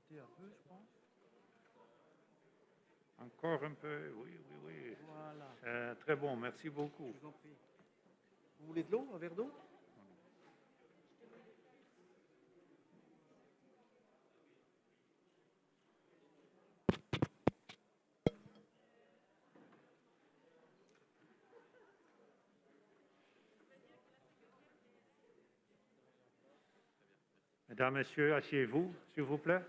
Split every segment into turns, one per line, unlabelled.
monter un peu, je pense.
Encore un peu, oui.
Voilà.
Très bon, merci beaucoup.
Je vous en prie. Vous voulez de l'eau, un verre d'eau?
Mesdames, Messieurs, asseyez-vous, s'il vous plaît.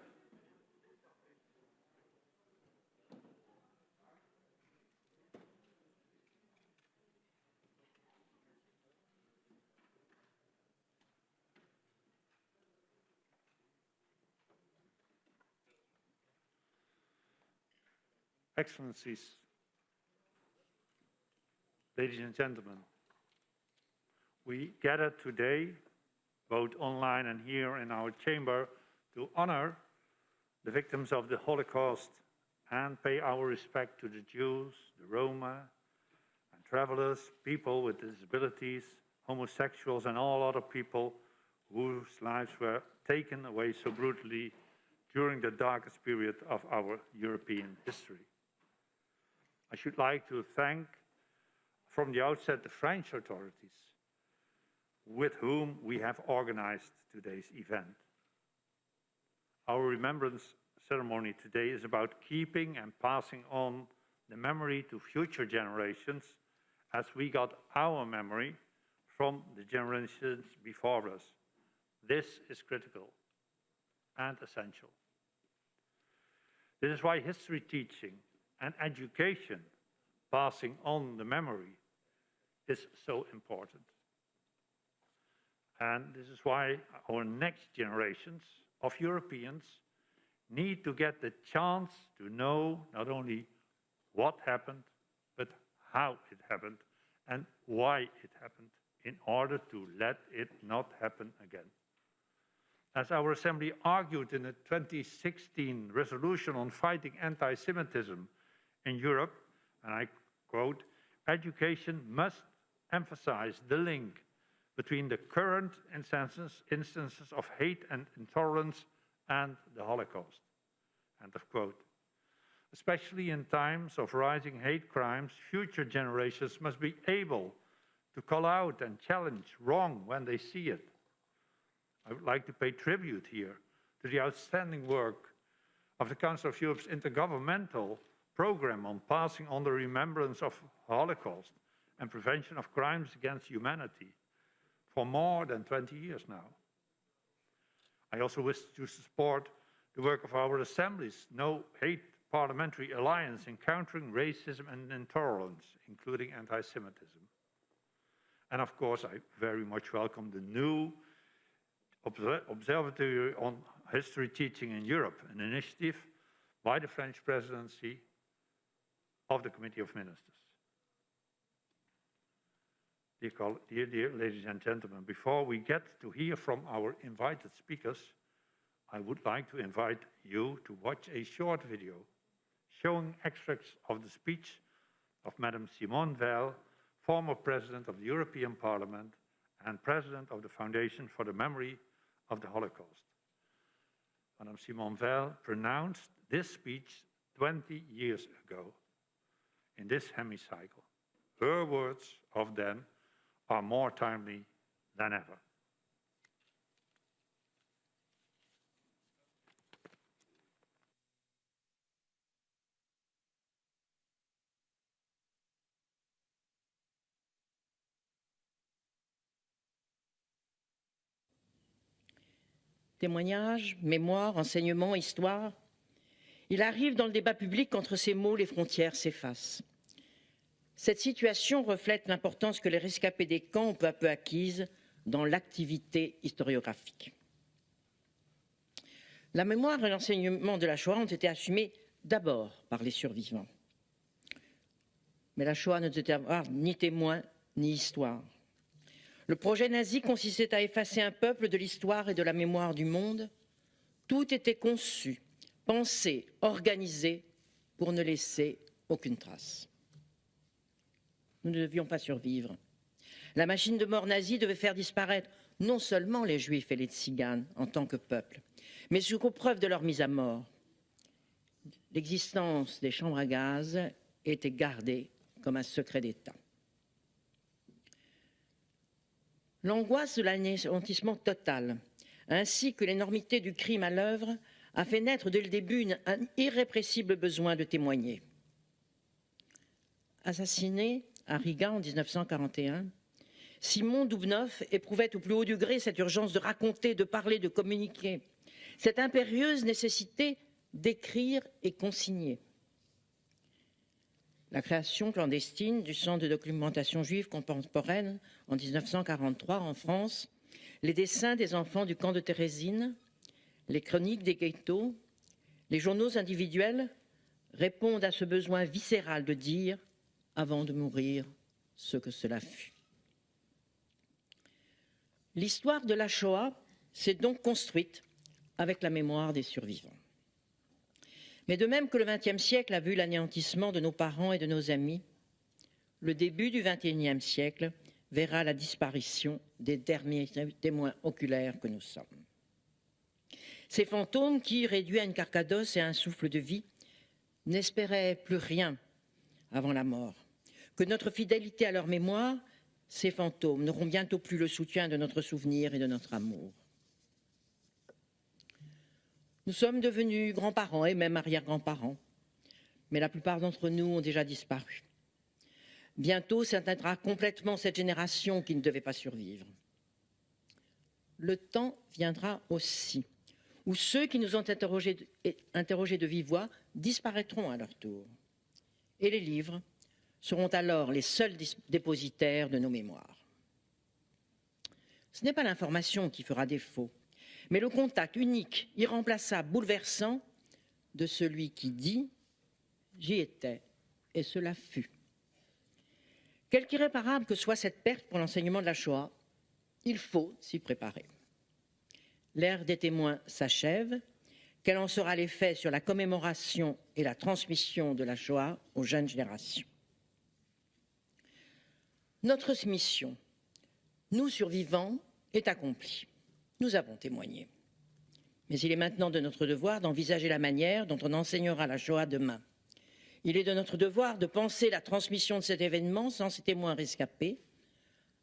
Excellencies, ladies and gentlemen, we gather today, both online and here in our chamber, to honor the victims of the Holocaust and pay our respect to the Jews, the Roma, and travelers, people with disabilities, homosexuals, and all other people whose lives were taken away so brutally during the darkest period of our European history. I should like to thank from the outset the French authorities with whom we have organized today's event. Our remembrance ceremony today is about keeping and passing on the memory to future generations as we got our memory from the generations before us. This is critical and essential. This is why history teaching and education, passing on the memory, is so important. And this is why our next generations of Europeans need to get the chance to know not only what happened, but how it happened and why it happened, in order to let it not happen again. As our Assembly argued in the 2016 resolution on fighting anti-Semitism in Europe, and I quote, education must emphasize the link between the current instances of hate and intolerance and the Holocaust, end of quote. Especially in times of rising hate crimes, future generations must be able to call out and challenge wrong when they see it. I would like to pay tribute here to the outstanding work of the Council of Europe's intergovernmental program on passing on the remembrance of Holocaust and prevention of crimes against humanity for more than 20 years now. I also wish to support the work of our Assembly's No Hate Parliamentary Alliance in countering racism and intolerance, including anti-Semitism. And of course, I very much welcome the new Observatory on History Teaching in Europe, an initiative by the French presidency of the Committee of Ministers. Dear ladies and gentlemen, before we get to hear from our invited speakers, I would like to invite you to watch a short video showing extracts of the speech of Madame Simone Veil, former President of the European Parliament and President of the Foundation for the Memory of the Holocaust. Madame Simone Veil pronounced this speech 20 years ago in this hemicycle. Her words of then are more timely than ever.
Témoignages, mémoire, enseignement, histoire. Il arrive dans le débat public qu'entre ces mots, les frontières s'effacent. Cette situation reflète l'importance que les rescapés des camps ont peu à peu acquise dans l'activité historiographique. La mémoire et l'enseignement de la Shoah ont été assumés d'abord par les survivants. Mais la Shoah ne devait avoir ni témoin ni histoire. Le projet nazi consistait à effacer un peuple de l'histoire et de la mémoire du monde. Tout était conçu, pensé, organisé pour ne laisser aucune trace. Nous ne devions pas survivre. La machine de mort nazie devait faire disparaître non seulement les Juifs et les Tziganes en tant que peuple, mais jusqu'aux preuves de leur mise à mort. L'existence des chambres à gaz était gardée comme un secret d'État. L'angoisse de l'anéantissement total, ainsi que l'énormité du crime à l'œuvre, a fait naître dès le début un irrépressible besoin de témoigner. Assassiné à Riga en 1941, Simon Doubnov éprouvait au plus haut degré cette urgence de raconter, de parler, de communiquer, cette impérieuse nécessité d'écrire et consigner. La création clandestine du Centre de documentation juive contemporaine en 1943 en France, les dessins des enfants du camp de Térésine, les chroniques des ghettos, les journaux individuels répondent à ce besoin viscéral de dire, avant de mourir, ce que cela fut. L'histoire de la Shoah s'est donc construite avec la mémoire des survivants. Mais de même que le XXe siècle a vu l'anéantissement de nos parents et de nos amis, le début du XXIe siècle verra la disparition des derniers témoins oculaires que nous sommes. Ces fantômes qui, réduits à une carcadoce et à un souffle de vie, n'espéraient plus rien avant la mort, que notre fidélité à leur mémoire, ces fantômes n'auront bientôt plus le soutien de notre souvenir et de notre amour. Nous sommes devenus grands-parents et même arrière-grands-parents, mais la plupart d'entre nous ont déjà disparu. Bientôt s'éteindra complètement cette génération qui ne devait pas survivre. Le temps viendra aussi où ceux qui nous ont interrogés de vive voix disparaîtront à leur tour. Et les livres seront alors les seuls dépositaires de nos mémoires. Ce n'est pas l'information qui fera défaut, mais le contact unique, irremplaçable, bouleversant de celui qui dit « j'y étais et cela fut ». Quelque irréparable que soit cette perte pour l'enseignement de la Shoah, il faut s'y préparer. L'ère des témoins s'achève. Quel en sera l'effet sur la commémoration et la transmission de la Shoah aux jeunes générations? Notre mission, nous survivants, est accomplie. Nous avons témoigné. Mais il est maintenant de notre devoir d'envisager la manière dont on enseignera la Shoah demain. Il est de notre devoir de penser la transmission de cet événement sans ces témoins rescapés,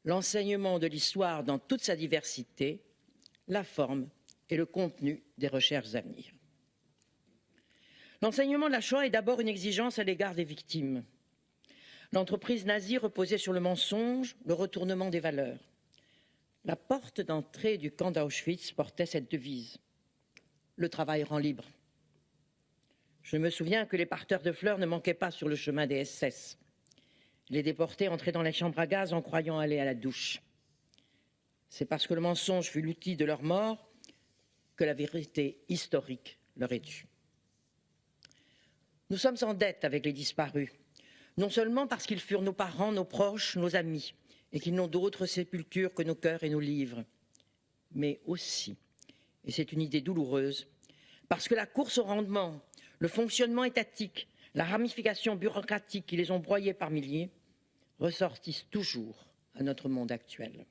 l'enseignement de l'histoire dans toute sa diversité, la forme et le contenu des recherches à venir. L'enseignement de la Shoah est d'abord une exigence à l'égard des victimes. L'entreprise nazie reposait sur le mensonge, le retournement des valeurs. La porte d'entrée du camp d'Auschwitz portait cette devise: le travail rend libre. Je me souviens que les parteurs de fleurs ne manquaient pas sur le chemin des SS. Les déportés entraient dans les chambres à gaz en croyant aller à la douche. C'est parce que le mensonge fut l'outil de leur mort que la vérité historique leur est due. Nous sommes en dette avec les disparus, non seulement parce qu'ils furent nos parents, nos proches, nos amis, et qu'ils n'ont d'autre sépulture que nos cœurs et nos livres, mais aussi, et c'est une idée douloureuse, parce que la course au rendement, le fonctionnement étatique, la ramification bureaucratique qui les ont broyés par milliers, ressortissent toujours à notre monde actuel.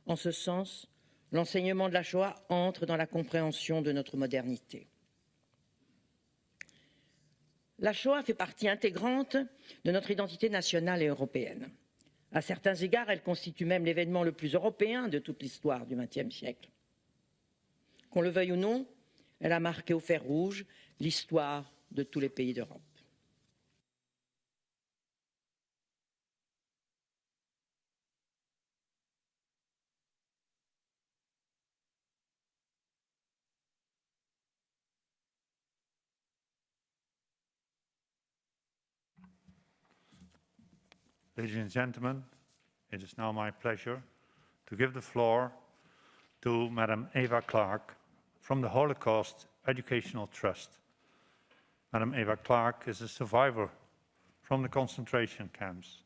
En ce sens, l'enseignement de la Shoah entre dans la compréhension de notre modernité. La Shoah fait partie intégrante de notre identité nationale et européenne. À certains égards, elle constitue même l'événement le plus européen de toute l'histoire du XXe siècle. Qu'on le veuille ou non, elle a marqué au fer rouge l'histoire de tous les pays d'Europe.
Ladies and gentlemen, it is now my pleasure to give the floor to Madam Eva Clarke from the Holocaust Educational Trust. Madam Eva Clarke is a survivor from the concentration camps,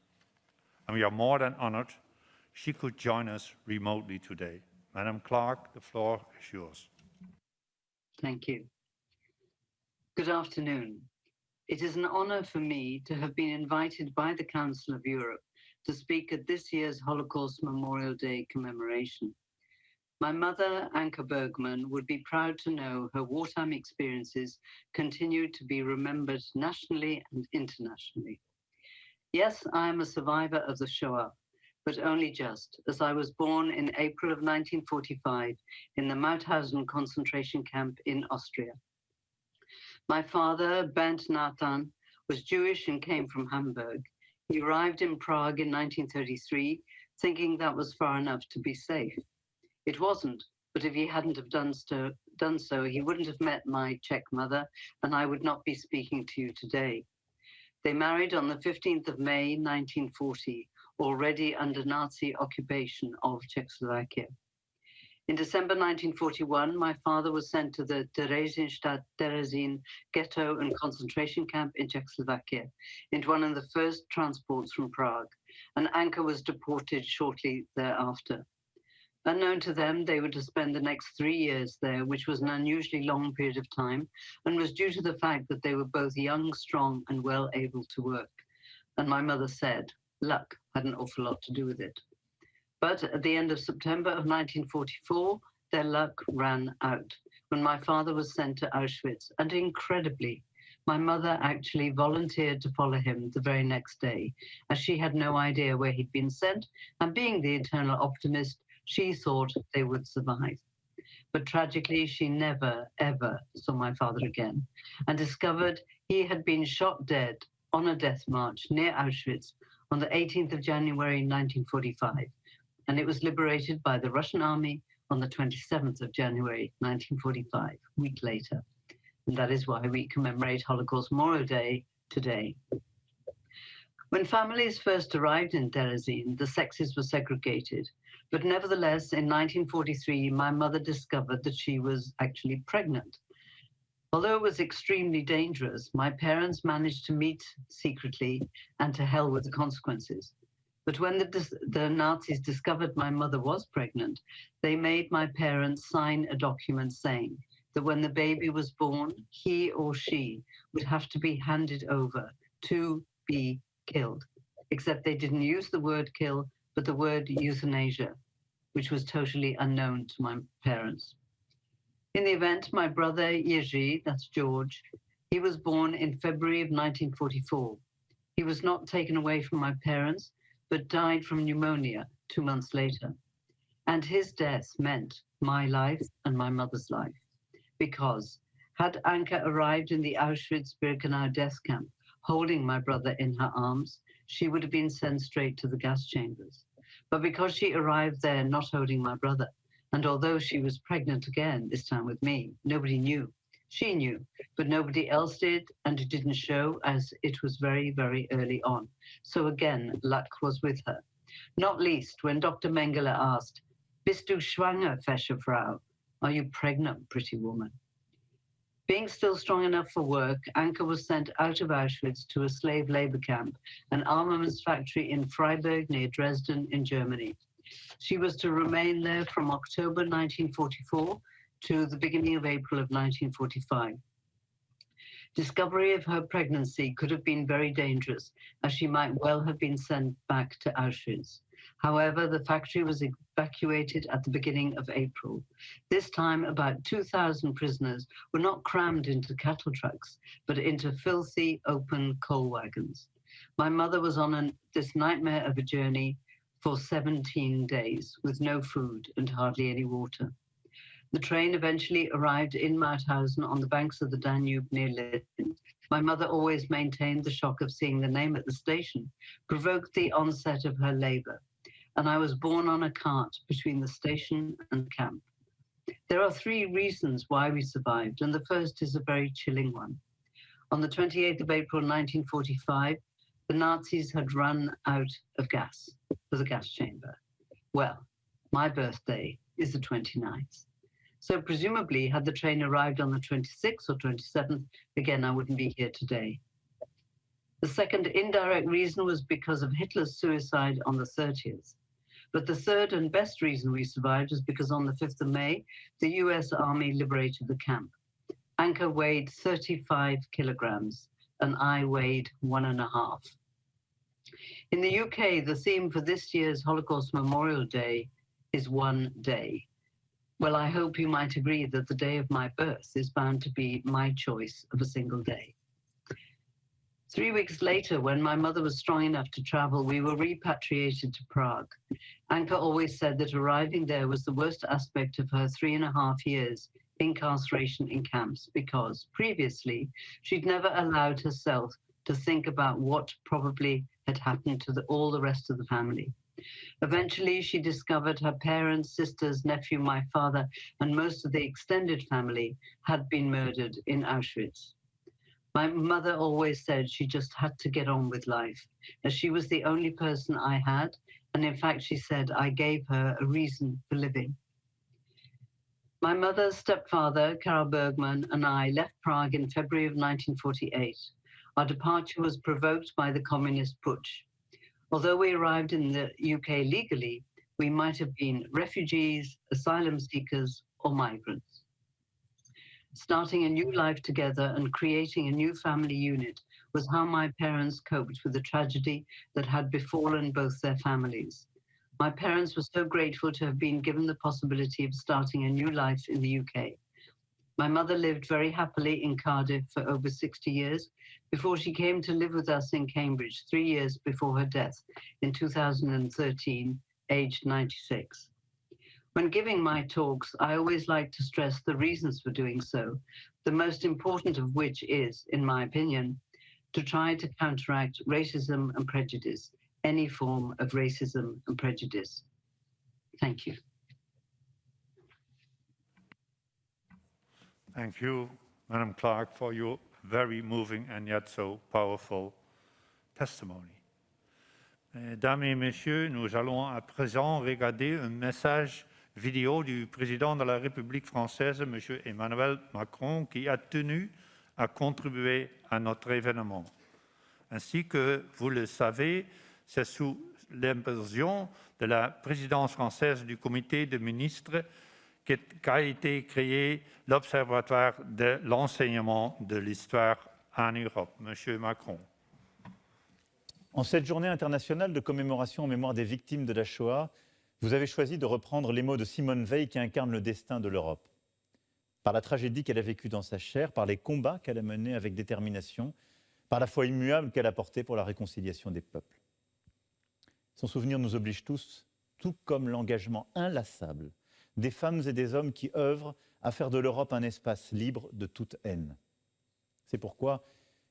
and we are more than honored she could join us remotely today. Madam Clarke, the floor is yours.
Thank you. Good afternoon. It is an honor for me to have been invited by the Council of Europe to speak at this year's Holocaust Memorial Day commemoration. My mother, Anke Bergman, would be proud to know her wartime experiences continue to be remembered nationally and internationally. Yes, I am a survivor of the Shoah, but only just, as I was born in April of 1945 in the Mauthausen concentration camp in Austria. My father, Bernd Nathan, was Jewish and came from Hamburg. He arrived in Prague in 1933, thinking that was far enough to be safe. It wasn't, but if he hadn't have done so, he wouldn't have met my Czech mother, and I would not be speaking to you today. They married on the 15th of May, 1940, already under Nazi occupation of Czechoslovakia. In December 1941, my father was sent to the Theresienstadt Terezin ghetto and concentration camp in Czechoslovakia, into one of the first transports from Prague, and Anke was deported shortly thereafter. Unknown to them, they were to spend the next 3 years there, which was an unusually long period of time, and was due to the fact that they were both young, strong, and well able to work. And my mother said, luck had an awful lot to do with it. But at the end of September of 1944, their luck ran out when my father was sent to Auschwitz. And incredibly, my mother actually volunteered to follow him the very next day, as she had no idea where he'd been sent, and being the eternal optimist, she thought they would survive. But tragically, she never, ever saw my father again, and discovered he had been shot dead on a death march near Auschwitz on the 18th of January 1945, and it was liberated by the Russian army on the 27th of January 1945, a week later. And that is why we commemorate Holocaust Memorial Day today. When families first arrived in Terezin, the sexes were segregated. But nevertheless, in 1943, my mother discovered that she was actually pregnant. Although it was extremely dangerous, my parents managed to meet secretly, and to hell with the consequences. But when the Nazis discovered my mother was pregnant, they made my parents sign a document saying that when the baby was born, he or she would have to be handed over to be killed. Except they didn't use the word kill, but the word euthanasia, which was totally unknown to my parents. In the event, my brother Jerzy, that's George, he was born in February of 1944. He was not taken away from my parents, but died from pneumonia 2 months later. And his death meant my life and my mother's life. Because had Anke arrived in the Auschwitz-Birkenau death camp, holding my brother in her arms, she would have been sent straight to the gas chambers. But because she arrived there not holding my brother, and although she was pregnant again, this time with me, nobody knew. She knew, but nobody else did, and it didn't show as it was very, very early on. So again, luck was with her. Not least when Dr. Mengele asked, "Bist du schwanger, fesche Frau?" Are you pregnant, pretty woman? Being still strong enough for work, Anke was sent out of Auschwitz to a slave labor camp, an armaments factory in Freiburg near Dresden in Germany. She was to remain there from October 1944 to the beginning of April of 1945. Discovery of her pregnancy could have been very dangerous, as she might well have been sent back to Auschwitz. However, the factory was evacuated at the beginning of April. This time, about 2,000 prisoners were not crammed into cattle trucks, but into filthy, open coal wagons. My mother was on this nightmare of a journey for 17 days, with no food and hardly any water. The train eventually arrived in Mauthausen on the banks of the Danube near Linz. My mother always maintained the shock of seeing the name at the station provoked the onset of her labor, and I was born on a cart between the station and camp. There are 3 reasons why we survived, and the first is a very chilling one. On the 28th of April 1945, the Nazis had run out of gas for the gas chamber. Well, my birthday is the 29th. So presumably, had the train arrived on the 26th or 27th, again, I wouldn't be here today. The second indirect reason was because of Hitler's suicide on the 30th. But the third and best reason we survived was because on the 5th of May, the US Army liberated the camp. Anke weighed 35 kilograms, and I weighed 1.5. In the UK, the theme for this year's Holocaust Memorial Day is one day. Well, I hope you might agree that the day of my birth is bound to be my choice of a single day. 3 weeks later, when my mother was strong enough to travel, we were repatriated to Prague. Anka always said that arriving there was the worst aspect of her 3.5 years incarceration in camps, because previously she'd never allowed herself to think about what probably had happened to all the rest of the family. Eventually, she discovered her parents, sisters, nephew, my father, and most of the extended family had been murdered in Auschwitz. My mother always said she just had to get on with life, as she was the only person I had, and in fact, she said I gave her a reason for living. My mother's stepfather, Karl Bergman, and I left Prague in February of 1948. Our departure was provoked by the communist putsch. Although we arrived in the UK legally, we might have been refugees, asylum seekers, or migrants. Starting a new life together and creating a new family unit was how my parents coped with the tragedy that had befallen both their families. My parents were so grateful to have been given the possibility of starting a new life in the UK. My mother lived very happily in Cardiff for over 60 years before she came to live with us in Cambridge 3 years before her death in 2013, aged 96. When giving my talks, I always like to stress the reasons for doing so, the most important of which is, in my opinion, to try to counteract racism and prejudice, any form of racism and prejudice. Thank you.
Thank you, Madam Clarke, for your very moving and yet so powerful testimony. Mesdames et messieurs, nous allons à présent regarder un message vidéo du président de la République française, M. Emmanuel Macron, qui a tenu à contribuer à notre événement. Ainsi que vous le savez, c'est sous l'impulsion de la présidence française du comité de ministres qu'a été créé l'Observatoire de l'enseignement de l'histoire en Europe. Monsieur Macron.
En cette journée internationale de commémoration en mémoire des victimes de la Shoah, vous avez choisi de reprendre les mots de Simone Veil qui incarnent le destin de l'Europe. Par la tragédie qu'elle a vécue dans sa chair, par les combats qu'elle a menés avec détermination, par la foi immuable qu'elle a portée pour la réconciliation des peuples. Son souvenir nous oblige tous, tout comme l'engagement inlassable des femmes et des hommes qui œuvrent à faire de l'Europe un espace libre de toute haine. C'est pourquoi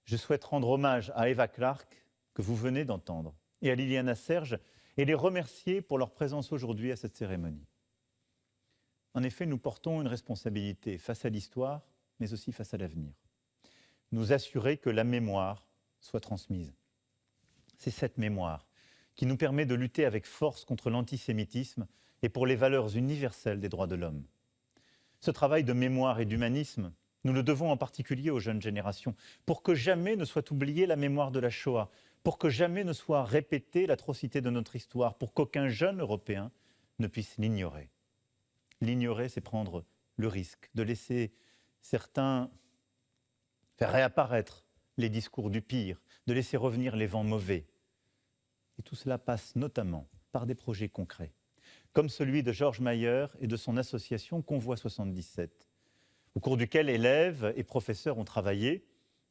je souhaite rendre hommage à Eva Clarke, que vous venez d'entendre, et à Liliana Serge, et les remercier pour leur présence aujourd'hui à cette cérémonie. En effet, nous portons une responsabilité face à l'histoire, mais aussi face à l'avenir. Nous assurer que la mémoire soit transmise. C'est cette mémoire qui nous permet de lutter avec force contre l'antisémitisme et pour les valeurs universelles des droits de l'homme. Ce travail de mémoire et d'humanisme, nous le devons en particulier aux jeunes générations, pour que jamais ne soit oubliée la mémoire de la Shoah, pour que jamais ne soit répétée l'atrocité de notre histoire, pour qu'aucun jeune Européen ne puisse l'ignorer. L'ignorer, c'est prendre le risque de laisser certains faire réapparaître les discours du pire, de laisser revenir les vents mauvais. Et tout cela passe notamment par des projets concrets, comme celui de Georges Mayer et de son association Convoi 77, au cours duquel élèves et professeurs ont travaillé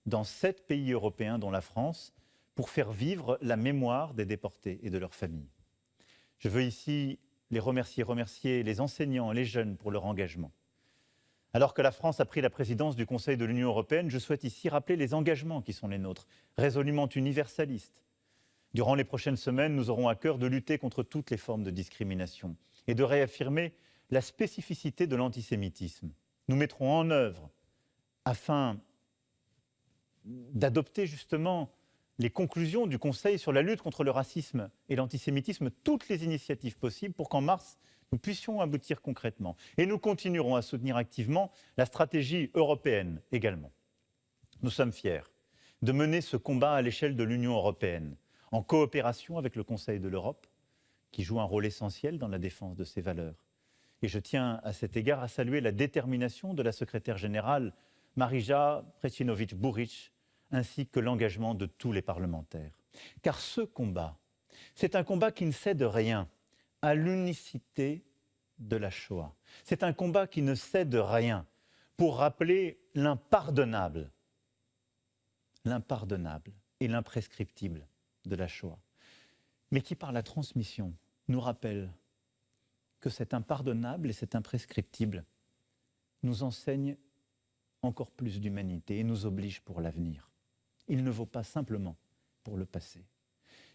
dans 7 pays européens, dont la France, pour faire vivre la mémoire des déportés et de leurs familles. Je veux ici les remercier les enseignants, les jeunes pour leur engagement. Alors que la France a pris la présidence du Conseil de l'Union européenne, je souhaite ici rappeler les engagements qui sont les nôtres, résolument universalistes. Durant les prochaines semaines, nous aurons à cœur de lutter contre toutes les formes de discrimination et de réaffirmer la spécificité de l'antisémitisme. Nous mettrons en œuvre, afin d'adopter justement les conclusions du Conseil sur la lutte contre le racisme et l'antisémitisme, toutes les initiatives possibles pour qu'en mars, nous puissions aboutir concrètement. Et nous continuerons à soutenir activement la stratégie européenne également. Nous sommes fiers de mener ce combat à l'échelle de l'Union européenne, en coopération avec le Conseil de l'Europe, qui joue un rôle essentiel dans la défense de ces valeurs. Et je tiens à cet égard à saluer la détermination de la secrétaire générale Marija Precinovic-Buric, ainsi que l'engagement de tous les parlementaires. Car ce combat, c'est un combat qui ne cède rien à l'unicité de la Shoah. C'est un combat qui ne cède rien pour rappeler l'impardonnable et l'imprescriptible de la Shoah, mais qui, par la transmission, nous rappelle que cet impardonnable et cet imprescriptible nous enseigne encore plus d'humanité et nous oblige pour l'avenir. Il ne vaut pas simplement pour le passé.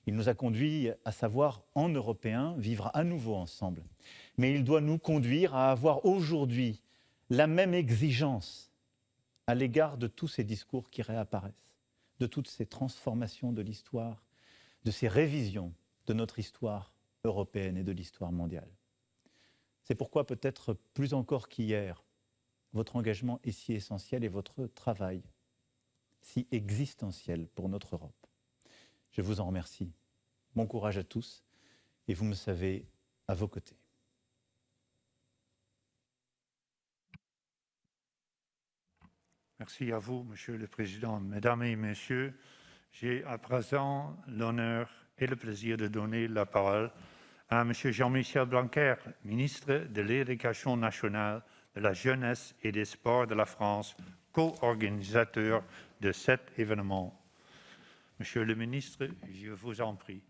Il nous a conduits à savoir, en Européens, vivre à nouveau ensemble. Mais il doit nous conduire à avoir aujourd'hui la même exigence à l'égard de tous ces discours qui réapparaissent, de toutes ces transformations de l'histoire, de ces révisions de notre histoire européenne et de l'histoire mondiale. C'est pourquoi peut-être plus encore qu'hier, votre engagement est si essentiel et votre travail si existentiel pour notre Europe. Je vous en remercie. Bon courage à tous et vous me savez à vos côtés.
Merci à vous, Monsieur le Président. Mesdames et Messieurs, j'ai à présent l'honneur et le plaisir de donner la parole à Monsieur Jean-Michel Blanquer, ministre de l'Éducation nationale, de la jeunesse et des sports de la France, co-organisateur de cet événement. Monsieur le ministre, je vous en prie.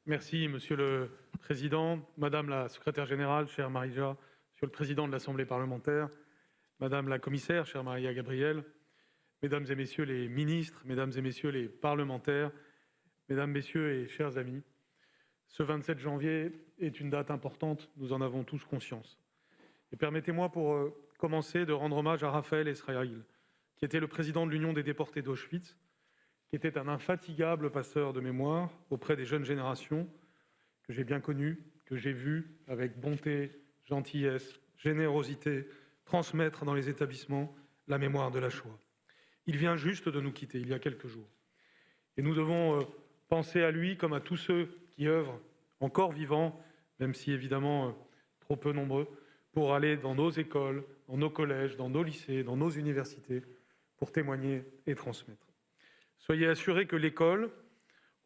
Merci, Monsieur le Président, Madame la Secrétaire générale, chère Marija, Monsieur le Président de l'Assemblée parlementaire, Madame la Commissaire, chère Maria Gabriel, Mesdames et Messieurs les ministres, Mesdames et Messieurs les parlementaires, Mesdames, Messieurs et chers amis, ce 27 janvier est une date importante, nous en avons tous conscience. Et permettez-moi pour commencer de rendre hommage à Raphaël Israël, qui était le président de l'Union des déportés d'Auschwitz, qui était un infatigable passeur de mémoire auprès des jeunes générations, que j'ai bien connues, que j'ai vues avec bonté, gentillesse, générosité, transmettre dans les établissements la mémoire de la Shoah. Il vient juste de nous quitter, il y a quelques jours. Et nous devons penser à lui comme à tous ceux qui œuvrent, encore vivants, même si évidemment trop peu nombreux, pour aller dans nos écoles, dans nos collèges, dans nos lycées, dans nos universités, pour témoigner et transmettre. Soyez assurés que l'école,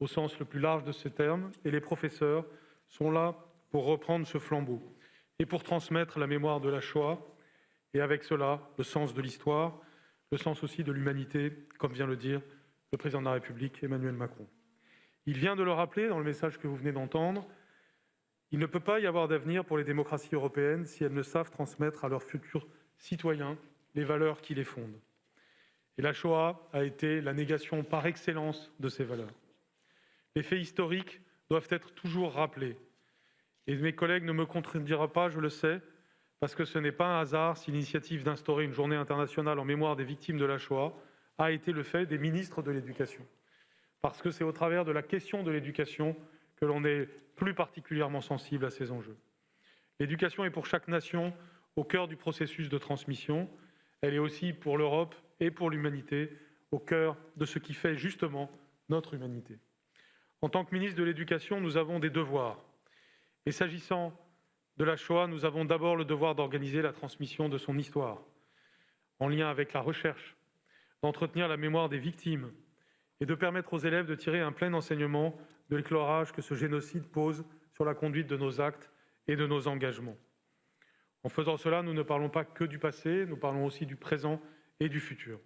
au sens le plus large de ce terme, et les professeurs sont là pour reprendre ce flambeau et pour transmettre la mémoire de la Shoah, et avec cela, le sens de l'histoire, le sens aussi de l'humanité, comme vient le dire le président de la République, Emmanuel Macron. Il vient de le rappeler dans le message que vous venez d'entendre, il ne peut pas y avoir d'avenir pour les démocraties européennes si elles ne savent transmettre à leurs futurs citoyens les valeurs qui les fondent. Et la Shoah a été la négation par excellence de ces valeurs. Les faits historiques doivent être toujours rappelés. Et mes collègues ne me contrediront pas, je le sais, parce que ce n'est pas un hasard si l'initiative d'instaurer une journée internationale en mémoire des victimes de la Shoah a été le fait des ministres de l'Éducation. Parce que c'est au travers de la question de l'éducation que l'on est plus particulièrement sensible à ces enjeux. L'éducation est pour chaque nation au cœur du processus de transmission. Elle est aussi pour l'Europe et pour l'humanité au cœur de ce qui fait justement notre humanité. En tant que ministre de l'Éducation, nous avons des devoirs. Et s'agissant de la Shoah, nous avons d'abord le devoir d'organiser la transmission de son histoire, en lien avec la recherche, d'entretenir la mémoire des victimes et de permettre aux élèves de tirer un plein enseignement de l'éclairage que ce génocide pose sur la conduite de nos actes et de nos engagements. En faisant cela, nous ne parlons pas que du passé, nous parlons aussi du présent et du futur.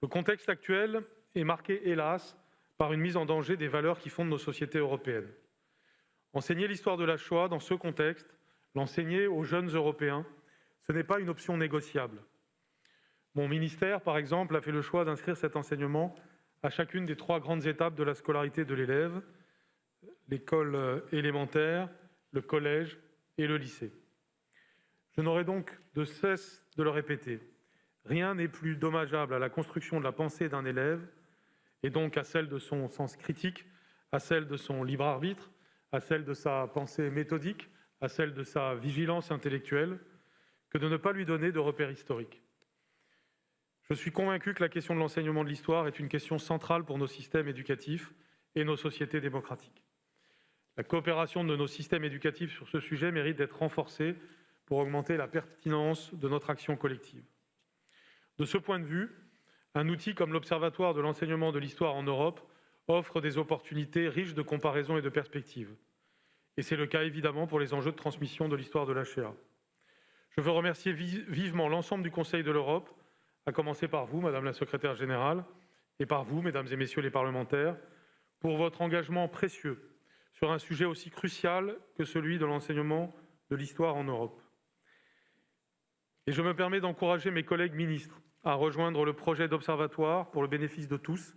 Le contexte actuel est marqué, hélas, par une mise en danger des valeurs qui fondent nos sociétés européennes. Enseigner l'histoire de la Shoah dans ce contexte, l'enseigner aux jeunes Européens, ce n'est pas une option négociable. Mon ministère, par exemple, a fait le choix d'inscrire cet enseignement à chacune des 3 grandes étapes de la scolarité de l'élève, l'école élémentaire, le collège et le lycée. Je n'aurai donc de cesse de le répéter. Rien n'est plus dommageable à la construction de la pensée d'un élève, et donc à celle de son sens critique, à celle de son libre arbitre, à celle de sa pensée méthodique, à celle de sa vigilance intellectuelle, que de ne pas lui donner de repères historiques. Je suis convaincu que la question de l'enseignement de l'histoire est une question centrale pour nos systèmes éducatifs et nos sociétés démocratiques. La coopération de nos systèmes éducatifs sur ce sujet mérite d'être renforcée pour augmenter la pertinence de notre action collective. De ce point de vue, Un outil comme l'Observatoire de l'enseignement de l'histoire en Europe offre des opportunités riches de comparaison et de perspectives. Et c'est le cas évidemment pour les enjeux de transmission de l'histoire de l'HEA. Je veux remercier vivement l'ensemble du Conseil de l'Europe, à commencer par vous, Madame la Secrétaire générale, et par vous, Mesdames et Messieurs les parlementaires, pour votre engagement précieux sur un sujet aussi crucial que celui de l'enseignement de l'histoire en Europe. Et je me permets d'encourager mes collègues ministres à rejoindre le projet d'observatoire pour le bénéfice de tous,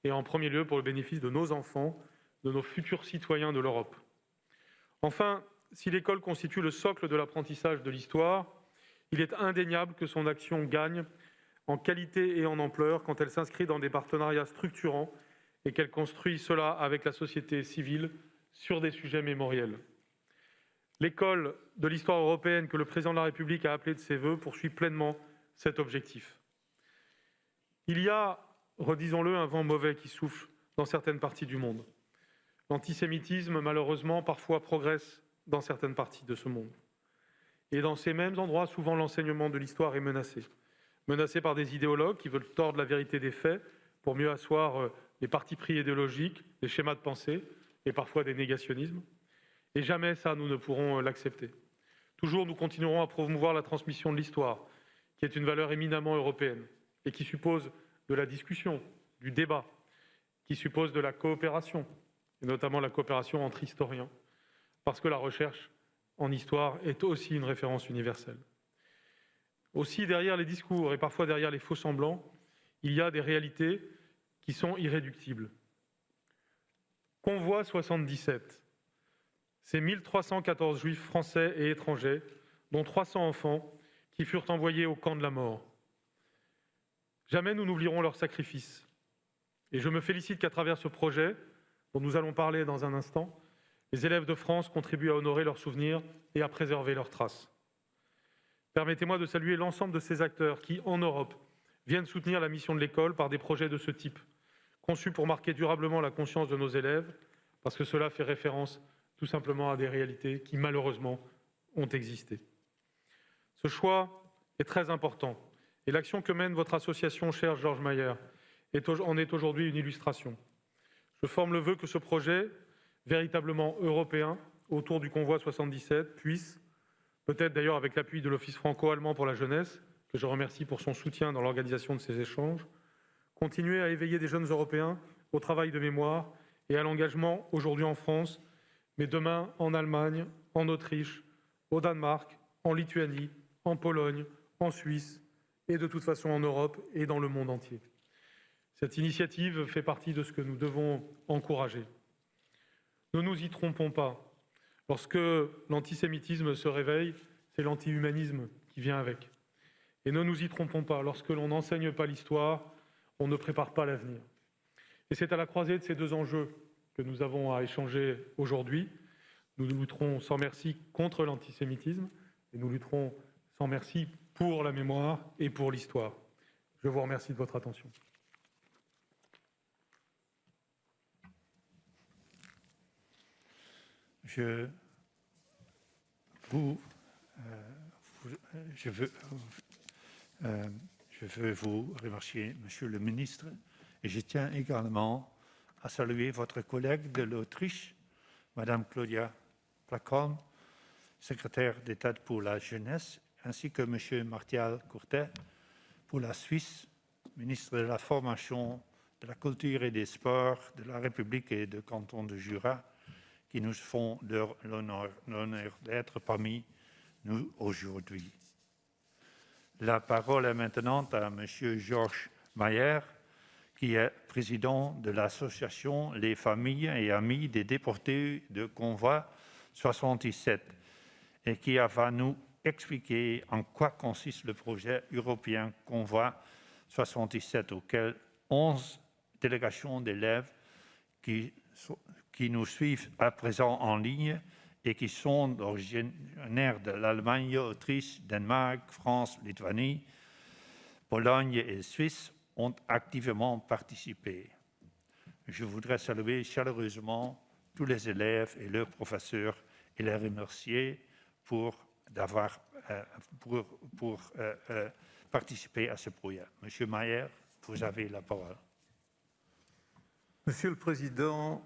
et en premier lieu pour le bénéfice de nos enfants, de nos futurs citoyens de l'Europe. Enfin, si l'école constitue le socle de l'apprentissage de l'histoire, il est indéniable que son action gagne en qualité et en ampleur quand elle s'inscrit dans des partenariats structurants et qu'elle construit cela avec la société civile sur des sujets mémoriels. L'école de l'histoire européenne que le président de la République a appelée de ses vœux poursuit pleinement cet objectif. Il y a, redisons-le, un vent mauvais qui souffle dans certaines parties du monde. L'antisémitisme, malheureusement, parfois progresse dans certaines parties de ce monde. Et dans ces mêmes endroits, souvent l'enseignement de l'histoire est menacé. Menacé par des idéologues qui veulent tordre la vérité des faits pour mieux asseoir les partis pris idéologiques, les schémas de pensée et parfois des négationnismes. Et jamais ça, nous ne pourrons l'accepter. Toujours, nous continuerons à promouvoir la transmission de l'histoire, qui est une valeur éminemment européenne et qui suppose de la discussion, du débat, qui suppose de la coopération, et notamment la coopération entre historiens, parce que la recherche en histoire est aussi une référence universelle. Aussi, derrière les discours et parfois derrière les faux-semblants, il y a des réalités qui sont irréductibles. Convoi 77, c'est 1314 juifs français et étrangers, dont 300 enfants, qui furent envoyés au camp de la mort. Jamais nous n'oublierons leur sacrifice. Et je me félicite qu'à travers ce projet, dont nous allons parler dans un instant, les élèves de France contribuent à honorer leurs souvenirs et à préserver leurs traces. Permettez-moi de saluer l'ensemble de ces acteurs qui, en Europe, viennent soutenir la mission de l'école par des projets de ce type, conçus pour marquer durablement la conscience de nos élèves, parce que cela fait référence tout simplement à des réalités qui, malheureusement, ont existé. Ce choix est très important, et l'action que mène votre association, cher Georges Mayer, en est aujourd'hui une illustration. Je forme le vœu que ce projet, véritablement européen, autour du convoi 77, puisse, peut-être d'ailleurs avec l'appui de l'Office franco-allemand pour la jeunesse, que je remercie pour son soutien dans l'organisation de ces échanges, continuer à éveiller des jeunes Européens au travail de mémoire et à l'engagement aujourd'hui en France, mais demain en Allemagne, en Autriche, au Danemark, en Lituanie, en Pologne, en Suisse et de toute façon en Europe et dans le monde entier. Cette initiative fait partie de ce que nous devons encourager. Ne nous y trompons pas. Lorsque l'antisémitisme se réveille, c'est l'anti-humanisme qui vient avec. Et ne nous y trompons pas, lorsque l'on n'enseigne pas l'histoire, on ne prépare pas l'avenir. Et c'est à la croisée de ces deux enjeux que nous avons à échanger aujourd'hui. Nous lutterons sans merci contre l'antisémitisme et nous lutterons sans merci pour la mémoire et pour l'histoire. Je vous remercie de votre attention.
Je veux vous remercier, Monsieur le ministre, et je tiens également à saluer votre collègue de l'Autriche, Madame Claudia Placon, secrétaire d'État pour la jeunesse, ainsi que Monsieur Martial Courtet pour la Suisse, ministre de la Formation, de la Culture et des Sports de la République et du canton de Jura, qui nous font l'honneur d'être parmi nous aujourd'hui. La parole est maintenant à M. Georges Mayer, qui est président de l'association Les familles et amis des déportés de convoi 77 et qui va nous expliquer en quoi consiste le projet européen convoi 77, auquel 11 délégations d'élèves qui nous suivent à présent en ligne et qui sont originaires de l'Allemagne, Autriche, Danemark, France, Lituanie, Pologne et Suisse, ont activement participé. Je voudrais saluer chaleureusement tous les élèves et leurs professeurs et les remercier pour participer à ce projet. Monsieur Mayer, vous avez la parole.
Monsieur le Président,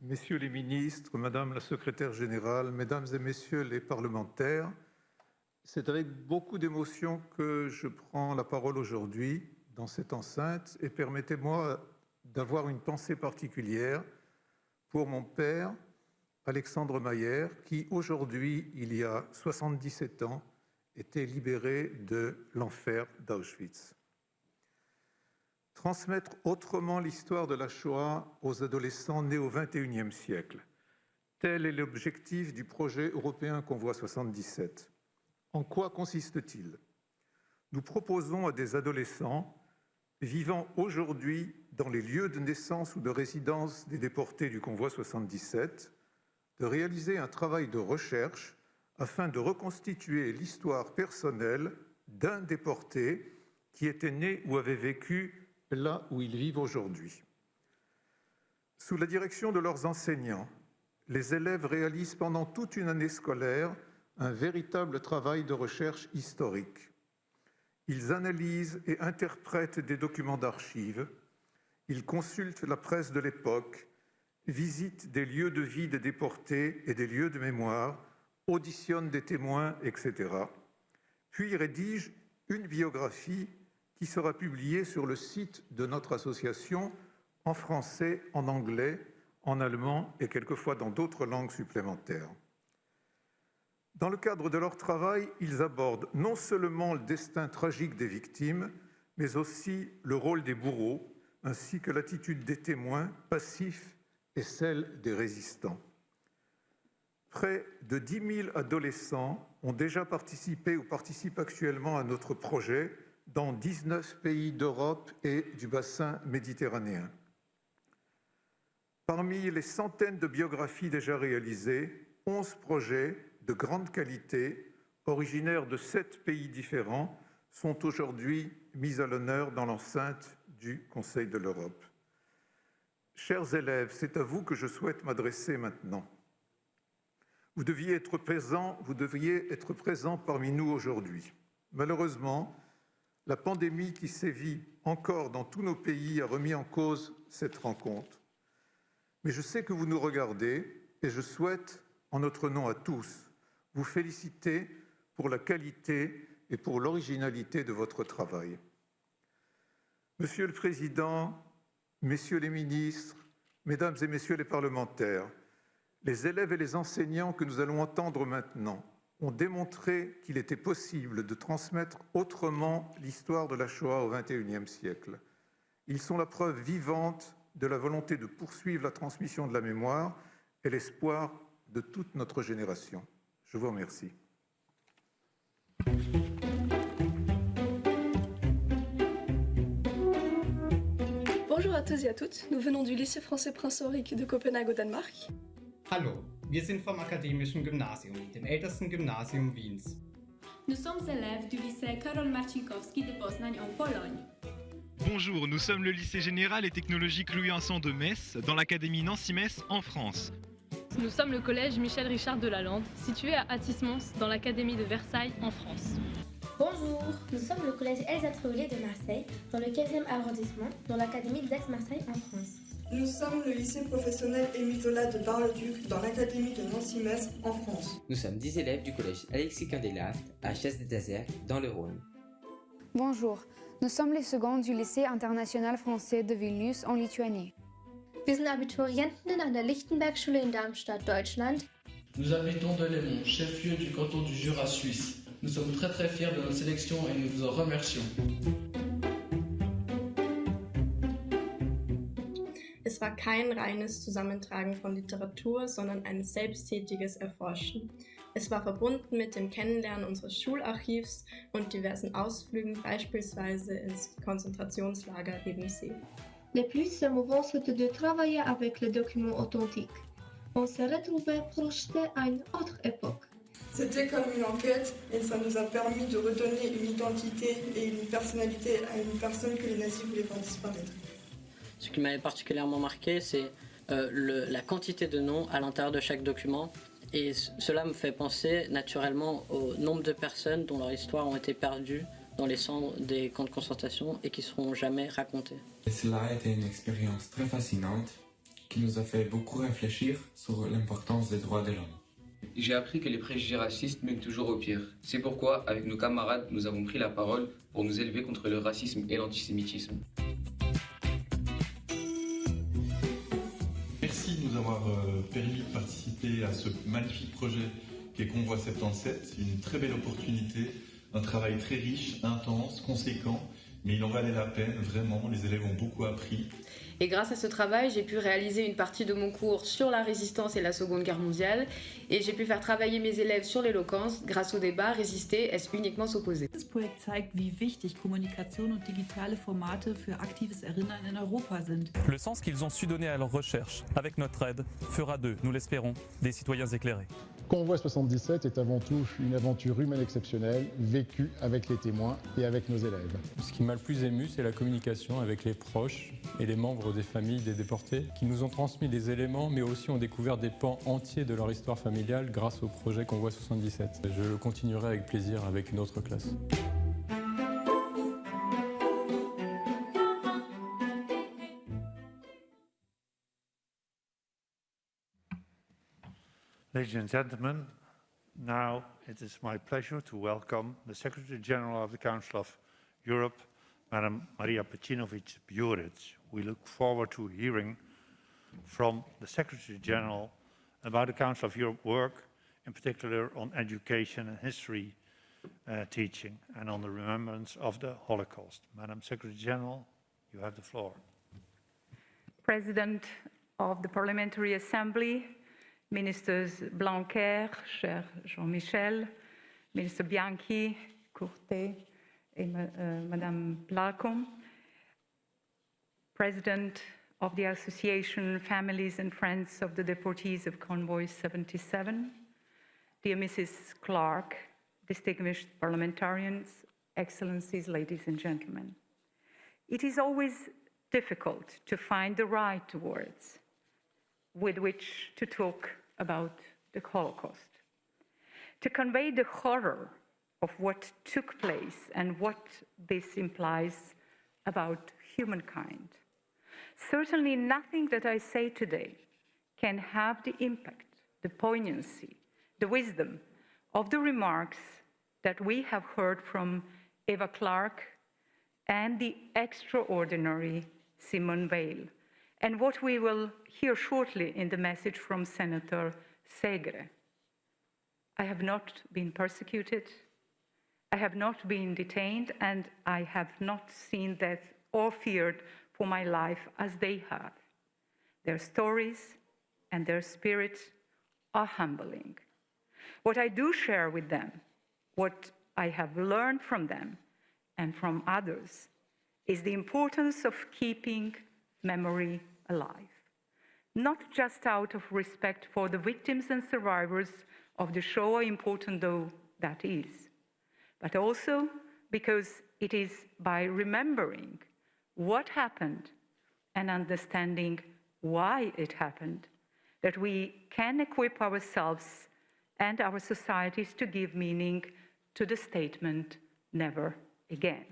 Messieurs les ministres, Madame la Secrétaire générale, Mesdames et Messieurs les parlementaires, c'est avec beaucoup d'émotion que je prends la parole aujourd'hui dans cette enceinte et permettez-moi d'avoir une pensée particulière pour mon père, Alexandre Mayer, qui aujourd'hui, il y a 77 ans, était libéré de l'enfer d'Auschwitz. Transmettre autrement l'histoire de la Shoah aux adolescents nés au XXIe siècle. Tel est l'objectif du projet européen Convoi 77. En quoi consiste-t-il? Nous proposons à des adolescents vivant aujourd'hui dans les lieux de naissance ou de résidence des déportés du Convoi 77 de réaliser un travail de recherche afin de reconstituer l'histoire personnelle d'un déporté qui était né ou avait vécu là où ils vivent aujourd'hui. Sous la direction de leurs enseignants, les élèves réalisent pendant toute une année scolaire un véritable travail de recherche historique. Ils analysent et interprètent des documents d'archives, ils consultent la presse de l'époque, visitent des lieux de vie des déportés et des lieux de mémoire, auditionnent des témoins, etc. Puis rédigent une biographie qui sera publiée sur le site de notre association en français, en anglais, en allemand et quelquefois dans d'autres langues supplémentaires. Dans le cadre de leur travail, ils abordent non seulement le destin tragique des victimes, mais aussi le rôle des bourreaux, ainsi que l'attitude des témoins passifs et celle des résistants. Près de 10 000 adolescents ont déjà participé ou participent actuellement à notre projet dans 19 pays d'Europe et du bassin méditerranéen. Parmi les centaines de biographies déjà réalisées, 11 projets de grande qualité, originaires de 7 pays différents, sont aujourd'hui mis à l'honneur dans l'enceinte du Conseil de l'Europe. Chers élèves, c'est à vous que je souhaite m'adresser maintenant. Vous devriez être présents parmi nous aujourd'hui. Malheureusement, la pandémie qui sévit encore dans tous nos pays a remis en cause cette rencontre. Mais je sais que vous nous regardez et je souhaite, en notre nom à tous, vous féliciter pour la qualité et pour l'originalité de votre travail. Monsieur le Président, Messieurs les ministres, Mesdames et Messieurs les parlementaires, les élèves et les enseignants que nous allons entendre maintenant ont démontré qu'il était possible de transmettre autrement l'histoire de la Shoah au XXIe siècle. Ils sont la preuve vivante de la volonté de poursuivre la transmission de la mémoire et l'espoir de toute notre génération. Je vous remercie.
Bonjour à tous et à toutes, nous venons du lycée français Prince Ulrich de Copenhague au Danemark.
Hallo, wir sind vom Akademischen Gymnasium, dem ältesten Gymnasium Wiens.
Nous sommes élèves du lycée Karol Marcinkowski de Poznań en Pologne.
Bonjour, nous sommes le lycée général et technologique Louis-Anson de Metz, dans l'académie Nancy-Metz en France.
Nous sommes le collège Michel-Richard de Lalande, situé à Athis-Mons, dans l'académie de Versailles en France.
Bonjour, nous sommes le collège Elsa Treulet de Marseille, dans le 15e arrondissement, dans l'académie d'Aix-Marseille en France.
Nous sommes le lycée professionnel Émile Zola de Bar-le-Duc, dans l'académie de Nancy-Metz en France.
Nous sommes 10 élèves du collège Alexis Candelas à Chasse-des-Déserts, dans le Rhône.
Bonjour, nous sommes les seconds du lycée international français de Vilnius en Lituanie.
Wir sind Abiturientinnen an der Lichtenberg-Schule in Darmstadt, Deutschland.
Nous habitons Delémont, chef-lieu du canton du Jura suisse. Nous sommes très fiers de notre sélection et nous vous en remercions.
Es war kein reines Zusammentragen von Literatur, sondern ein selbsttätiges Erforschen. Es war verbunden mit dem Kennenlernen unseres Schularchivs und diversen Ausflügen, beispielsweise ins Konzentrationslager Ebensee.
Le plus émouvant, c'était de travailler avec les documents authentiques. On s'est retrouvés projetés à une autre époque.
C'était comme une enquête et ça nous a permis de redonner une identité et une personnalité à une personne que les nazis voulaient voir disparaître.
Ce qui m'avait particulièrement marqué, c'est la quantité de noms à l'intérieur de chaque document. Et cela me fait penser naturellement au nombre de personnes dont leur histoire ont été perdues dans les centres des camps de concentration et qui ne seront jamais racontées.
Cela a été une expérience très fascinante qui nous a fait beaucoup réfléchir sur l'importance des droits de l'homme.
J'ai appris que les préjugés racistes mènent toujours au pire. C'est pourquoi, avec nos camarades, nous avons pris la parole pour nous élever contre le racisme et l'antisémitisme.
Merci de nous avoir permis de participer à ce magnifique projet qu'est Convoi 77. Une très belle opportunité, un travail très riche, intense, conséquent, mais il en valait la peine, vraiment, les élèves ont beaucoup appris.
Et grâce à ce travail, j'ai pu réaliser une partie de mon cours sur la résistance et la Seconde Guerre mondiale, et j'ai pu faire travailler mes élèves sur l'éloquence. Grâce au débat, résister est uniquement s'opposer.
Das Projekt zeigt, wie wichtig Kommunikation und digitale Formate für aktives Erinnern in Europa sind.
Le sens qu'ils ont su donner à leur recherche, avec notre aide, fera d'eux, nous l'espérons, des citoyens éclairés.
Convoi 77 est avant tout une aventure humaine exceptionnelle, vécue avec les témoins et avec nos élèves.
Ce qui m'a le plus ému, c'est la communication avec les proches et les membres des familles des déportés, qui nous ont transmis des éléments, mais aussi ont découvert des pans entiers de leur histoire familiale grâce au projet Convoi 77. Je le continuerai avec plaisir avec une autre classe.
Ladies and gentlemen, now it is my pleasure to welcome the Secretary General of the Council of Europe, Madam Maria Pecinovic-Buric. We look forward to hearing from the Secretary General about the Council of Europe work, in particular on education and history teaching and on the remembrance of the Holocaust. Madam Secretary General, you have the floor.
President of the Parliamentary Assembly, Ministers Blanquer, cher Jean-Michel, Minister Bianchi, Courtet, et Madame Placom, President of the Association Families and Friends of the Deportees of Convoy 77, dear Mrs. Clarke, distinguished parliamentarians, Excellencies, ladies and gentlemen. It is always difficult to find the right words with which to talk about the Holocaust, to convey the horror of what took place and what this implies about humankind. Certainly nothing that I say today can have the impact, the poignancy, the wisdom of the remarks that we have heard from Eva Clarke and the extraordinary Simone Veil, and what we will hear shortly in the message from Senator Segre. I have not been persecuted, I have not been detained, and I have not seen death or feared for my life as they have. Their stories and their spirit are humbling. What I do share with them, what I have learned from them and from others, is the importance of keeping memory alive, not just out of respect for the victims and survivors of the Shoah, important though that is, but also because it is by remembering what happened and understanding why it happened that we can equip ourselves and our societies to give meaning to the statement, never again.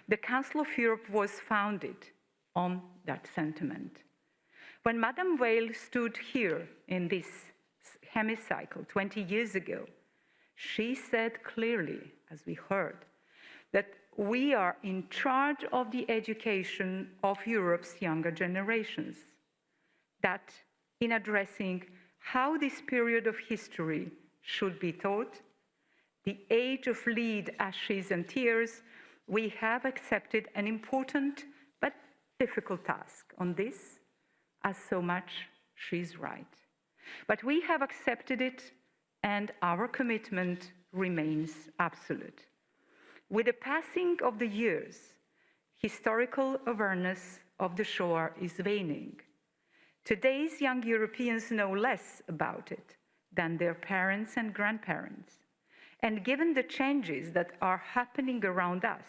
The Council of Europe was founded on that sentiment. When Madame Veil stood here in this hemicycle 20 years ago, she said clearly, as we heard, that we are in charge of the education of Europe's younger generations, that in addressing how this period of history should be taught, the age of lead, ashes, and tears, we have accepted an important but difficult task on this, as so much she's right. But we have accepted it, and our commitment remains absolute. With the passing of the years, historical awareness of the Shoah is waning. Today's young Europeans know less about it than their parents and grandparents. And given the changes that are happening around us,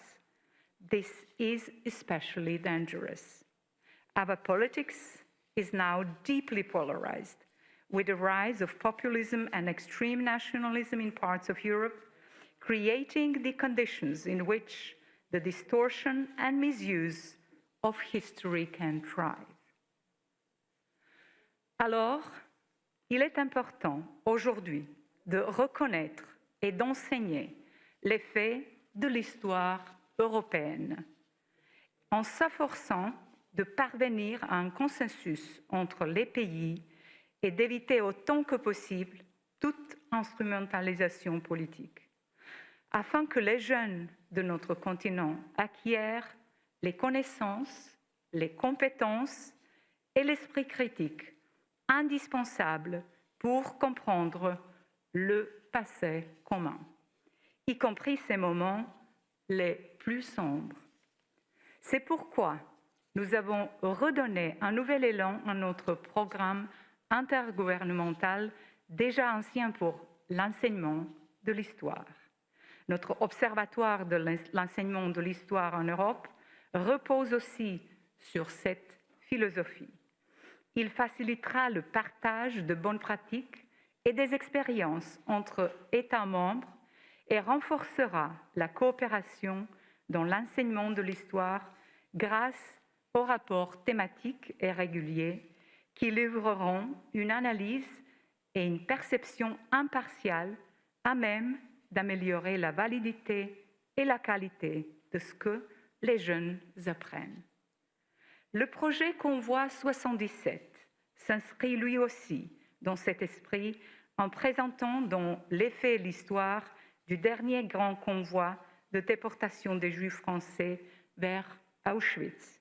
this is especially dangerous. Our politics is now deeply polarized, with the rise of populism and extreme nationalism in parts of Europe, creating the conditions in which the distortion and misuse of history can thrive. Alors, il est important aujourd'hui de reconnaître et d'enseigner les faits de l'histoire européenne, en s'efforçant de parvenir à un consensus entre les pays et d'éviter autant que possible toute instrumentalisation politique, afin que les jeunes de notre continent acquièrent les connaissances, les compétences et l'esprit critique indispensables pour comprendre le passé commun, y compris ces moments les plus sombres. C'est pourquoi nous avons redonné un nouvel élan à notre programme intergouvernemental déjà ancien pour l'enseignement de l'histoire. Notre observatoire de l'enseignement de l'histoire en Europe repose aussi sur cette philosophie. Il facilitera le partage de bonnes pratiques et des expériences entre États membres et renforcera la coopération dans l'enseignement de l'histoire grâce aux rapports thématiques et réguliers qui livreront une analyse et une perception impartiale à même d'améliorer la validité et la qualité de ce que les jeunes apprennent. Le projet Convoi 77 s'inscrit lui aussi dans cet esprit en présentant dans les faits l'histoire du dernier grand convoi de déportation des Juifs français vers Auschwitz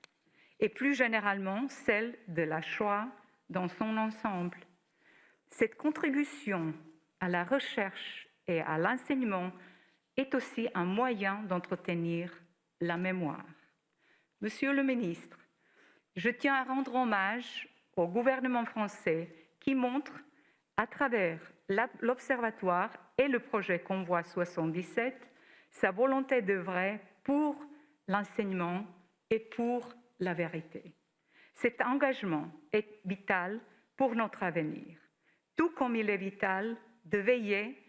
et plus généralement celle de la Shoah dans son ensemble. Cette contribution à la recherche et à l'enseignement est aussi un moyen d'entretenir la mémoire. Monsieur le ministre, je tiens à rendre hommage au gouvernement français qui montre, à travers l'Observatoire et le projet Convoi 77, sa volonté d'œuvrer pour l'enseignement et pour la vérité. Cet engagement est vital pour notre avenir, tout comme il est vital de veiller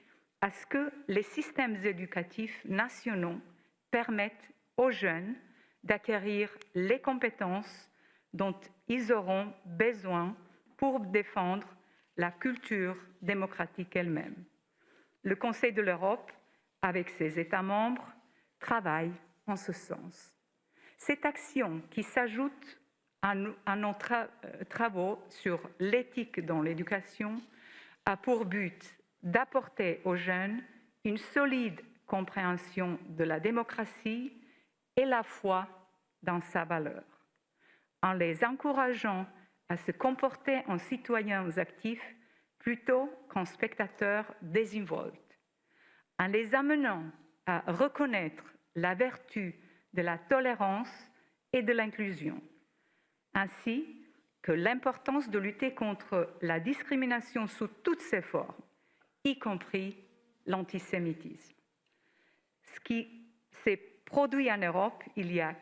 à ce que les systèmes éducatifs nationaux permettent aux jeunes d'acquérir les compétences dont ils auront besoin pour défendre la culture démocratique elle-même. Le Conseil de l'Europe, avec ses États membres, travaille en ce sens. Cette action qui s'ajoute à nos travaux sur l'éthique dans l'éducation a pour but d'apporter aux jeunes une solide compréhension de la démocratie et la foi dans sa valeur, en les encourageant à se comporter en citoyens actifs plutôt qu'en spectateurs désinvoltes, en les amenant à reconnaître la vertu de la tolérance et de l'inclusion, ainsi que l'importance de lutter contre la discrimination sous toutes ses formes, y compris l'antisémitisme. Ce qui s'est produit en Europe il y a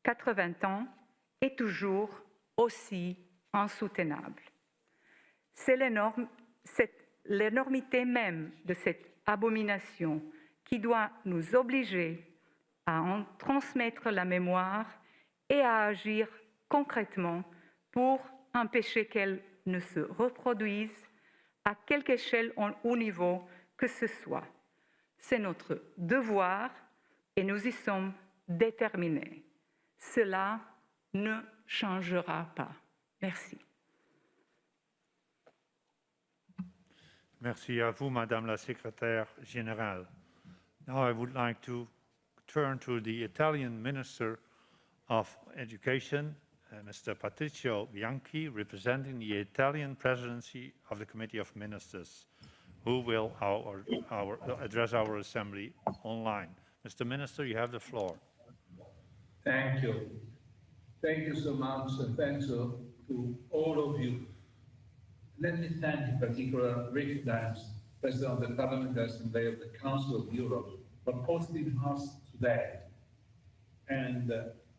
80 ans est toujours aussi insoutenable. C'est l'énormité même de cette abomination qui doit nous obliger à en transmettre la mémoire et à agir concrètement pour empêcher qu'elle ne se reproduise à quelque échelle ou niveau que ce soit. C'est notre devoir et nous y sommes déterminés. Cela ne changera pas. Merci.
Merci à vous, Madame la Secrétaire Générale. Now I would like to turn to the Italian Minister of Education, Mr. Patrizio Bianchi, representing the Italian Presidency of the Committee of Ministers, who will address our Assembly online. Mr. Minister, you have the floor.
Thank you. Thank you so much, and thanks to all of you. Let me thank in particular Rick Dance, President of the Parliamentary Assembly of the Council of Europe, for hosting us today. And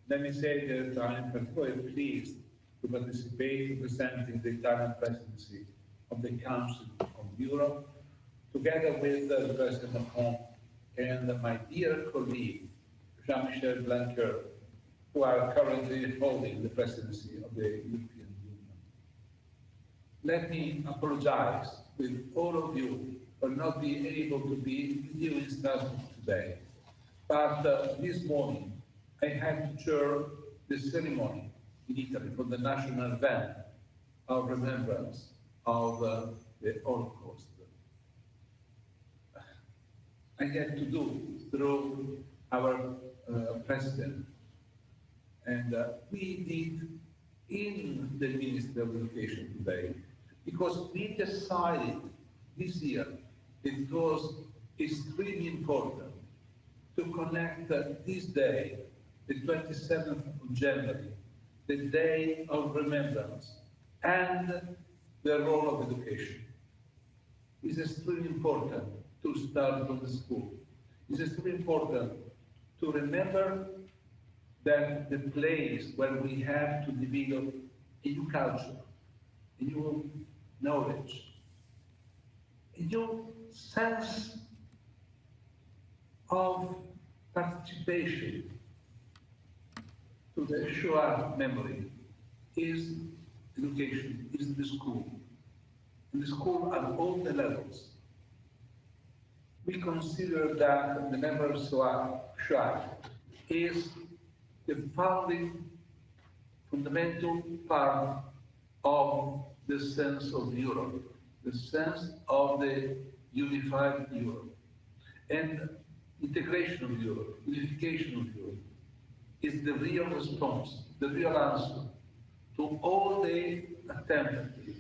let me say that I am particularly pleased to participate representing the Italian presidency of the Council of Europe together with President Macron and my dear colleague, Jean-Michel Blanquer, who are currently holding the presidency of the European Union. Let me apologize with all of you for not being able to be with you in Strasbourg today. But this morning, I had to chair the ceremony in Italy for the national event of remembrance of the Holocaust. I had to do through our president, and we did in the Ministry of Education today, because we decided this year it was extremely important to connect this day, the 27th of January, the Day of Remembrance, and the role of education. It's extremely important to start from the school. It's extremely important to remember that the place where we have to develop a new culture, a new knowledge, a new sense of participation to the Shoah memory is education, is the school. In the school at all the levels. We consider that the memory of Shoah is the founding, fundamental part of the sense of Europe, the sense of the unified Europe. And integration of Europe, unification of Europe, is the real response, the real answer to all the attempts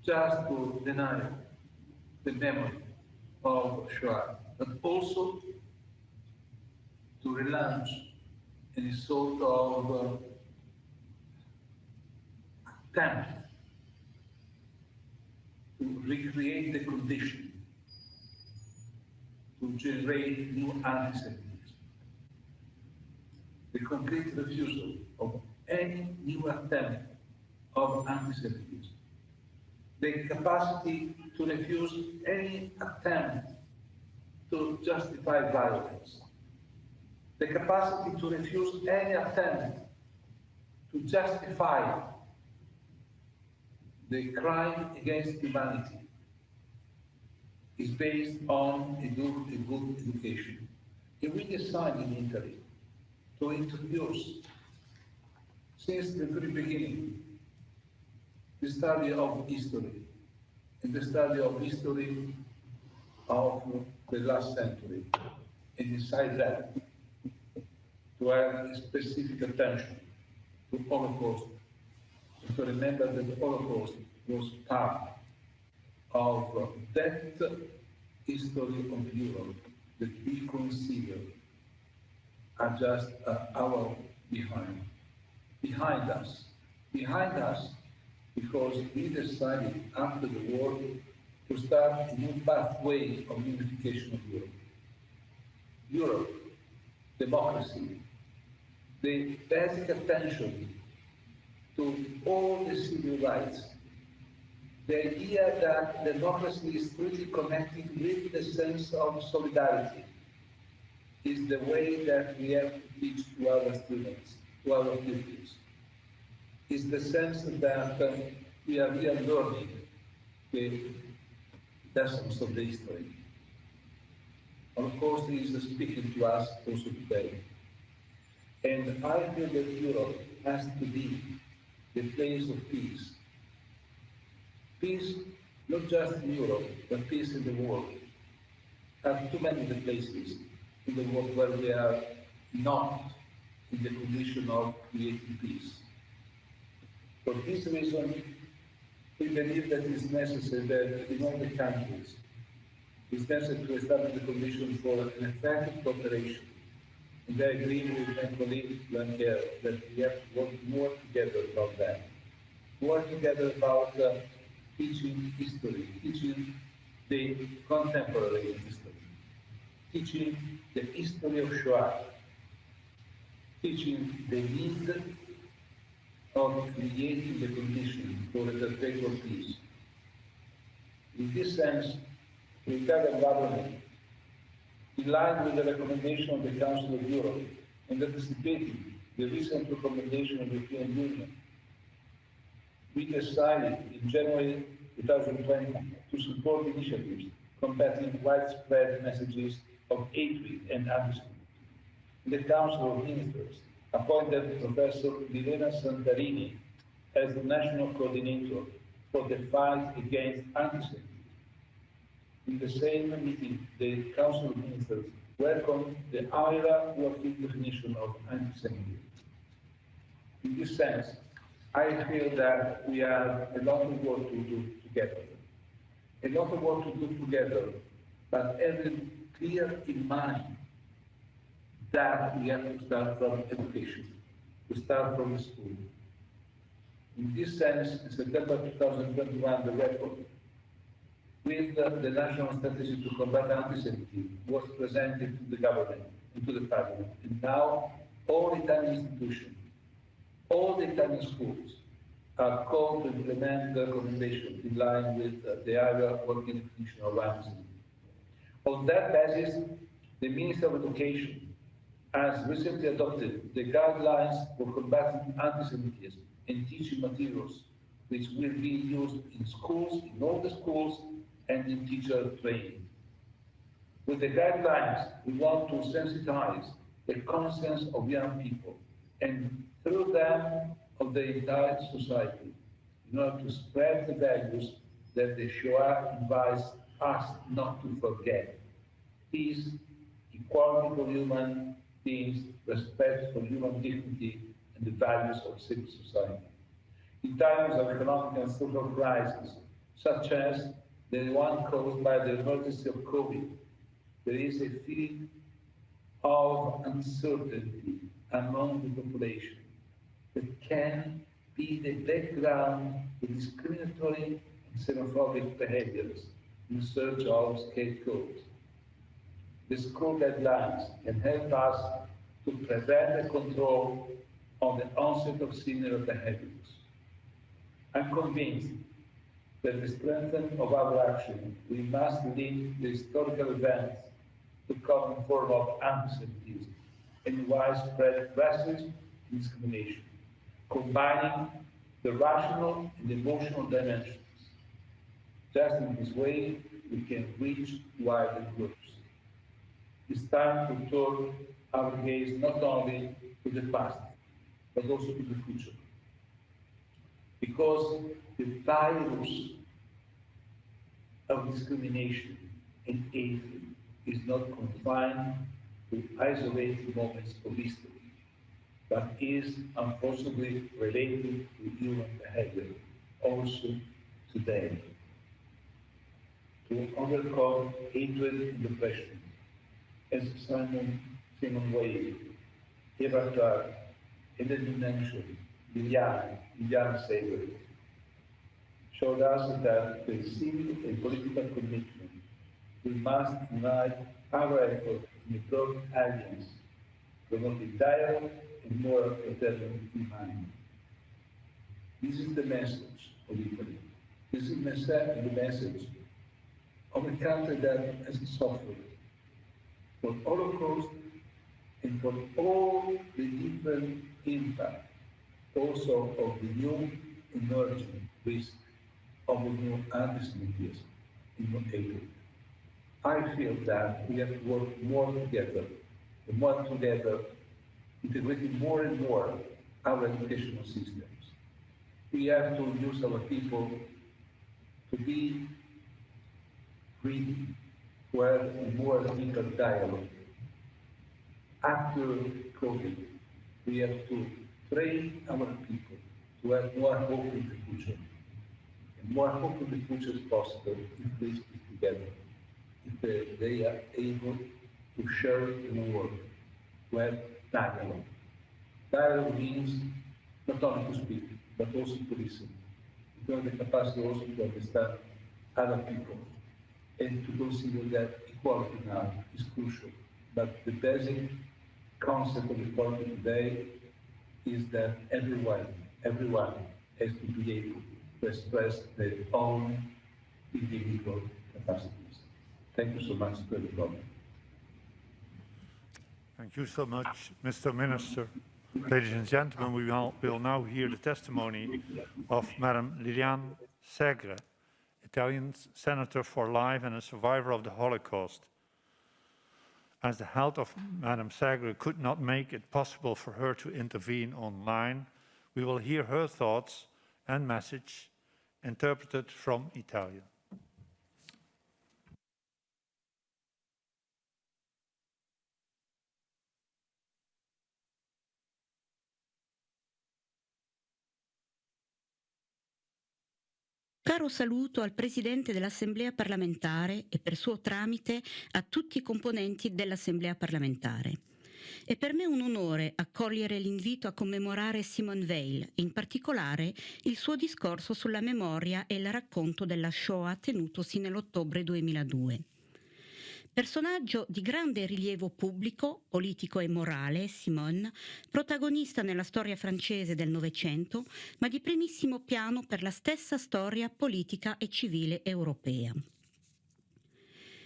just to deny the memory of Shoah, but also to relaunch any sort of attempt to recreate the condition, to generate new antisemitism. The complete refusal of any new attempt of antisemitism. The capacity to refuse any attempt to justify violence. The capacity to refuse any attempt to justify the crime against humanity is based on a good education. And we decided in Italy to introduce, since the very beginning, the study of history, and the study of history of the last century, and inside that, to have a specific attention to Holocaust, to remember that the Holocaust was part of that history of Europe that we consider are just our behind us, because we decided after the war to start a new pathway of unification of Europe. Europe, democracy, the basic attention to all the civil rights, the idea that democracy is strictly connected with the sense of solidarity is the way that we have to teach to our students, to our pupils. Is the sense that we are learning the lessons of the history. Holocaust is speaking to us also today. And I feel that Europe has to be the place of peace. Peace, not just in Europe, but peace in the world. There are too many places in the world where we are not in the condition of creating peace. For this reason, we believe that it's necessary that in all the countries, it's necessary to establish the condition for an effective cooperation. And I agree with my colleague Blanquer that we have to work more together about that. Work together about teaching history, teaching the contemporary history, teaching the history of Shoah, teaching the need of creating the condition for a perpetual peace. In this sense, the Italian government, in line with the recommendation of the Council of Europe and anticipating the recent recommendation of the European Union, we decided in January 2020 to support initiatives combating widespread messages of hatred and antisemitism. The Council of Ministers appointed Professor Milena Santarini as the national coordinator for the fight against antisemitism. In the same meeting, the Council of Ministers welcomed the higher working definition of antisemitism. In this sense, I feel that we have a lot of work to do together. A lot of work to do together, but having clear in mind that we have to start from education, to start from the school. In this sense, in September 2021, the report with the National Strategy to Combat Antisemitism was presented to the government and to the parliament. And now all Italian institutions, all the Italian schools are called to implement the recommendation in line with the higher working definition of antisemitism. On that basis, the Minister of Education has recently adopted the guidelines for combating antisemitism and teaching materials, which will be used in schools, in all the schools, and in teacher training. With the guidelines, we want to sensitize the conscience of young people and through them of the entire society in order to spread the values that the Shoah invites us not to forget: peace, equality for human beings, respect for human dignity, and the values of civil society. In times of economic and social crisis, such as the one caused by the emergency of COVID, there is a feeling of uncertainty among the population that can be the background to discriminatory and xenophobic behaviors in search of scapegoats. The school guidelines can help us to prevent and control on the onset of similar behaviors. I'm convinced that the strength of our action, we must link the historical events to common form of antisemitism and widespread racism and discrimination, combining the rational and emotional dimensions. Just in this way, we can reach wider groups. It's time to turn our gaze not only to the past, but also to the future. Because the virus of discrimination and hatred is not confined to isolated moments of history, but is unfortunately related to human behavior also today. To overcome hatred and oppression, as Simon Weil, Eva Clarke, and the mentioned Liliana Segre, showed us that the civil and political commitment we must unite our efforts in a broad alliance, promoting dialogue and moral fraternity in mind. This is the message of Italy. This is the message of a country that has suffered for Holocaust and for all the different impact also of the new emerging risk of the new antisemitism in hatred. I feel that we have to work more together, integrating more and more our educational systems. We have to use our people to be ready, to have a more deeper dialogue. After COVID, we have to train our people to have more hope in the future. And more hope in the future is possible if we speak together, if they are able to share in the work, to have dialogue. Dialogue means not only to speak, but also to listen. To have the capacity also to understand other people and to consider that equality now is crucial. But the basic concept of equality today is that everyone has to be able to express their own individual capacities. Thank you so much, everybody.
Thank you so much, Mr. Minister. Ladies and gentlemen, we will now hear the testimony of Madame Liliane Segre, Italian senator for life and a survivor of the Holocaust. As the health of Madame Segre could not make it possible for her to intervene online, we will hear her thoughts and message interpreted from Italian.
Caro saluto al Presidente dell'Assemblea parlamentare e per suo tramite a tutti i componenti dell'Assemblea parlamentare. È per me un onore accogliere l'invito a commemorare Simone Veil, in particolare il suo discorso sulla memoria e il racconto della Shoah tenutosi nell'ottobre 2002. Personaggio di grande rilievo pubblico, politico e morale, Simone, protagonista nella storia francese del Novecento, ma di primissimo piano per la stessa storia politica e civile europea.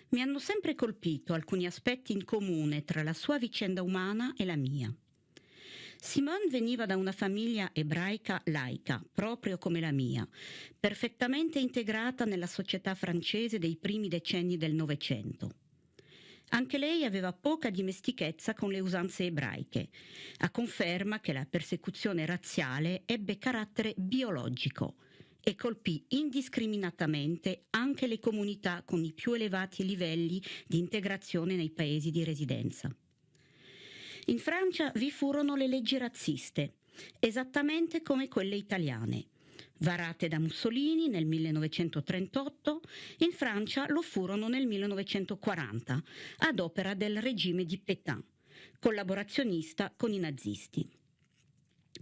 Mi hanno sempre colpito alcuni aspetti in comune tra la sua vicenda umana e la mia. Simone veniva da una famiglia ebraica laica, proprio come la mia, perfettamente integrata nella società francese dei primi decenni del Novecento. Anche lei aveva poca dimestichezza con le usanze ebraiche, a conferma che la persecuzione razziale ebbe carattere biologico e colpì indiscriminatamente anche le comunità con i più elevati livelli di integrazione nei paesi di residenza. In Francia vi furono le leggi razziste, esattamente come quelle italiane. Varate da Mussolini nel 1938, in Francia lo furono nel 1940, ad opera del regime di Pétain, collaborazionista con i nazisti.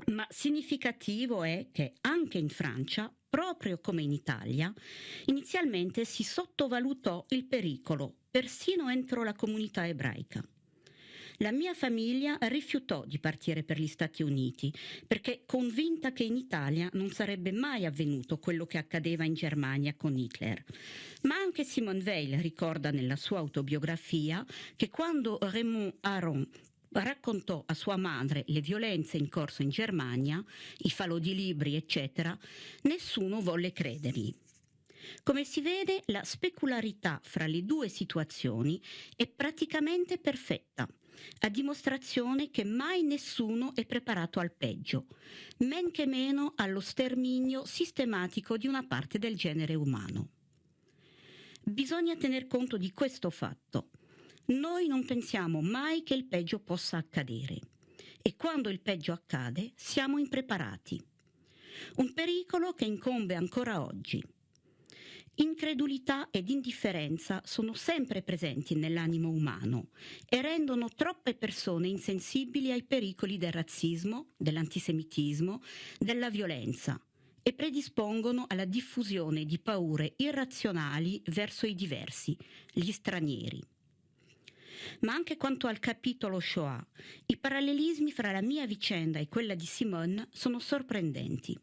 Ma significativo è che anche in Francia, proprio come in Italia, inizialmente si sottovalutò il pericolo, persino entro la comunità ebraica. La mia famiglia rifiutò di partire per gli Stati Uniti perché convinta che in Italia non sarebbe mai avvenuto quello che accadeva in Germania con Hitler. Ma anche Simone Veil ricorda nella sua autobiografia che quando Raymond Aron raccontò a sua madre le violenze in corso in Germania, i falò di libri, eccetera, nessuno volle credergli. Come si vede, la specularità fra le due situazioni è praticamente perfetta, a dimostrazione che mai nessuno è preparato al peggio, men che meno allo sterminio sistematico di una parte del genere umano. Bisogna tener conto di questo fatto. Noi non pensiamo mai che il peggio possa accadere e quando il peggio accade siamo impreparati. Un pericolo che incombe ancora oggi. Incredulità ed indifferenza sono sempre presenti nell'animo umano e rendono troppe persone insensibili ai pericoli del razzismo, dell'antisemitismo, della violenza e predispongono alla diffusione di paure irrazionali verso i diversi, gli stranieri. Ma anche quanto al capitolo Shoah, i parallelismi fra la mia vicenda e quella di Simone sono sorprendenti.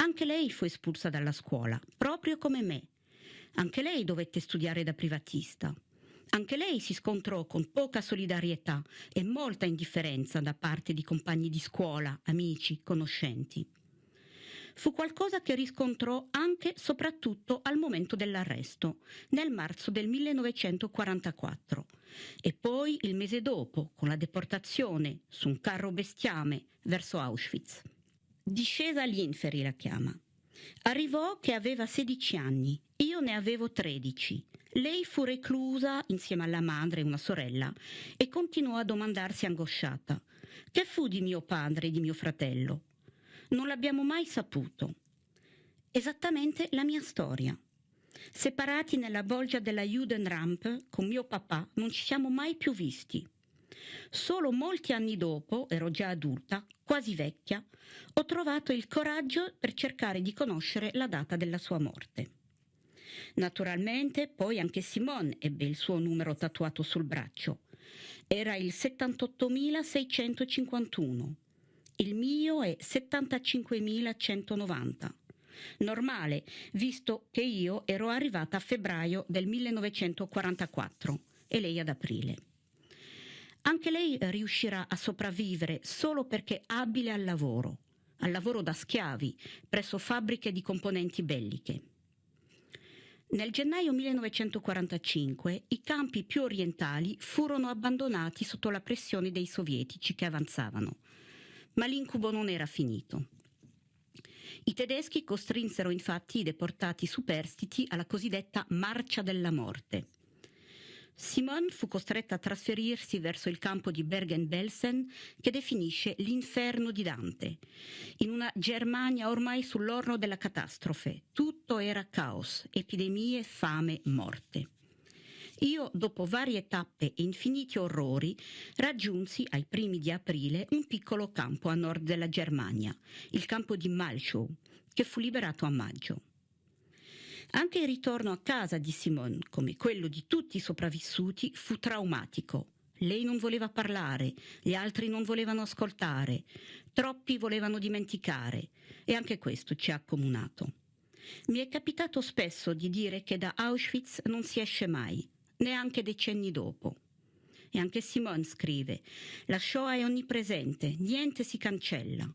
Anche lei fu espulsa dalla scuola, proprio come me. Anche lei dovette studiare da privatista. Anche lei si scontrò con poca solidarietà e molta indifferenza da parte di compagni di scuola, amici, conoscenti. Fu qualcosa che riscontrò anche e soprattutto al momento dell'arresto, nel marzo del 1944, e poi il mese dopo, con la deportazione su un carro bestiame verso Auschwitz. Discesa agli inferi la chiama. Arrivò che aveva 16 anni, io ne avevo 13. Lei fu reclusa insieme alla madre e una sorella e continuò a domandarsi angosciata: che fu di mio padre e di mio fratello? Non l'abbiamo mai saputo. Esattamente la mia storia. Separati nella bolgia della Judenrampe, con mio papà non ci siamo mai più visti. Solo molti anni dopo, ero già adulta, quasi vecchia, ho trovato il coraggio per cercare di conoscere la data della sua morte. Naturalmente, poi anche Simone ebbe il suo numero tatuato sul braccio. Era il 78.651. Il mio è 75.190. Normale, visto che io ero arrivata a febbraio del 1944 e lei ad aprile. Anche lei riuscirà a sopravvivere solo perché abile al lavoro da schiavi presso fabbriche di componenti belliche. Nel gennaio 1945 i campi più orientali furono abbandonati sotto la pressione dei sovietici che avanzavano, ma l'incubo non era finito. I tedeschi costrinsero infatti i deportati superstiti alla cosiddetta Marcia della Morte. Simone fu costretta a trasferirsi verso il campo di Bergen-Belsen, che definisce l'inferno di Dante, in una Germania ormai sull'orlo della catastrofe. Tutto era caos, epidemie, fame, morte. Io, dopo varie tappe e infiniti orrori, raggiunsi ai primi di aprile un piccolo campo a nord della Germania, il campo di Malchow, che fu liberato a maggio. Anche il ritorno a casa di Simone, come quello di tutti i sopravvissuti, fu traumatico. Lei non voleva parlare, gli altri non volevano ascoltare, troppi volevano dimenticare, e anche questo ci ha accomunato. Mi è capitato spesso di dire che da Auschwitz non si esce mai, neanche decenni dopo. E anche Simone scrive: la Shoah è onnipresente, niente si cancella.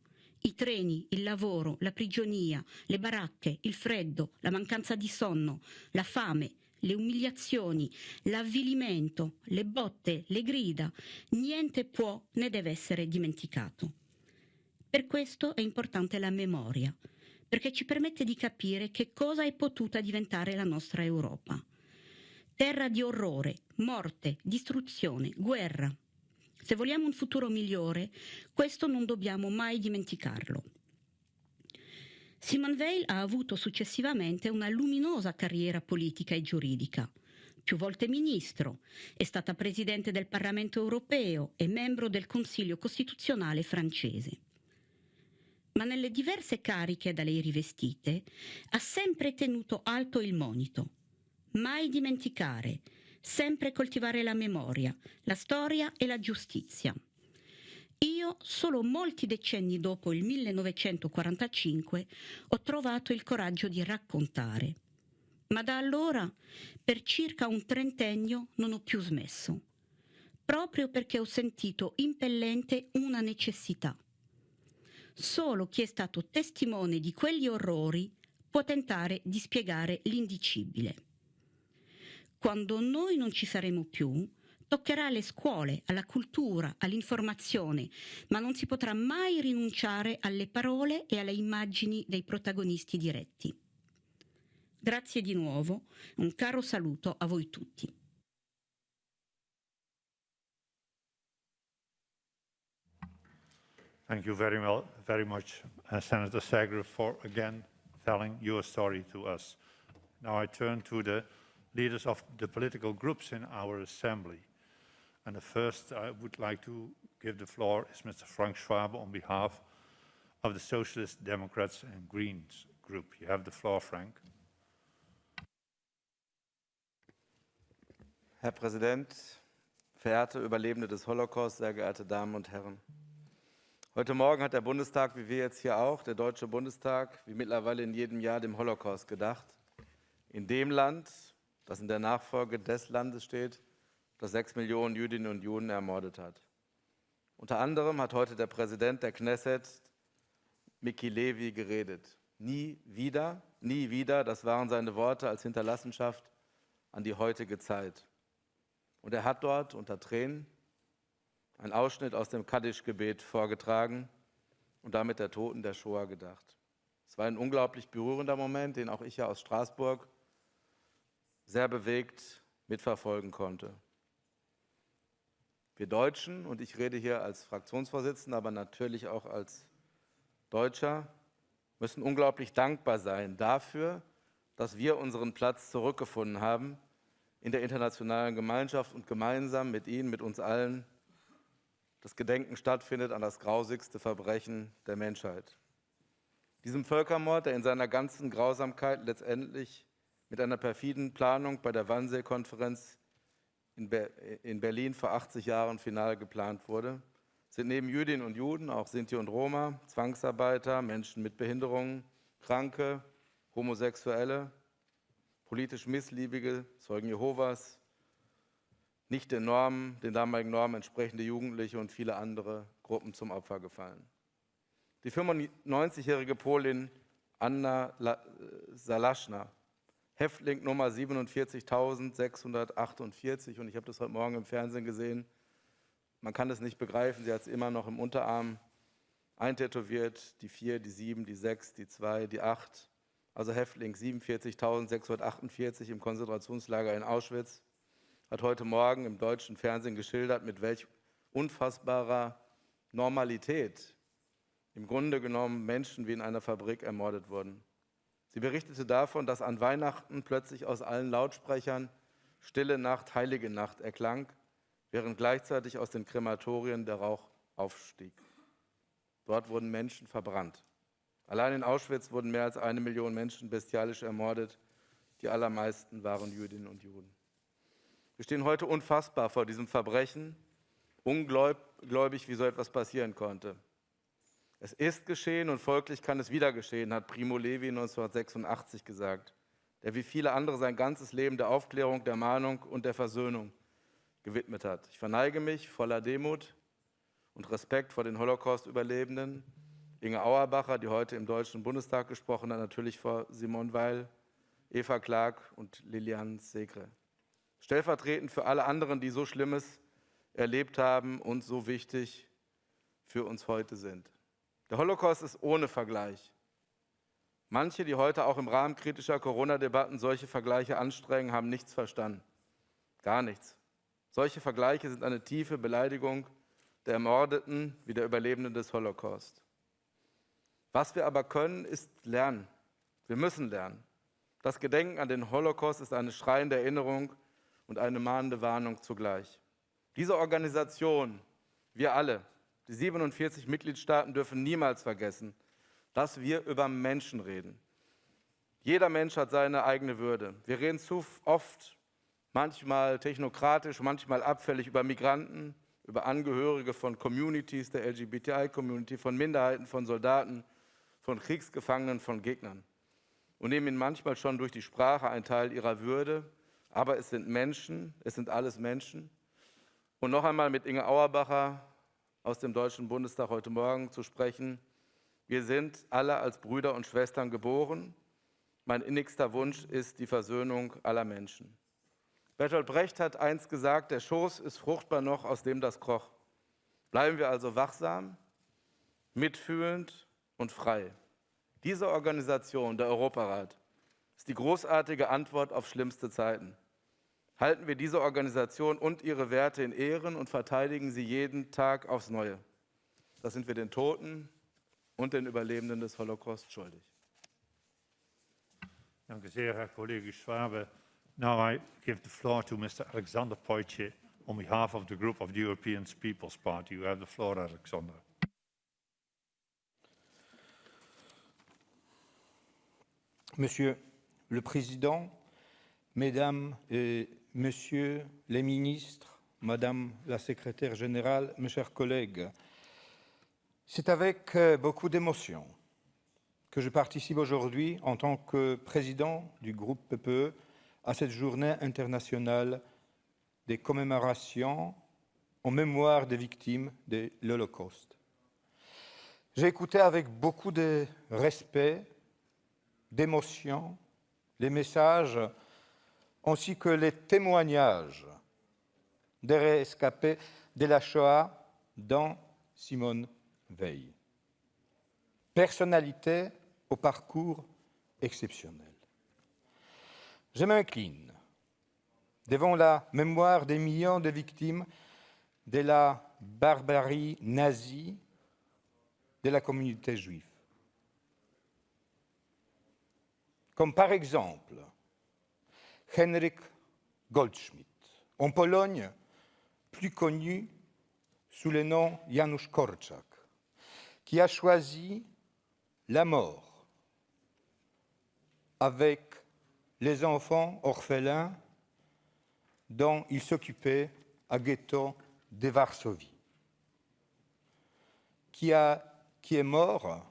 I treni, il lavoro, la prigionia, le baracche, il freddo, la mancanza di sonno, la fame, le umiliazioni, l'avvilimento, le botte, le grida, niente può né deve essere dimenticato. Per questo è importante la memoria, perché ci permette di capire che cosa è potuta diventare la nostra Europa. Terra di orrore, morte, distruzione, guerra. Se vogliamo un futuro migliore, questo non dobbiamo mai dimenticarlo. Simone Veil ha avuto successivamente una luminosa carriera politica e giuridica. Più volte ministro, è stata presidente del Parlamento europeo e membro del Consiglio costituzionale francese. Ma nelle diverse cariche da lei rivestite ha sempre tenuto alto il monito. Mai dimenticare, sempre coltivare la memoria, la storia e la giustizia. Io, solo molti decenni dopo il 1945, ho trovato il coraggio di raccontare. Ma da allora, per circa un trentennio, non ho più smesso, proprio perché ho sentito impellente una necessità. Solo chi è stato testimone di quegli orrori può tentare di spiegare l'indicibile. Quando noi non ci saremo più, toccherà alle scuole, alla cultura, all'informazione, ma non si potrà mai rinunciare alle parole e alle immagini dei protagonisti diretti. Grazie di nuovo, un caro saluto a voi tutti.
Thank you very much, Senator Segre, for again telling your story to us. Now I turn to the leaders of the political groups in our assembly. And the first I would like to give the floor is Mr. Frank Schwab on behalf of the Socialist Democrats and Greens group. You have the floor, Frank.
Herr Präsident, verehrte Überlebende des Holocaust, sehr geehrte Damen und Herren. Heute Morgen hat der Bundestag, wie wir jetzt hier auch, der Deutsche Bundestag, wie mittlerweile in jedem Jahr dem Holocaust gedacht. In dem Land, das in der Nachfolge des Landes steht, das 6 Millionen Jüdinnen und Juden ermordet hat. Unter anderem hat heute der Präsident der Knesset, Miki Levy, geredet. Nie wieder, das waren seine Worte als Hinterlassenschaft an die heutige Zeit. Und er hat dort unter Tränen einen Ausschnitt aus dem Kaddisch-Gebet vorgetragen und damit der Toten der Shoah gedacht. Es war ein unglaublich berührender Moment, den auch ich ja aus Straßburg sehr bewegt mitverfolgen konnte. Wir Deutschen, und ich rede hier als Fraktionsvorsitzender, aber natürlich auch als Deutscher, müssen unglaublich dankbar sein dafür, dass wir unseren Platz zurückgefunden haben in der internationalen Gemeinschaft und gemeinsam mit Ihnen, mit uns allen, das Gedenken stattfindet an das grausigste Verbrechen der Menschheit. Diesem Völkermord, der in seiner ganzen Grausamkeit letztendlich mit einer perfiden Planung bei der Wannsee-Konferenz in Berlin vor 80 Jahren final geplant wurde, sind neben Jüdinnen und Juden auch Sinti und Roma, Zwangsarbeiter, Menschen mit Behinderungen, Kranke, Homosexuelle, politisch Missliebige, Zeugen Jehovas, nicht den damaligen Normen entsprechende Jugendliche und viele andere Gruppen zum Opfer gefallen. Die 95-jährige Polin Anna Salaschna, Häftling Nummer 47.648, und ich habe das heute Morgen im Fernsehen gesehen, man kann es nicht begreifen, sie hat es immer noch im Unterarm eintätowiert, die 4, die 7, die 6, die 2, die 8, also Häftling 47.648 im Konzentrationslager in Auschwitz, hat heute Morgen im deutschen Fernsehen geschildert, mit welch unfassbarer Normalität im Grunde genommen Menschen wie in einer Fabrik ermordet wurden. Sie berichtete davon, dass an Weihnachten plötzlich aus allen Lautsprechern Stille Nacht, Heilige Nacht erklang, während gleichzeitig aus den Krematorien der Rauch aufstieg. Dort wurden Menschen verbrannt. Allein in Auschwitz wurden mehr als 1 Million Menschen bestialisch ermordet. Die allermeisten waren Jüdinnen und Juden. Wir stehen heute unfassbar vor diesem Verbrechen, ungläubig, wie so etwas passieren konnte. Es ist geschehen und folglich kann es wieder geschehen, hat Primo Levi 1986 gesagt, der wie viele andere sein ganzes Leben der Aufklärung, der Mahnung und der Versöhnung gewidmet hat. Ich verneige mich voller Demut und Respekt vor den Holocaust-Überlebenden, Inge Auerbacher, die heute im Deutschen Bundestag gesprochen hat, natürlich vor Simone Weil, Eva Clarke und Liliane Segre. Stellvertretend für alle anderen, die so Schlimmes erlebt haben und so wichtig für uns heute sind. Der Holocaust ist ohne Vergleich. Manche, die heute auch im Rahmen kritischer Corona-Debatten solche Vergleiche anstrengen, haben nichts verstanden. Gar nichts. Solche Vergleiche sind eine tiefe Beleidigung der Ermordeten wie der Überlebenden des Holocaust. Was wir aber können, ist lernen. Wir müssen lernen. Das Gedenken an den Holocaust ist eine schreiende Erinnerung und eine mahnende Warnung zugleich. Diese Organisation, wir alle, die 47 Mitgliedstaaten dürfen niemals vergessen, dass wir über Menschen reden. Jeder Mensch hat seine eigene Würde. Wir reden zu oft, manchmal technokratisch, manchmal abfällig über Migranten, über Angehörige von Communities, der LGBTI-Community, von Minderheiten, von Soldaten, von Kriegsgefangenen, von Gegnern. Und nehmen ihnen manchmal schon durch die Sprache einen Teil ihrer Würde. Aber es sind Menschen, es sind alles Menschen. Und noch einmal mit Inge Auerbacher aus dem Deutschen Bundestag heute Morgen zu sprechen. Wir sind alle als Brüder und Schwestern geboren. Mein innigster Wunsch ist die Versöhnung aller Menschen. Bertolt Brecht hat einst gesagt, der Schoß ist fruchtbar noch, aus dem das kroch. Bleiben wir also wachsam, mitfühlend und frei. Diese Organisation, der Europarat, ist die großartige Antwort auf schlimmste Zeiten. Halten wir diese Organisation und ihre Werte in Ehren und verteidigen sie jeden Tag aufs Neue. Das sind wir den Toten und den Überlebenden des Holocaust schuldig.
Danke sehr, Herr Kollege Schwabe. Now I give the floor to Mr. Alexander Poitje on behalf of the group of the European People's Party. You have the floor, Alexander.
Monsieur le Président, Mesdames et Messieurs les ministres, Madame la Secrétaire générale, mes chers collègues, c'est avec beaucoup d'émotion que je participe aujourd'hui en tant que président du groupe PPE à cette journée internationale des commémorations en mémoire des victimes de l'Holocauste. J'ai écouté avec beaucoup de respect, d'émotion, les messages ainsi que les témoignages des rescapés de la Shoah, dont Simone Weil. Personnalité au parcours exceptionnel. Je m'incline devant la mémoire des millions de victimes de la barbarie nazie de la communauté juive. Comme par exemple Henryk Goldschmidt, en Pologne plus connu sous le nom Janusz Korczak, qui a choisi la mort avec les enfants orphelins dont il s'occupait à ghetto de Varsovie, qui est mort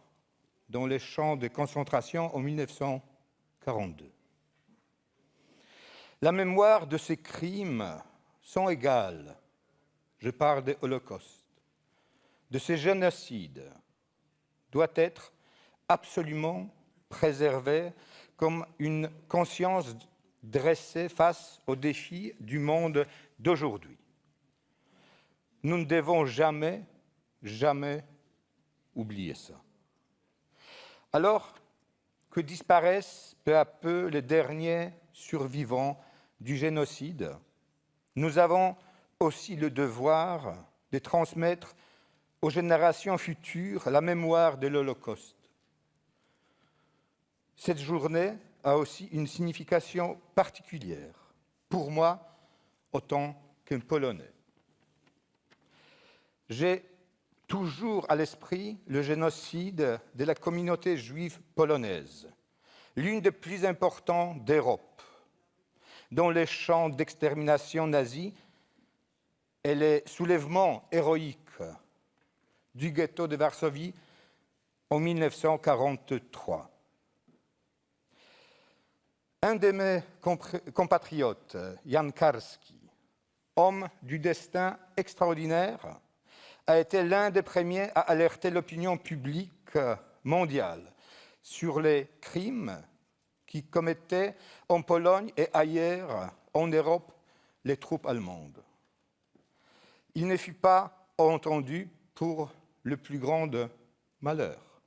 dans les champs de concentration en 1941. 1942. La mémoire de ces crimes sont égales. Je parle des holocaustes, de ces génocides, doit être absolument préservée comme une conscience dressée face aux défis du monde d'aujourd'hui. Nous ne devons jamais, jamais oublier ça. Alors que disparaissent peu à peu les derniers survivants du génocide, nous avons aussi le devoir de transmettre aux générations futures la mémoire de l'Holocauste. Cette journée a aussi une signification particulière, pour moi autant qu'un Polonais. J'ai toujours à l'esprit le génocide de la communauté juive polonaise, l'une des plus importantes d'Europe, dont les champs d'extermination nazis et les soulèvements héroïques du ghetto de Varsovie en 1943. Un de mes compatriotes, Jan Karski, homme du destin extraordinaire, a été l'un des premiers à alerter l'opinion publique mondiale sur les crimes qui commettaient en Pologne et ailleurs en Europe les troupes allemandes. Il ne fut pas entendu pour le plus grand malheur.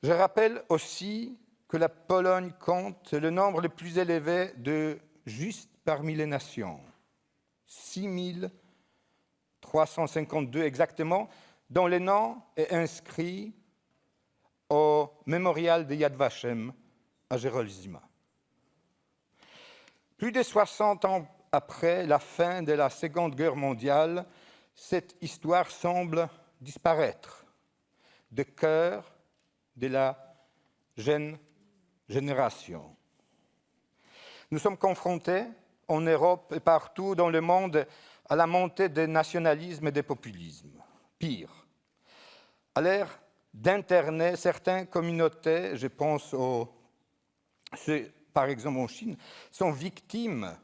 Je rappelle aussi que la Pologne compte le nombre le plus élevé de justes parmi les nations, 6352 exactement, dont le nom est inscrit au mémorial de Yad Vashem à Jérusalem. Plus de 60 ans après la fin de la Seconde Guerre mondiale, cette histoire semble disparaître du cœur de la jeune génération. Nous sommes confrontés en Europe et partout dans le monde à la montée des nationalismes et des populismes. Pire, à l'ère d'Internet, certaines communautés, je pense par exemple en Chine, sont victimes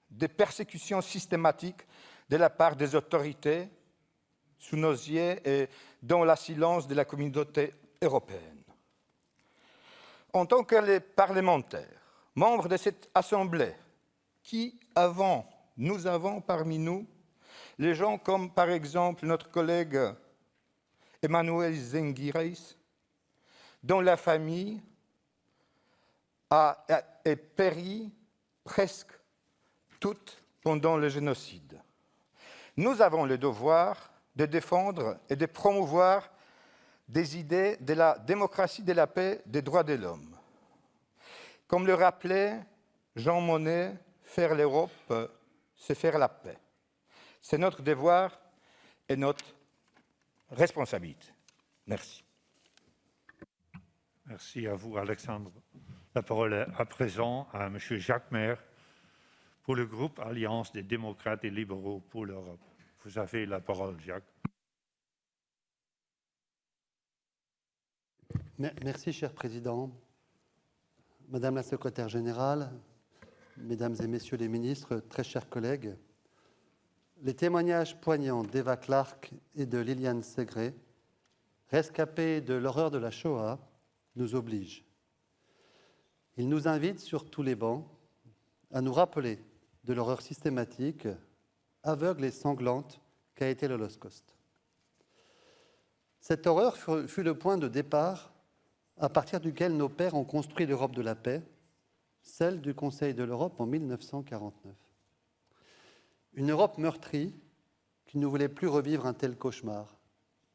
de persécutions systématiques de la part des autorités sous nos yeux et dans le silence de la communauté européenne. En tant que parlementaires, membres de cette Assemblée, nous avons parmi nous les gens comme par exemple notre collègue Emmanuel Zengireis, dont la famille a péri presque toute pendant le génocide. Nous avons le devoir de défendre et de promouvoir des idées de la démocratie, de la paix, des droits de l'homme. Comme le rappelait Jean Monnet, faire l'Europe, c'est faire la paix. C'est notre devoir et notre responsabilité. Merci.
Merci à vous, Alexandre. La parole est à présent à M. Jacques Maire pour le groupe Alliance des démocrates et libéraux pour l'Europe. Vous avez la parole, Jacques.
Merci, cher Président. Madame la Secrétaire générale, Mesdames et Messieurs les ministres, très chers collègues, les témoignages poignants d'Eva Clarke et de Liliane Segre, rescapées de l'horreur de la Shoah, nous obligent. Ils nous invitent sur tous les bancs à nous rappeler de l'horreur systématique, aveugle et sanglante qu'a été l'Holocauste. Cette horreur fut le point de départ à partir duquel nos pères ont construit l'Europe de la paix, celle du Conseil de l'Europe en 1949. Une Europe meurtrie qui ne voulait plus revivre un tel cauchemar,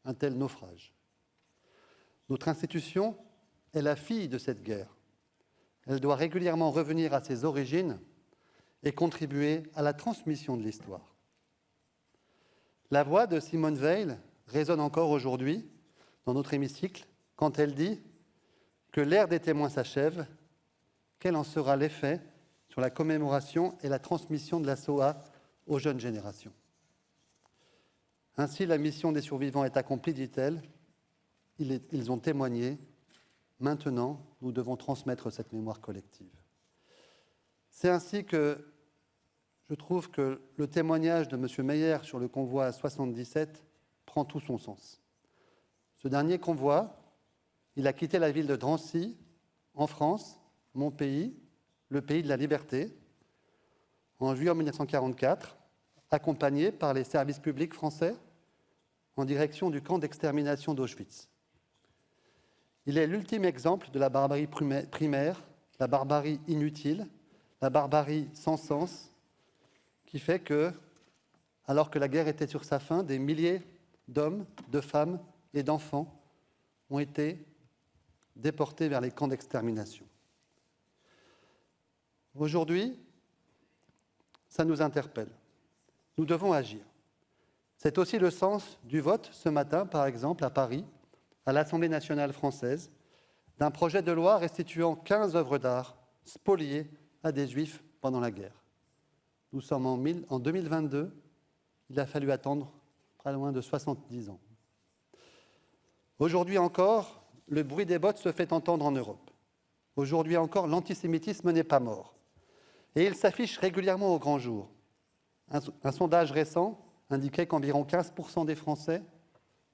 un tel naufrage. Notre institution est la fille de cette guerre. Elle doit régulièrement revenir à ses origines et contribuer à la transmission de l'histoire. La voix de Simone Veil résonne encore aujourd'hui dans notre hémicycle quand elle dit que l'ère des témoins s'achève, quel en sera l'effet sur la commémoration et la transmission de la Shoah aux jeunes générations. Ainsi, la mission des survivants est accomplie, dit-elle. Ils ont témoigné. Maintenant, nous devons transmettre cette mémoire collective. C'est ainsi que je trouve que le témoignage de M. Meyer sur le convoi 77 prend tout son sens. Ce dernier convoi, il a quitté la ville de Drancy, en France, mon pays, le pays de la liberté, en juillet 1944, accompagné par les services publics français en direction du camp d'extermination d'Auschwitz. Il est l'ultime exemple de la barbarie primaire, la barbarie inutile, la barbarie sans sens, qui fait que, alors que la guerre était sur sa fin, des milliers d'hommes, de femmes et d'enfants ont été déportés vers les camps d'extermination. Aujourd'hui, ça nous interpelle. Nous devons agir. C'est aussi le sens du vote ce matin, par exemple, à Paris, à l'Assemblée nationale française, d'un projet de loi restituant 15 œuvres d'art spoliées à des Juifs pendant la guerre. Nous sommes en 2022, il a fallu attendre pas loin de 70 ans. Aujourd'hui encore, le bruit des bottes se fait entendre en Europe. Aujourd'hui encore, l'antisémitisme n'est pas mort. Et il s'affiche régulièrement au grand jour. Un sondage récent indiquait qu'environ 15% des Français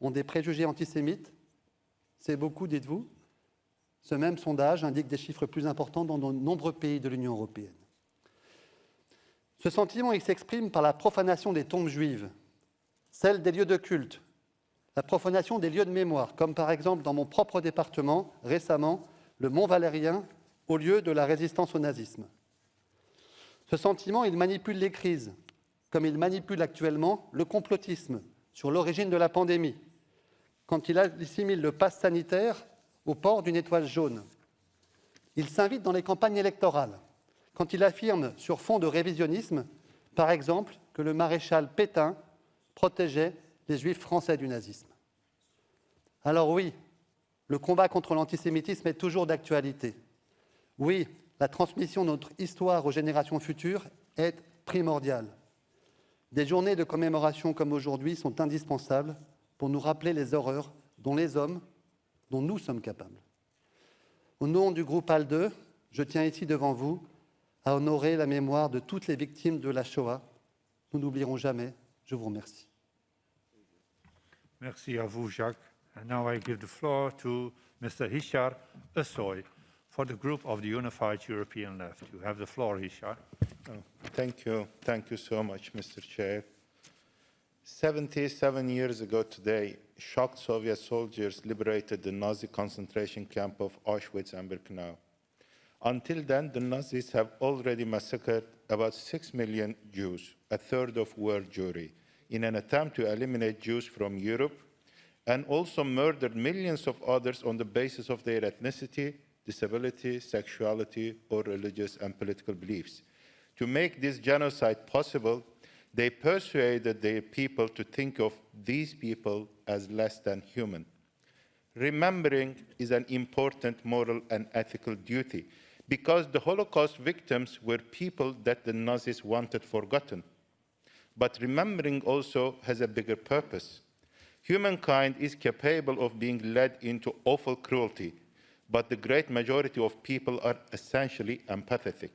ont des préjugés antisémites. C'est beaucoup, dites-vous. Ce même sondage indique des chiffres plus importants dans de nombreux pays de l'Union européenne. Ce sentiment, il s'exprime par la profanation des tombes juives, celle des lieux de culte, la profanation des lieux de mémoire, comme par exemple dans mon propre département, récemment, le Mont Valérien, au lieu de la résistance au nazisme. Ce sentiment, il manipule les crises, comme il manipule actuellement le complotisme sur l'origine de la pandémie, quand il assimile le pass sanitaire au port d'une étoile jaune. Il s'invite dans les campagnes électorales, quand il affirme sur fond de révisionnisme, par exemple, que le maréchal Pétain protégeait les juifs français du nazisme. Alors oui, le combat contre l'antisémitisme est toujours d'actualité. Oui, la transmission de notre histoire aux générations futures est primordiale. Des journées de commémoration comme aujourd'hui sont indispensables pour nous rappeler les horreurs dont nous sommes capables. Au nom du groupe ALDE, je tiens ici devant vous à honorer la mémoire de toutes les victimes de la Shoah. Nous n'oublierons jamais. Je vous remercie.
Merci à vous, Jacques. And now I give the floor to Mr. Hishar Assoy for the group of the Unified European Left. You have the floor, Hishar.
Thank you. Thank you so much, Mr. Chair. 77 years ago today, shocked Soviet soldiers liberated the Nazi concentration camp of Auschwitz and Birkenau. Until then, the Nazis have already massacred about 6 million Jews, a third of world Jewry, in an attempt to eliminate Jews from Europe, and also murdered millions of others on the basis of their ethnicity, disability, sexuality, or religious and political beliefs. To make this genocide possible, they persuaded their people to think of these people as less than human. Remembering is an important moral and ethical duty, because the Holocaust victims were people that the Nazis wanted forgotten. But remembering also has a bigger purpose. Humankind is capable of being led into awful cruelty, but the great majority of people are essentially empathetic.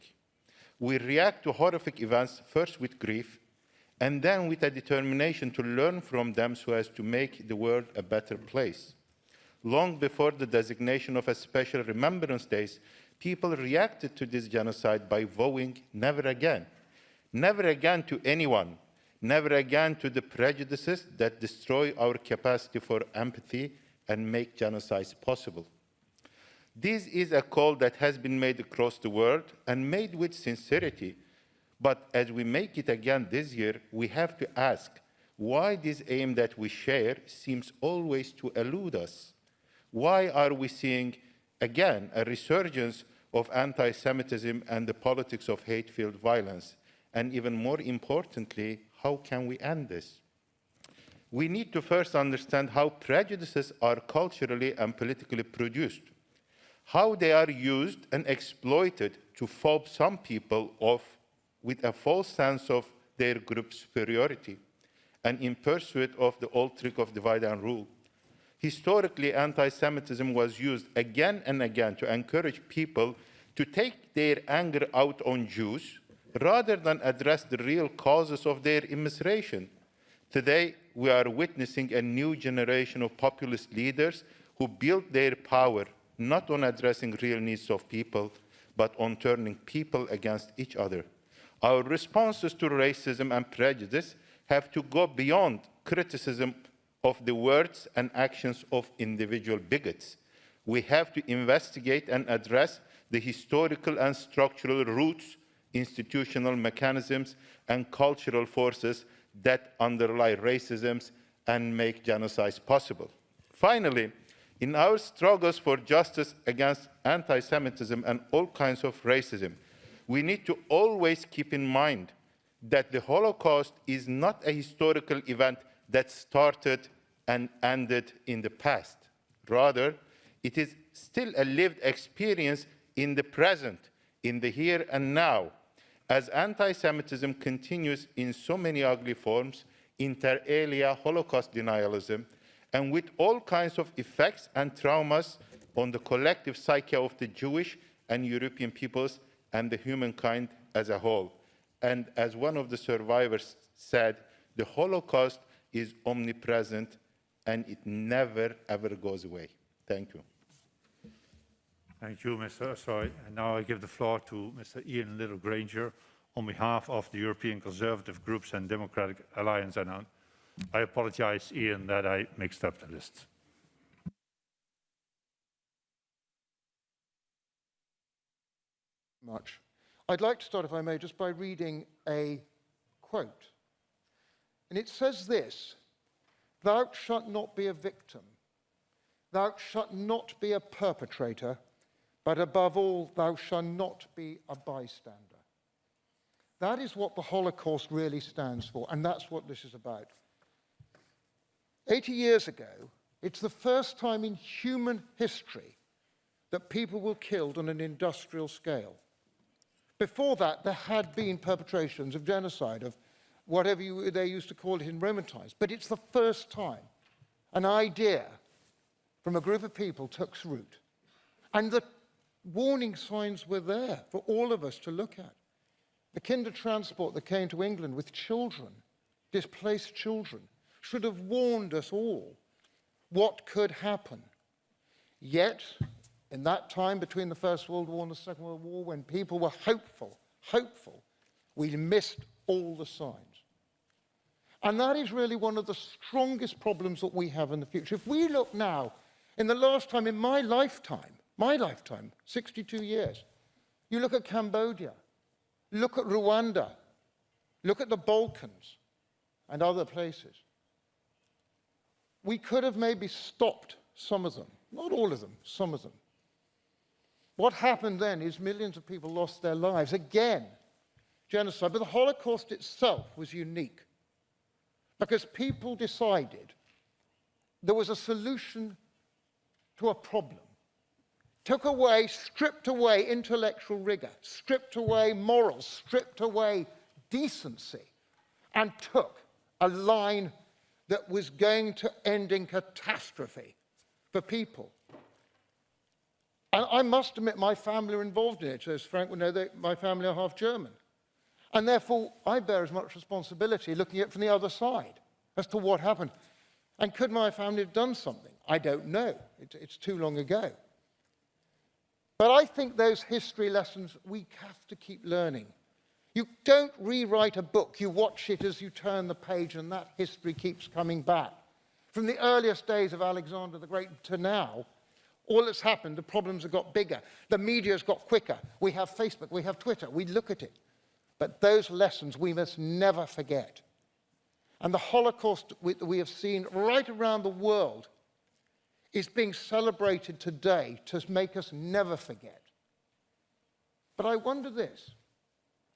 We react to horrific events first with grief, and then with a determination to learn from them so as to make the world a better place. Long before the designation of a special Remembrance Days, people reacted to this genocide by vowing never again. Never again to anyone. Never again to the prejudices that destroy our capacity for empathy and make genocides possible. This is a call that has been made across the world and made with sincerity. But as we make it again this year, we have to ask why this aim that we share seems always to elude us. Why are we seeing, again, a resurgence of anti-Semitism and the politics of hate-filled violence? And even more importantly, how can we end this? We need to first understand how prejudices are culturally and politically produced, how they are used and exploited to fob some people off with a false sense of their group's superiority and in pursuit of the old trick of divide and rule. Historically, anti-Semitism was used again and again to encourage people to take their anger out on Jews rather than address the real causes of their immiseration. Today, we are witnessing a new generation of populist leaders who build their power not on addressing real needs of people, but on turning people against each other. Our responses to racism and prejudice have to go beyond criticism of the words and actions of individual bigots. We have to investigate and address the historical and structural roots, institutional mechanisms, and cultural forces that underlie racism and make genocide possible. Finally, in our struggles for justice against anti-Semitism and all kinds of racism, we need to always keep in mind that the Holocaust is not a historical event that started and ended in the past. Rather, it is still a lived experience in the present, in the here and now, as anti-Semitism continues in so many ugly forms, inter alia Holocaust denialism, and with all kinds of effects and traumas on the collective psyche of the Jewish and European peoples and the humankind as a whole. And as one of the survivors said, the Holocaust is omnipresent and it never, ever goes away. Thank you.
Thank you, Mr. Assoy. And now I give the floor to Mr. Ian Little-Granger on behalf of the European Conservative Groups and Democratic Alliance. And I apologize, Ian, that I mixed up the list.
Much. I'd like to start, if I may, just by reading a quote. And it says this: "Thou shalt not be a victim. Thou shalt not be a perpetrator, but above all, thou shalt not be a bystander." That is what the Holocaust really stands for, and that's what this is about. 80 years ago, it's the first time in human history that people were killed on an industrial scale. Before that, there had been perpetrations of genocide, of whatever they used to call it in Roman times. But it's the first time an idea from a group of people took root. And the warning signs were there for all of us to look at. The kinder transport that came to England with children, displaced children, should have warned us all what could happen. Yet, in that time between the First World War and the Second World War, when people were hopeful, we missed all the signs. And that is really one of the strongest problems that we have in the future. If we look now, in the last time, in my lifetime, 62 years, you look at Cambodia, look at Rwanda, look at the Balkans and other places. We could have maybe stopped some of them, not all of them, some of them. What happened then is millions of people lost their lives. Again, genocide. But the Holocaust itself was unique because people decided there was a solution to a problem. Stripped away intellectual rigor, stripped away morals, stripped away decency, and took a line that was going to end in catastrophe for people. And I must admit, my family are involved in it. As Frank would know, my family are half German. And therefore, I bear as much responsibility looking at it from the other side as to what happened. And could my family have done something? I don't know. It's too long ago. But I think those history lessons we have to keep learning. You don't rewrite a book. You watch it as you turn the page, and that history keeps coming back. From the earliest days of Alexander the Great to now, all that's happened, the problems have got bigger. The media's got quicker. We have Facebook, we have Twitter, we look at it. But those lessons we must never forget. And the Holocaust we have seen right around the world is being celebrated today to make us never forget. But I wonder this.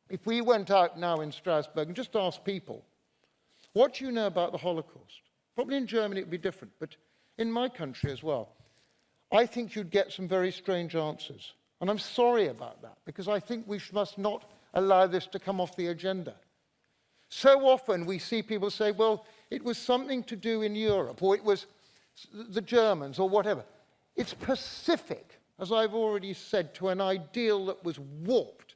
If we went out now in Strasbourg and just asked people, what do you know about the Holocaust? Probably in Germany it would be different, but in my country as well. I think you'd get some very strange answers. And I'm sorry about that, because I think we must not allow this to come off the agenda. So often we see people say, well, it was something to do in Europe, or it was the Germans or whatever. It's specific, as I've already said, to an ideal that was warped,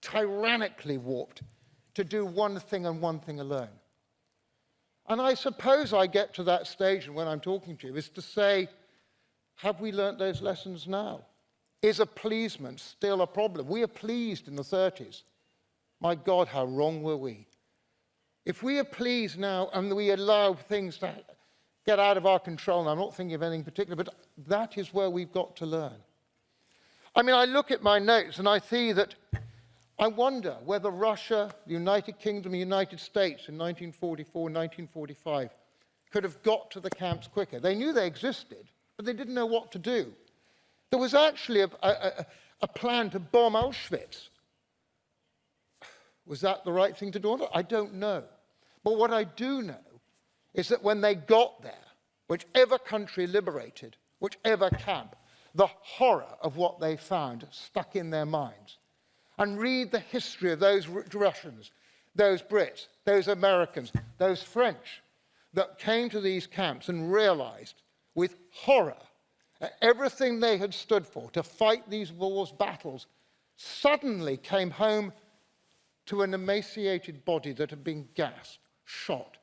tyrannically warped, to do one thing and one thing alone. And I suppose I get to that stage, and when I'm talking to you, is to say, have we learnt those lessons now? Is appeasement still a problem? We are pleased in the 30s. My God, how wrong were we? If we are pleased now and we allow things to get out of our control, and I'm not thinking of anything particular, but that is where we've got to learn. I mean, I look at my notes and I see that I wonder whether Russia, the United Kingdom, the United States in 1944, 1945 could have got to the camps quicker. They knew they existed, but they didn't know what to do. There was actually a plan to bomb Auschwitz. Was that the right thing to do? I don't know. But what I do know is that when they got there, whichever country liberated, whichever camp, the horror of what they found stuck in their minds. And read the history of those Russians, those Brits, those Americans, those French that came to these camps and realized with horror that everything they had stood for to fight these wars, battles, suddenly came home to an emaciated body that had been gassed, shot,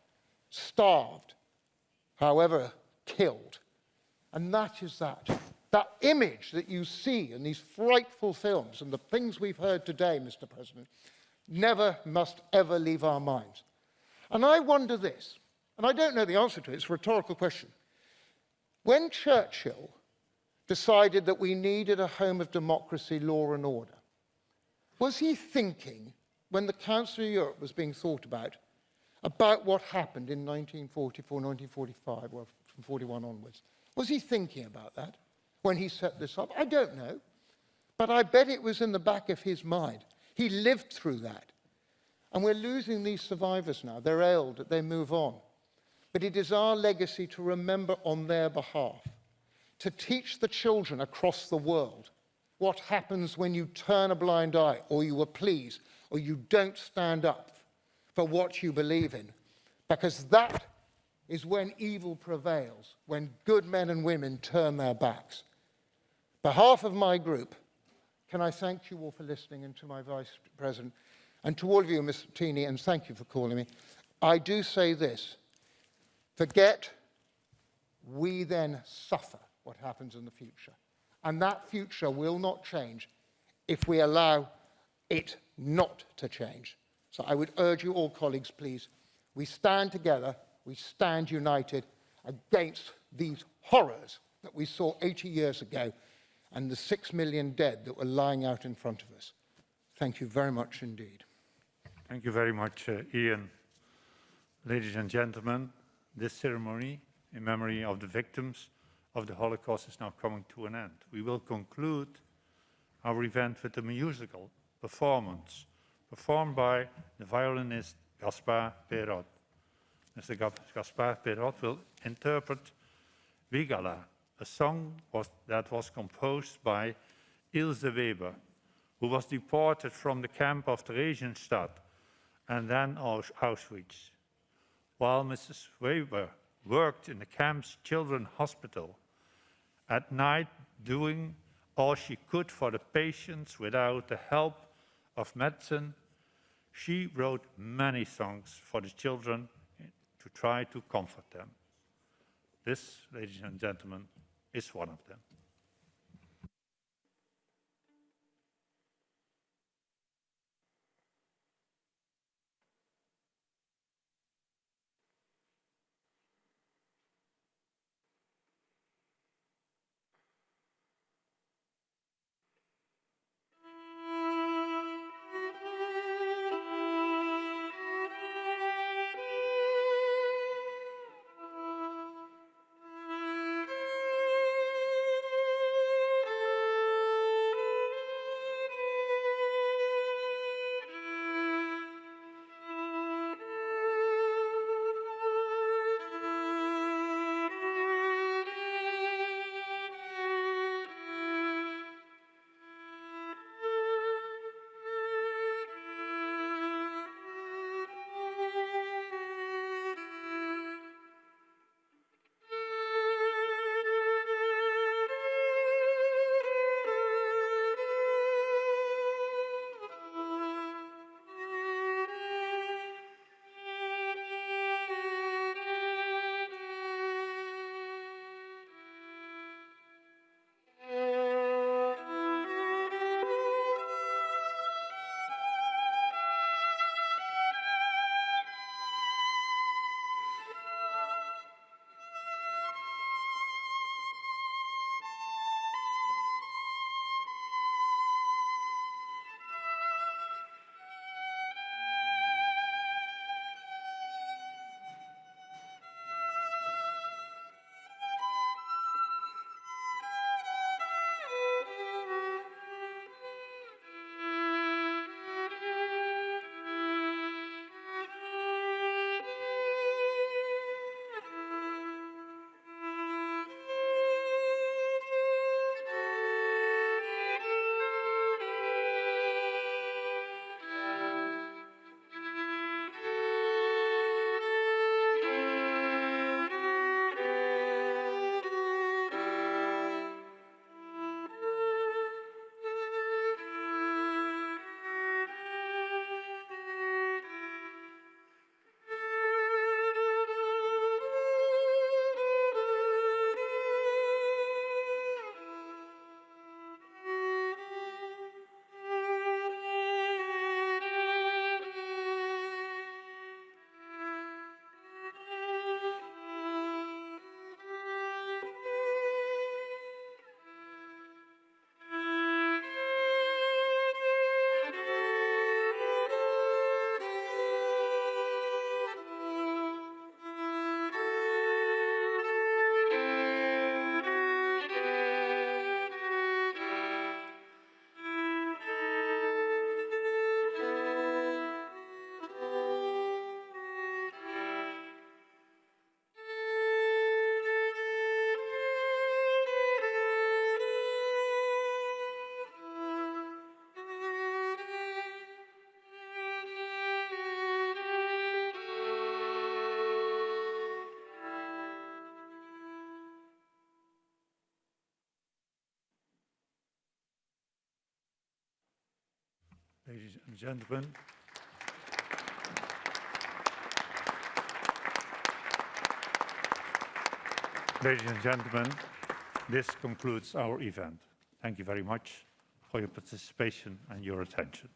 starved, however, killed. And that is that image that you see in these frightful films and the things we've heard today, Mr. President, never must ever leave our minds. And I wonder this, and I don't know the answer to it, it's a rhetorical question. When Churchill decided that we needed a home of democracy, law and order, was he thinking, when the Council of Europe was being thought about what happened in 1944, 1945, or from 41 onwards? Was he thinking about that when he set this up? I don't know. But I bet it was in the back of his mind. He lived through that. And we're losing these survivors now. They're old, they move on. But it is our legacy to remember on their behalf, to teach the children across the world what happens when you turn a blind eye, or you are pleased, or you don't stand up for what you believe in. Because that is when evil prevails, when good men and women turn their backs. On behalf of my group, can I thank you all for listening, and to my Vice President, and to all of you, Ms. Tini, and thank you for calling me. I do say this, forget, we then suffer what happens in the future. And that future will not change if we allow it not to change. So I would urge you all, colleagues, please, we stand together, we stand united against these horrors that we saw 80 years ago and the 6 million dead that were lying out in front of us. Thank you very much indeed.
Thank you very much, Ian. Ladies and gentlemen, this ceremony in memory of the victims of the Holocaust is now coming to an end. We will conclude our event with a musical performance performed by the violinist Gaspard Perrot. Mr. Gaspard Perrot will interpret Vigala, a song that was composed by Ilse Weber, who was deported from the camp of Theresienstadt and then Auschwitz. While Mrs. Weber worked in the camp's children's hospital, at night doing all she could for the patients without the help of medicine, she wrote many songs for the children to try to comfort them. This, ladies and gentlemen, is one of them. gentlemen, ladies and gentlemen, this concludes our event. Thank you very much for your participation and your attention.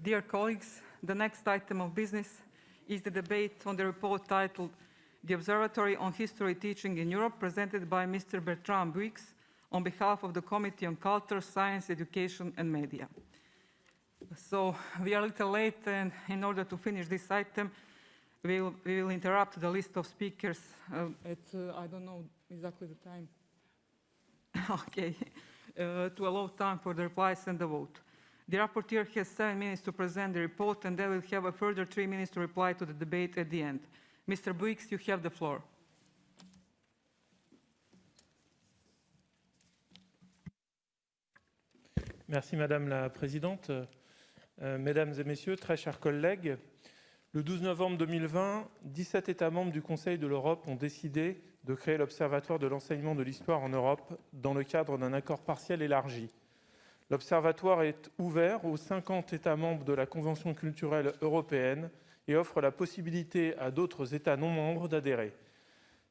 Dear colleagues, the next item of business is the debate on the report titled The Observatory on History Teaching in Europe, presented by Mr. Bertrand Buix on behalf of the Committee on Culture, Science, Education and Media. So we are a little late, and in order to finish this item, we will interrupt the list of speakers at, I don't know exactly the time. Okay, to allow time for the replies and the vote. The rapporteur has 7 minutes to present the report, and then we'll have a further 3 minutes to reply to the debate at the end. Mr. Buix, you have the floor.
Merci Madame la Présidente. Mesdames et Messieurs, très chers collègues, le 12 novembre 2020, 17 États membres du Conseil de l'Europe ont décidé de créer l'Observatoire de l'enseignement de l'histoire en Europe dans le cadre d'un accord partiel élargi. L'Observatoire est ouvert aux 50 États membres de la Convention culturelle européenne et offre la possibilité à d'autres États non membres d'adhérer.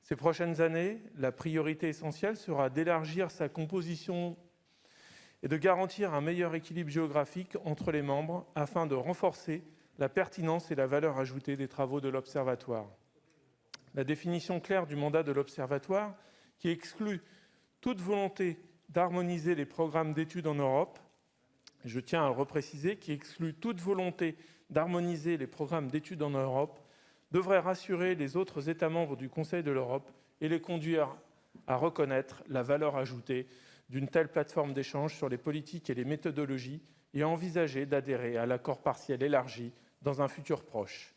Ces prochaines années, la priorité essentielle sera d'élargir sa composition et de garantir un meilleur équilibre géographique entre les membres afin de renforcer la pertinence et la valeur ajoutée des travaux de l'Observatoire. La définition claire du mandat de l'Observatoire, qui exclut toute volonté d'harmoniser les programmes d'études en Europe, je tiens à le repréciser, qui exclut toute volonté d'harmoniser les programmes d'études en Europe, devrait rassurer les autres États membres du Conseil de l'Europe et les conduire à reconnaître la valeur ajoutée d'une telle plateforme d'échange sur les politiques et les méthodologies et à envisager d'adhérer à l'accord partiel élargi dans un futur proche.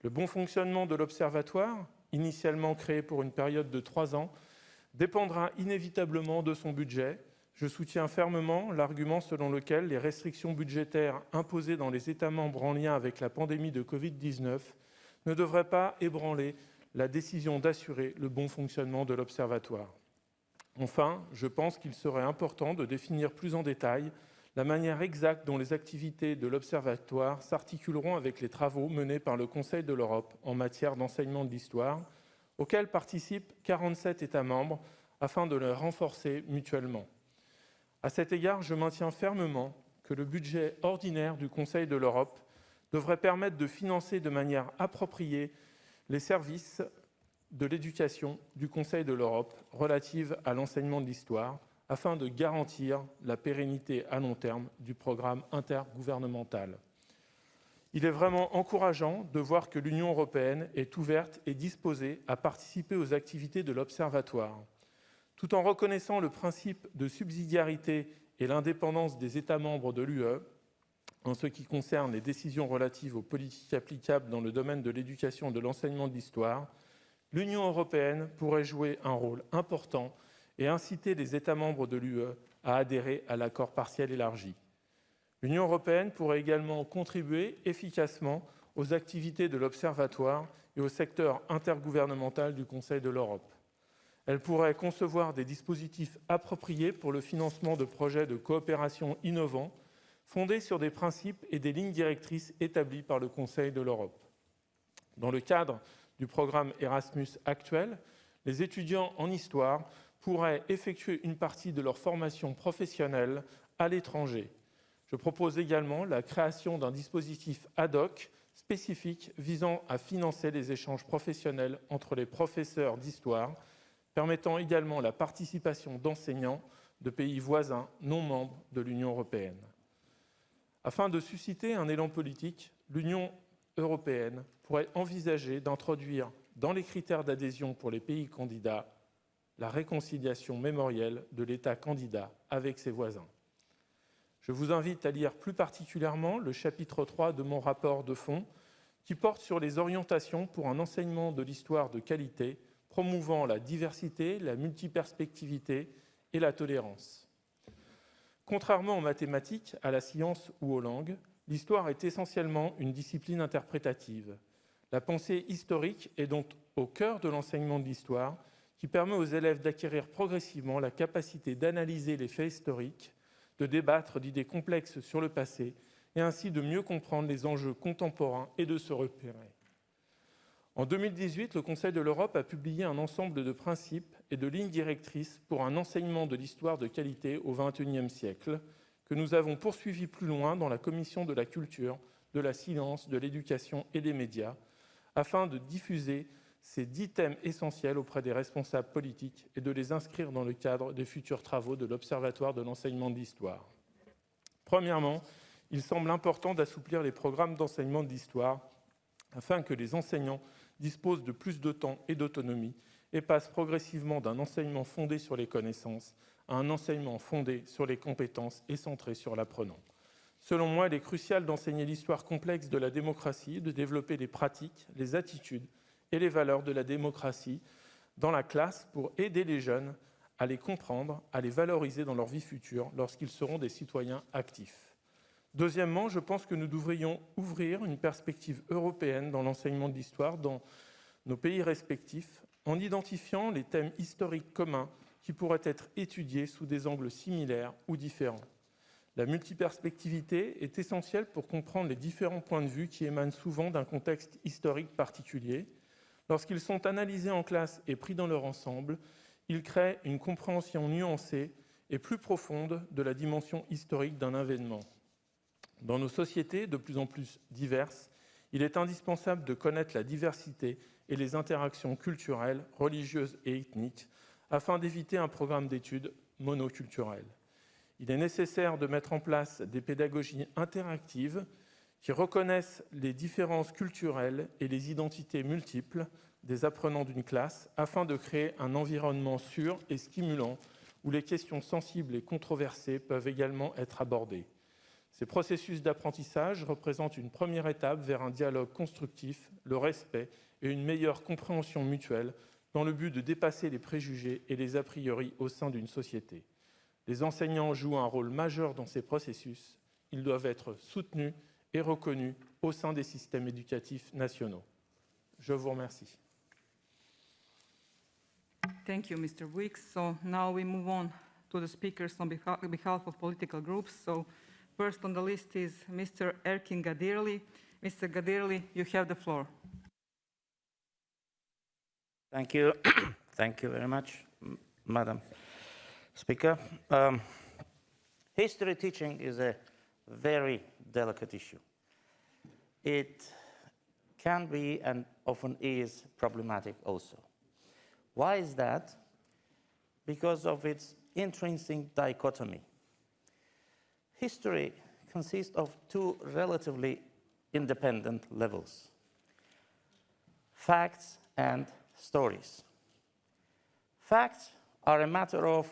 Le bon fonctionnement de l'Observatoire, initialement créé pour une période de 3 ans, dépendra inévitablement de son budget. Je soutiens fermement l'argument selon lequel les restrictions budgétaires imposées dans les États membres en lien avec la pandémie de Covid-19 ne devraient pas ébranler la décision d'assurer le bon fonctionnement de l'Observatoire. Enfin, je pense qu'il serait important de définir plus en détail la manière exacte dont les activités de l'Observatoire s'articuleront avec les travaux menés par le Conseil de l'Europe en matière d'enseignement de l'histoire, auxquels participent 47 États membres, afin de les renforcer mutuellement. À cet égard, je maintiens fermement que le budget ordinaire du Conseil de l'Europe devrait permettre de financer de manière appropriée les services de l'éducation du Conseil de l'Europe relative à l'enseignement de l'histoire, afin de garantir la pérennité à long terme du programme intergouvernemental. Il est vraiment encourageant de voir que l'Union européenne est ouverte et disposée à participer aux activités de l'Observatoire. Tout en reconnaissant le principe de subsidiarité et l'indépendance des États membres de l'UE, en ce qui concerne les décisions relatives aux politiques applicables dans le domaine de l'éducation et de l'enseignement de l'histoire, l'Union européenne pourrait jouer un rôle important et inciter les États membres de l'UE à adhérer à l'accord partiel élargi. L'Union européenne pourrait également contribuer efficacement aux activités de l'Observatoire et au secteur intergouvernemental du Conseil de l'Europe. Elle pourrait concevoir des dispositifs appropriés pour le financement de projets de coopération innovants, fondés sur des principes et des lignes directrices établis par le Conseil de l'Europe. Dans le cadre du programme Erasmus actuel, les étudiants en histoire pourraient effectuer une partie de leur formation professionnelle à l'étranger. Je propose également la création d'un dispositif ad hoc spécifique visant à financer les échanges professionnels entre les professeurs d'histoire, permettant également la participation d'enseignants de pays voisins non membres de l'Union européenne. Afin de susciter un élan politique, l'Union européenne pourrait envisager d'introduire dans les critères d'adhésion pour les pays candidats la réconciliation mémorielle de l'État candidat avec ses voisins. Je vous invite à lire plus particulièrement le chapitre 3 de mon rapport de fond qui porte sur les orientations pour un enseignement de l'histoire de qualité, promouvant la diversité, la multiperspectivité et la tolérance. Contrairement aux mathématiques, à la science ou aux langues, l'histoire est essentiellement une discipline interprétative. La pensée historique est donc au cœur de l'enseignement de l'histoire, qui permet aux élèves d'acquérir progressivement la capacité d'analyser les faits historiques, de débattre d'idées complexes sur le passé et ainsi de mieux comprendre les enjeux contemporains et de se repérer. En 2018, le Conseil de l'Europe a publié un ensemble de principes et de lignes directrices pour un enseignement de l'histoire de qualité au XXIe siècle, que nous avons poursuivi plus loin dans la Commission de la culture, de la science, de l'éducation et des médias, afin de diffuser ces 10 thèmes essentiels auprès des responsables politiques et de les inscrire dans le cadre des futurs travaux de l'Observatoire de l'enseignement de l'histoire. Premièrement, il semble important d'assouplir les programmes d'enseignement de l'histoire afin que les enseignants disposent de plus de temps et d'autonomie et passent progressivement d'un enseignement fondé sur les connaissances à un enseignement fondé sur les compétences et centré sur l'apprenant. Selon moi, il est crucial d'enseigner l'histoire complexe de la démocratie, de développer les pratiques, les attitudes et les valeurs de la démocratie dans la classe pour aider les jeunes à les comprendre, à les valoriser dans leur vie future lorsqu'ils seront des citoyens actifs. Deuxièmement, je pense que nous devrions ouvrir une perspective européenne dans l'enseignement de l'histoire dans nos pays respectifs en identifiant les thèmes historiques communs qui pourraient être étudiés sous des angles similaires ou différents. La multiperspectivité est essentielle pour comprendre les différents points de vue qui émanent souvent d'un contexte historique particulier. Lorsqu'ils sont analysés en classe et pris dans leur ensemble, ils créent une compréhension nuancée et plus profonde de la dimension historique d'un événement. Dans nos sociétés de plus en plus diverses, il est indispensable de connaître la diversité et les interactions culturelles, religieuses et ethniques afin d'éviter un programme d'études monoculturel. Il est nécessaire de mettre en place des pédagogies interactives qui reconnaissent les différences culturelles et les identités multiples des apprenants d'une classe afin de créer un environnement sûr et stimulant où les questions sensibles et controversées peuvent également être abordées. Ces processus d'apprentissage représentent une première étape vers un dialogue constructif, le respect et une meilleure compréhension mutuelle dans le but de dépasser les préjugés et les a priori au sein d'une société. Les enseignants jouent un rôle majeur dans ces processus. Ils doivent être soutenus et reconnus au sein des systèmes éducatifs nationaux. Je vous remercie.
Thank you, Mr. Weeks. So now we move on to the speakers on behalf of political groups. So first on the list is Mr. Erkin Gadirli. Mr. Gadirli, you have the floor.
Thank you. Thank you very much, Madam Speaker. History teaching is a very delicate issue. It can be and often is problematic also. Why is that? Because of its intrinsic dichotomy. History consists of two relatively independent levels: facts and stories. Facts are a matter of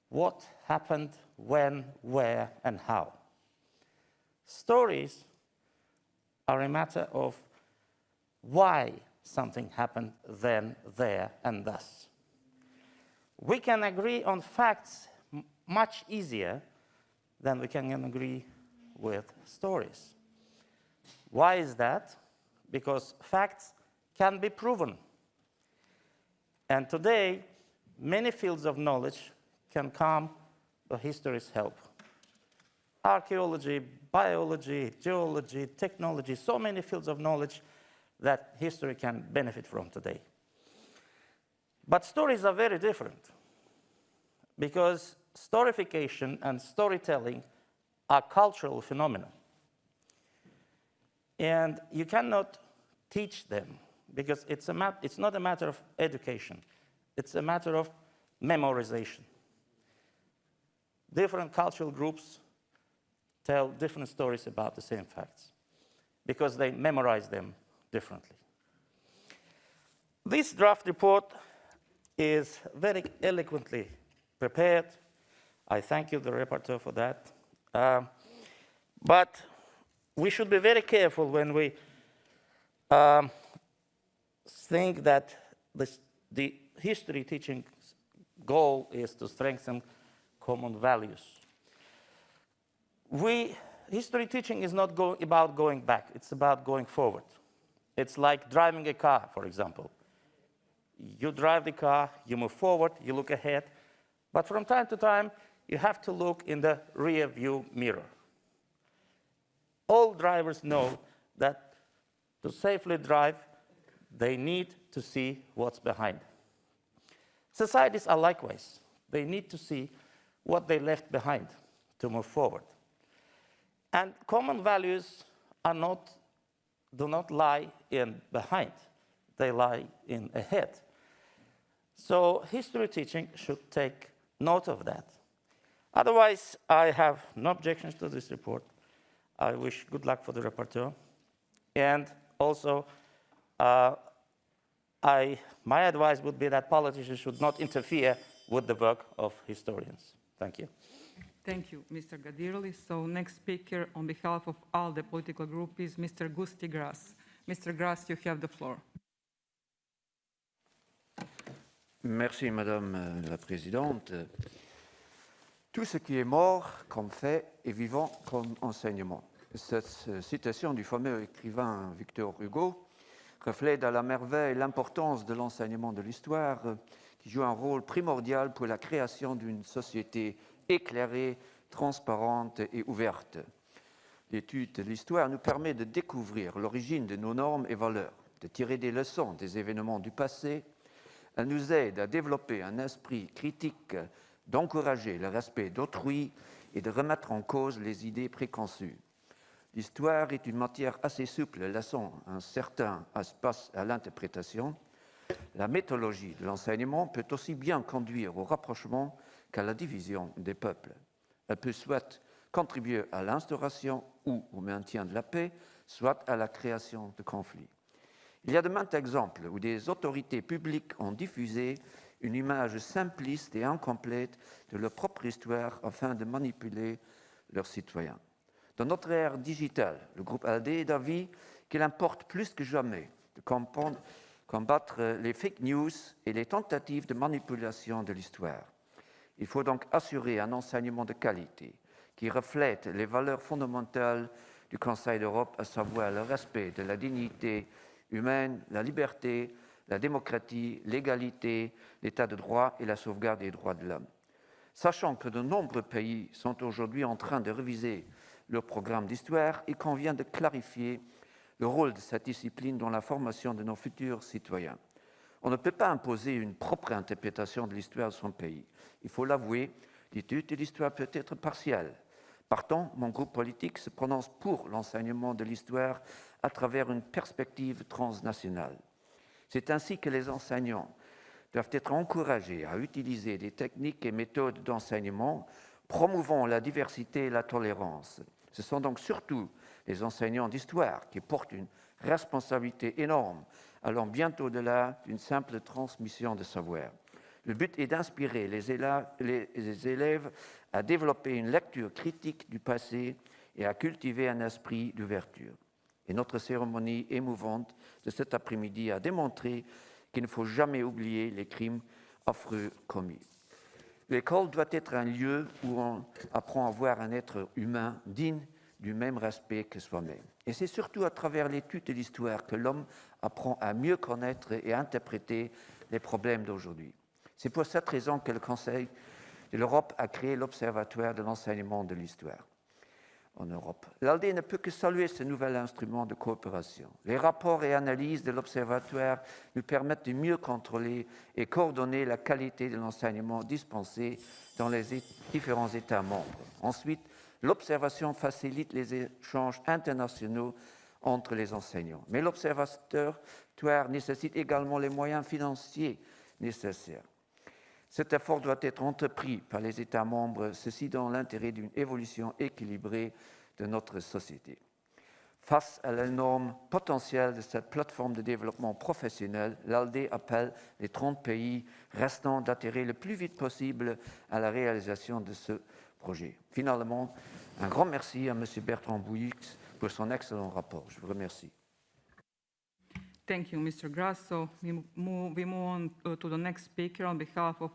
what happened, when, where, and how. Stories are a matter of why something happened then, there, and thus. We can agree on facts much easier than we can agree with stories. Why is that? Because facts can be proven. And today, many fields of knowledge can come with history's help. Archaeology, biology, geology, technology, so many fields of knowledge that history can benefit from today. But stories are very different, because storification and storytelling are cultural phenomena. And you cannot teach them, because it's not a matter of education. It's a matter of memorization. Different cultural groups tell different stories about the same facts, because they memorize them differently. This draft report is very eloquently prepared. I thank you, the rapporteur, for that. But we should be very careful when we think that the history teaching goal is to strengthen common values. History teaching is not about going back, it's about going forward. It's like driving a car, for example. You drive the car, you move forward, you look ahead, but from time to time, you have to look in the rear view mirror. All drivers know that to safely drive, they need to see what's behind. Societies are likewise. They need to see what they left behind to move forward. And common values do not lie in behind, they lie in ahead. So history teaching should take note of that. Otherwise, I have no objections to this report. I wish good luck for the rapporteur. And also, my advice would be that politicians should not interfere with the work of historians. Thank you.
Thank you, Mr. Gadirli. So next speaker on behalf of ALDE political group is Mr. Gusti Gras. Mr. Gras, you have the floor.
Merci, Madame la Présidente. Tout ce qui est mort comme fait est vivant comme enseignement. Cette citation du fameux écrivain Victor Hugo reflète à la merveille l'importance de l'enseignement de l'histoire qui joue un rôle primordial pour la création d'une société éclairée, transparente et ouverte. L'étude de l'histoire nous permet de découvrir l'origine de nos normes et valeurs, de tirer des leçons des événements du passé. Elle nous aide à développer un esprit critique, d'encourager le respect d'autrui et de remettre en cause les idées préconçues. L'histoire est une matière assez souple, laissant un certain espace à l'interprétation. La méthodologie de l'enseignement peut aussi bien conduire au rapprochement qu'à la division des peuples. Elle peut soit contribuer à l'instauration ou au maintien de la paix, soit à la création de conflits. Il y a de maints exemples où des autorités publiques ont diffusé une image simpliste et incomplète de leur propre histoire afin de manipuler leurs citoyens. Dans notre ère digitale, le groupe ALDE est d'avis qu'il importe plus que jamais de combattre les fake news et les tentatives de manipulation de l'histoire. Il faut donc assurer un enseignement de qualité qui reflète les valeurs fondamentales du Conseil d'Europe, à savoir le respect de la dignité humaine, la liberté, la démocratie, l'égalité, l'état de droit et la sauvegarde des droits de l'homme. Sachant que de nombreux pays sont aujourd'hui en train de réviser leur programme d'histoire, il convient de clarifier le rôle de cette discipline dans la formation de nos futurs citoyens. On ne peut pas imposer une propre interprétation de l'histoire de son pays. Il faut l'avouer, l'étude de l'histoire peut être partielle. Partant, mon groupe politique se prononce pour l'enseignement de l'histoire à travers une perspective transnationale. C'est ainsi que les enseignants doivent être encouragés à utiliser des techniques et méthodes d'enseignement promouvant la diversité et la tolérance. Ce sont donc surtout les enseignants d'histoire qui portent une responsabilité énorme, allant bien au-delà d'une simple transmission de savoir. Le but est d'inspirer les élèves à développer une lecture critique du passé et à cultiver un esprit d'ouverture. Et notre cérémonie émouvante de cet après-midi a démontré qu'il ne faut jamais oublier les crimes affreux commis. L'école doit être un lieu où on apprend à voir un être humain digne du même respect que soi-même. Et c'est surtout à travers l'étude de l'histoire que l'homme apprend à mieux connaître et interpréter les problèmes d'aujourd'hui. C'est pour cette raison que le Conseil de l'Europe a créé l'Observatoire de l'enseignement de l'histoire en Europe. L'ALDE ne peut que saluer ce nouvel instrument de coopération. Les rapports et analyses de l'Observatoire nous permettent de mieux contrôler et coordonner la qualité de l'enseignement dispensé dans les différents États membres. Ensuite, l'observation facilite les échanges internationaux entre les enseignants. Mais l'Observatoire nécessite également les moyens financiers nécessaires. Cet effort doit être entrepris par les États membres, ceci dans l'intérêt d'une évolution équilibrée de notre société. Face à l'énorme potentiel de cette plateforme de développement professionnel, l'ALDE appelle les 30 pays restants d'atterrir le plus vite possible à la réalisation de ce projet. Finalement, un grand merci à M. Bertrand Bouix pour son excellent rapport. Je vous remercie.
Thank you, Mr. Grasso. We move on to the next speaker on behalf of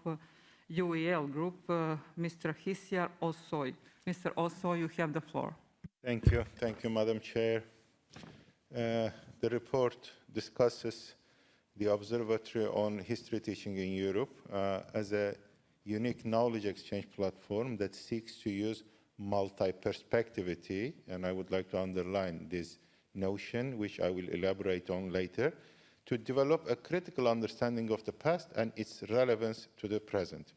UEL Group, Mr. Hisiar Osoy. Mr. Osoy, you have the floor.
Thank you, Madam Chair. The report discusses the Observatory on History Teaching in Europe as a unique knowledge exchange platform that seeks to use multi-perspectivity, and I would like to underline this notion, which I will elaborate on later, to develop a critical understanding of the past and its relevance to the present.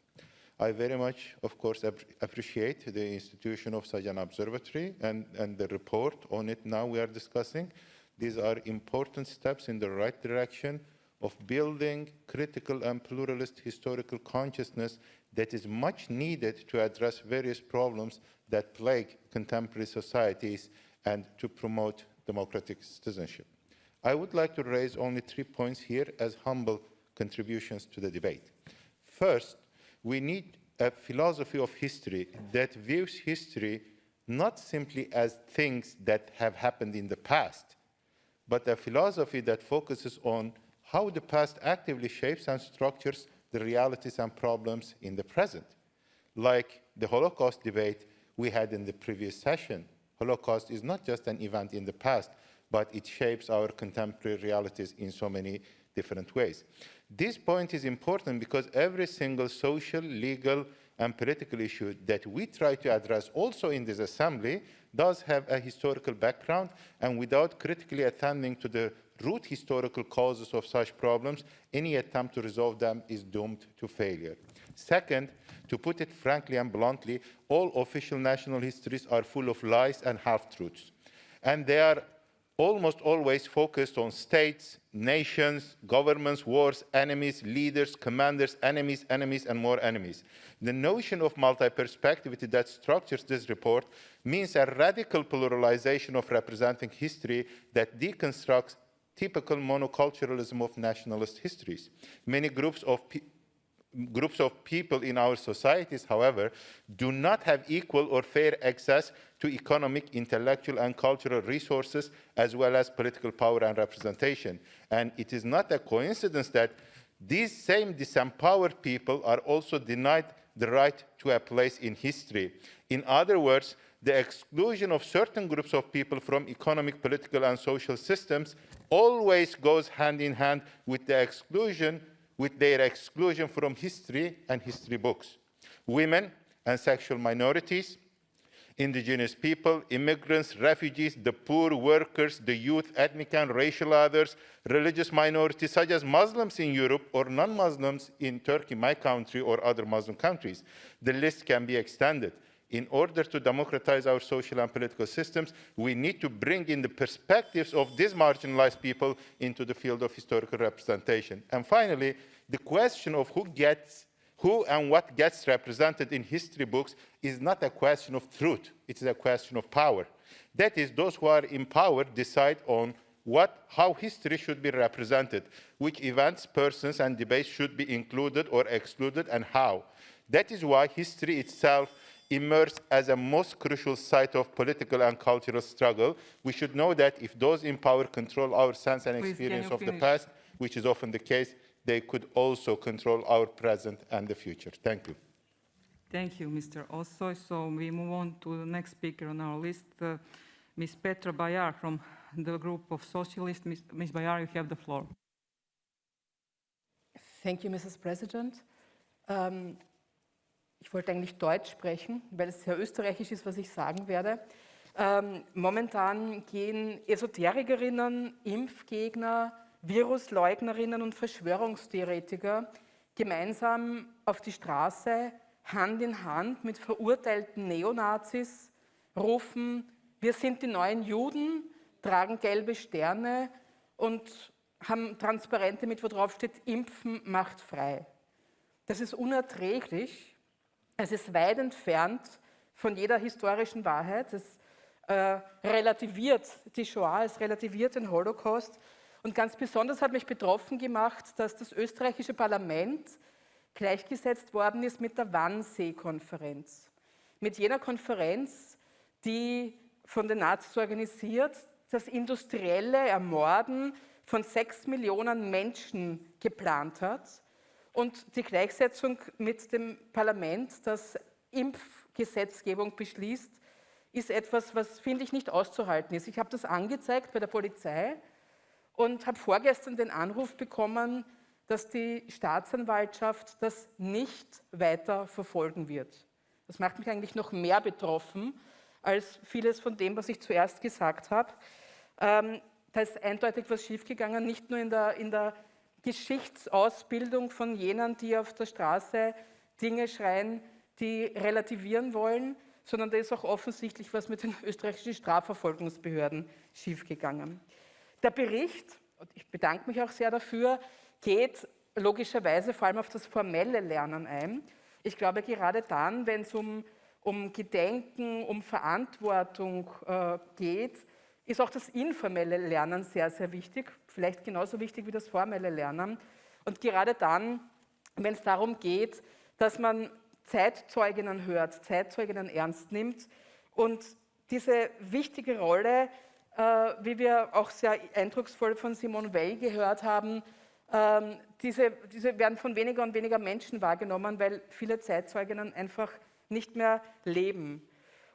I very much, of course, appreciate the institution of such an observatory and the report on it now we are discussing. These are important steps in the right direction of building critical and pluralist historical consciousness that is much needed to address various problems that plague contemporary societies and to promote democratic citizenship. I would like to raise only 3 points here as humble contributions to the debate. First, we need a philosophy of history that views history not simply as things that have happened in the past, but a philosophy that focuses on how the past actively shapes and structures the realities and problems in the present. Like the Holocaust debate we had in the previous session, Holocaust is not just an event in the past, but it shapes our contemporary realities in so many different ways. This point is important because every single social, legal, and political issue that we try to address also in this assembly does have a historical background, and without critically attending to the root historical causes of such problems, any attempt to resolve them is doomed to failure. Second, to put it frankly and bluntly, all official national histories are full of lies and half-truths, and they are almost always focused on states, nations, governments, wars, enemies, leaders, commanders, enemies, and more enemies. The notion of multi-perspectivity that structures this report means a radical pluralization of representing history that deconstructs typical monoculturalism of nationalist histories. Many groups of people in our societies, however, do not have equal or fair access to economic, intellectual, and cultural resources, as well as political power and representation. And it is not a coincidence that these same disempowered people are also denied the right to a place in history. In other words, the exclusion of certain groups of people from economic, political, and social systems always goes hand in hand with their exclusion from history and history books. Women and sexual minorities, indigenous people, immigrants, refugees, the poor, workers, the youth, ethnic and racial others, religious minorities such as Muslims in Europe or non-Muslims in Turkey, my country, or other Muslim countries. The list can be extended. In order to democratize our social and political systems, we need to bring in the perspectives of these marginalized people into the field of historical representation. And finally, the question of who and what gets represented in history books is not a question of truth, it is a question of power. That is, those who are in power decide on how history should be represented, which events, persons, and debates should be included or excluded, and how. That is why history itself emerged as a most crucial site of political and cultural struggle. We should know that if those in power control our sense and experience of the past, which is often the case, they could also control our present and the future. Thank you.
Thank you, Mr. Ossoy. So we move on to the next speaker on our list, Ms. Petra Bayar from the group of Socialists. Ms. Bayar, you have the floor.
Thank you, Mrs. President. Ich wollte eigentlich Deutsch sprechen, weil es sehr österreichisch ist, was ich sagen werde. Momentan gehen Esoterikerinnen, Impfgegner, Virusleugnerinnen und Verschwörungstheoretiker gemeinsam auf die Straße, Hand in Hand mit verurteilten Neonazis, rufen, wir sind die neuen Juden, tragen gelbe Sterne und haben Transparente mit, wo drauf steht, Impfen macht frei. Das ist unerträglich. Es ist weit entfernt von jeder historischen Wahrheit. Es relativiert die Shoah, es relativiert den Holocaust. Und ganz besonders hat mich betroffen gemacht, dass das österreichische Parlament gleichgesetzt worden ist mit der Wannsee-Konferenz. Mit jener Konferenz, die von den Nazis organisiert, das industrielle Ermorden von 6 Millionen Menschen geplant hat. Und die Gleichsetzung mit dem Parlament, das Impfgesetzgebung beschließt, ist etwas, was, finde ich, nicht auszuhalten ist. Ich habe das angezeigt bei der Polizei und habe vorgestern den Anruf bekommen, dass die Staatsanwaltschaft das nicht weiter verfolgen wird. Das macht mich eigentlich noch mehr betroffen als vieles von dem, was ich zuerst gesagt habe. Da ist eindeutig was schiefgegangen, nicht nur in der Geschichtsausbildung von jenen, die auf der Straße Dinge schreien, die relativieren wollen, sondern da ist auch offensichtlich was mit den österreichischen Strafverfolgungsbehörden schiefgegangen. Der Bericht, und ich bedanke mich auch sehr dafür, geht logischerweise vor allem auf das formelle Lernen ein. Ich glaube, gerade dann, wenn es um Gedenken, um Verantwortung geht, ist auch das informelle Lernen sehr, sehr wichtig, vielleicht genauso wichtig wie das formelle Lernen. Und gerade dann, wenn es darum geht, dass man Zeitzeuginnen hört, Zeitzeuginnen ernst nimmt und diese wichtige Rolle, wie wir auch sehr eindrucksvoll von Simone Weil gehört haben, diese werden von weniger und weniger Menschen wahrgenommen, weil viele Zeitzeuginnen einfach nicht mehr leben.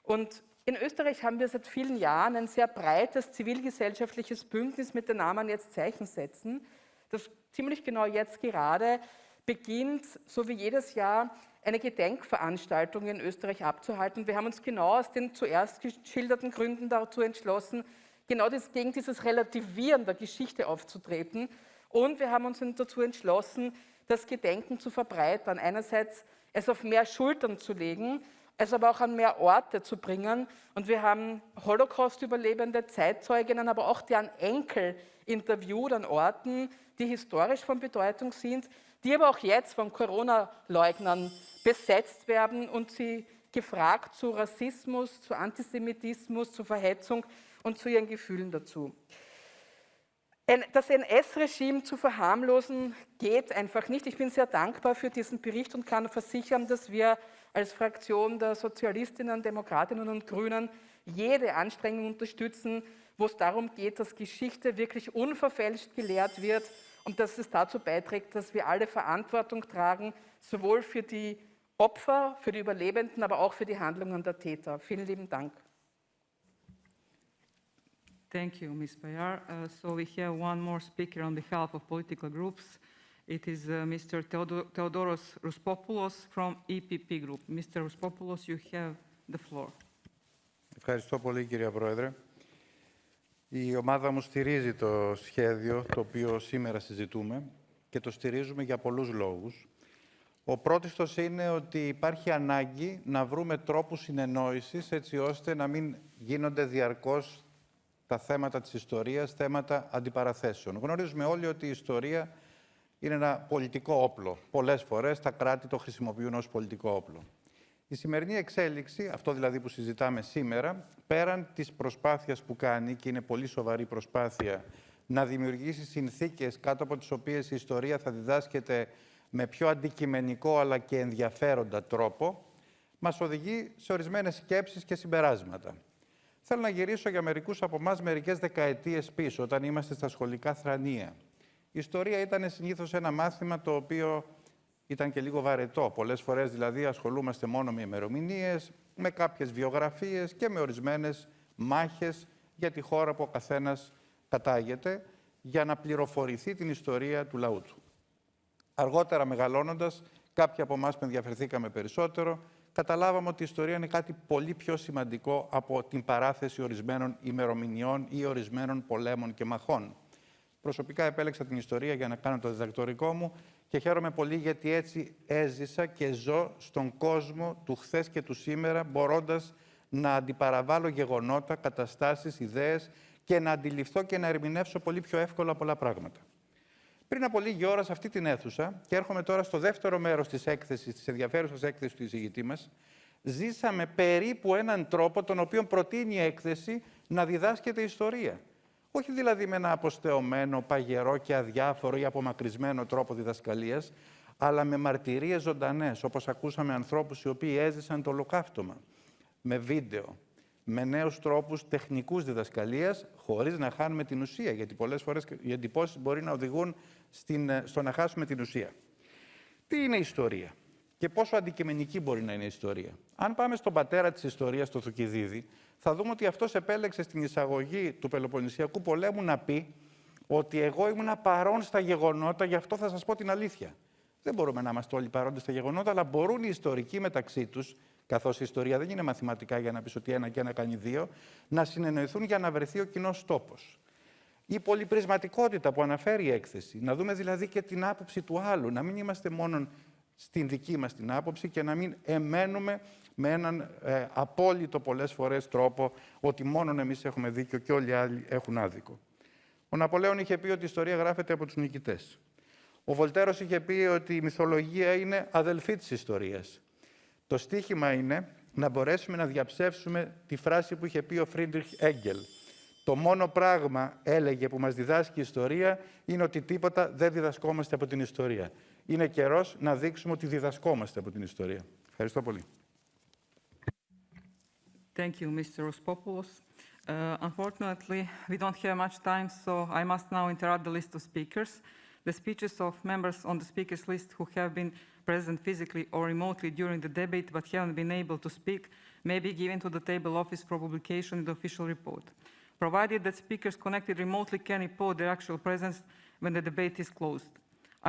Und in Österreich haben wir seit vielen Jahren ein sehr breites zivilgesellschaftliches Bündnis mit dem Namen Jetzt Zeichen setzen, das ziemlich genau jetzt gerade beginnt, so wie jedes Jahr, eine Gedenkveranstaltung in Österreich abzuhalten. Wir haben uns genau aus den zuerst geschilderten Gründen dazu entschlossen, genau gegen dieses Relativieren der Geschichte aufzutreten. Und wir haben uns dazu entschlossen, das Gedenken zu verbreitern. Einerseits es auf mehr Schultern zu legen, es aber auch an mehr Orte zu bringen. Und wir haben Holocaust-Überlebende, Zeitzeuginnen, aber auch deren Enkel interviewt an Orten, die historisch von Bedeutung sind, die aber auch jetzt von Corona-Leugnern besetzt werden und sie gefragt zu Rassismus, zu Antisemitismus, zu Verhetzung und zu ihren Gefühlen dazu. Das NS-Regime zu verharmlosen geht einfach nicht. Ich bin sehr dankbar für diesen Bericht und kann versichern, dass wir als Fraktion der Sozialistinnen, Demokratinnen und Grünen jede Anstrengung unterstützen, wo es darum geht, dass Geschichte wirklich unverfälscht gelehrt wird und dass es dazu beiträgt, dass wir alle Verantwortung tragen, sowohl für die Opfer, für die Überlebenden, aber auch für die Handlungen der Täter. Vielen lieben Dank.
Thank you, Ms. Bayar. So we have one more speaker on behalf of political groups. It is Mr. Theodoros Ruspopoulos from EPP Group. Mr. Ruspopoulos, you have the floor.
Ευχαριστώ πολύ, κυρία Πρόεδρε. Η ομάδα μου στηρίζει το σχέδιο το οποίο σήμερα συζητούμε και το στηρίζουμε για πολλούς λόγους. Ο πρώτος είναι ότι υπάρχει ανάγκη να βρούμε τρόπους συνεννόησης έτσι ώστε να μην γίνονται διαρκώς τα θέματα της ιστορίας, θέματα αντιπαραθέσεων. Γνωρίζουμε όλοι ότι η ιστορία είναι ένα πολιτικό όπλο. Πολλές φορές τα κράτη το χρησιμοποιούν ως πολιτικό όπλο. Η σημερινή εξέλιξη, αυτό δηλαδή που συζητάμε σήμερα, πέραν της προσπάθειας που κάνει, και είναι πολύ σοβαρή προσπάθεια, να δημιουργήσει συνθήκες κάτω από τις οποίες η ιστορία θα διδάσκεται με πιο αντικειμενικό αλλά και ενδιαφέροντα τρόπο, μας οδηγεί σε ορισμένες σκέψεις και συμπεράσματα. Θέλω να γυρίσω για μερικούς από εμάς μερικές δεκαετίες πίσω, όταν είμαστε στα σχολικά θρανία. Η ιστορία ήταν συνήθως ένα μάθημα το οποίο ήταν και λίγο βαρετό. Πολλές φορές δηλαδή ασχολούμαστε μόνο με ημερομηνίες, με κάποιες βιογραφίες και με ορισμένες μάχες για τη χώρα που ο καθένας κατάγεται, για να πληροφορηθεί την ιστορία του λαού του. Αργότερα μεγαλώνοντας, κάποιοι από εμάς που ενδιαφερθήκαμε περισσότερο, καταλάβαμε ότι η ιστορία είναι κάτι πολύ πιο σημαντικό από την παράθεση ορισμένων ημερομηνιών ή ορισμένων πολέμων και μαχών. Προσωπικά επέλεξα την ιστορία για να κάνω το διδακτορικό μου και χαίρομαι πολύ γιατί έτσι έζησα και ζω στον κόσμο του χθες και του σήμερα, μπορώντας να αντιπαραβάλω γεγονότα, καταστάσεις, ιδέες και να αντιληφθώ και να ερμηνεύσω πολύ πιο εύκολα πολλά πράγματα. Πριν από λίγη ώρα σε αυτή την αίθουσα, και έρχομαι τώρα στο δεύτερο μέρος της έκθεσης, της ενδιαφέρουσας έκθεσης του εισηγητή μας, ζήσαμε περίπου έναν τρόπο τον οποίο προτείνει η έκθεση να διδάσκεται ιστορία. Όχι δηλαδή με ένα αποστεωμένο, παγερό και αδιάφορο ή απομακρυσμένο τρόπο διδασκαλίας, αλλά με μαρτυρίες ζωντανές, όπως ακούσαμε ανθρώπους οι οποίοι έζησαν το ολοκαύτωμα, με βίντεο, με νέους τρόπους τεχνικούς διδασκαλίας, χωρίς να χάνουμε την ουσία, γιατί πολλές φορές οι εντυπώσεις μπορεί να οδηγούν στο να χάσουμε την ουσία. Τι είναι η ιστορία και πόσο αντικειμενική μπορεί να είναι η ιστορία? Αν πάμε στον πατέρα της ιστορίας, τον Θουκυδίδη, θα δούμε ότι αυτός επέλεξε στην εισαγωγή του Πελοποννησιακού πολέμου να πει ότι εγώ ήμουν παρόν στα γεγονότα, γι' αυτό θα σας πω την αλήθεια. Δεν μπορούμε να είμαστε όλοι παρόντες στα γεγονότα, αλλά μπορούν οι ιστορικοί μεταξύ τους, καθώς η ιστορία δεν είναι μαθηματικά για να πεις ότι ένα και ένα κάνει δύο, να συνεννοηθούν για να βρεθεί ο κοινός τόπος. Η πολυπρισματικότητα που αναφέρει η έκθεση, να δούμε δηλαδή και την άποψη του άλλου, να μην είμαστε μόνο
στην δική μας την άποψη και να μην εμένουμε με έναν απόλυτο πολλές φορές τρόπο ότι μόνον εμείς έχουμε δίκιο και όλοι οι άλλοι έχουν άδικο. Ο Ναπολέον είχε πει ότι η ιστορία γράφεται από τους νικητές. Ο Βολτέρος είχε πει ότι η μυθολογία είναι αδελφή της ιστορίας. Το στίχημα είναι να μπορέσουμε να διαψεύσουμε τη φράση που είχε πει ο Φρίντριχ Έγκελ. Το μόνο πράγμα, έλεγε, που μας διδάσκει η ιστορία είναι ότι τίποτα δεν διδασκόμαστε από την ιστορία. Είναι καιρός να δείξουμε ότι διδασκόμαστε από την ιστορία. Ευχαριστώ πολύ.
Thank you, Mr. Rospopoulos. Unfortunately, we don't have much time, so I must now interrupt the list of speakers. The speeches of members on the speakers list who have been present physically or remotely during the debate but haven't been able to speak may be given to the table office for publication in the official report, provided that speakers connected remotely can report their actual presence when the debate is closed.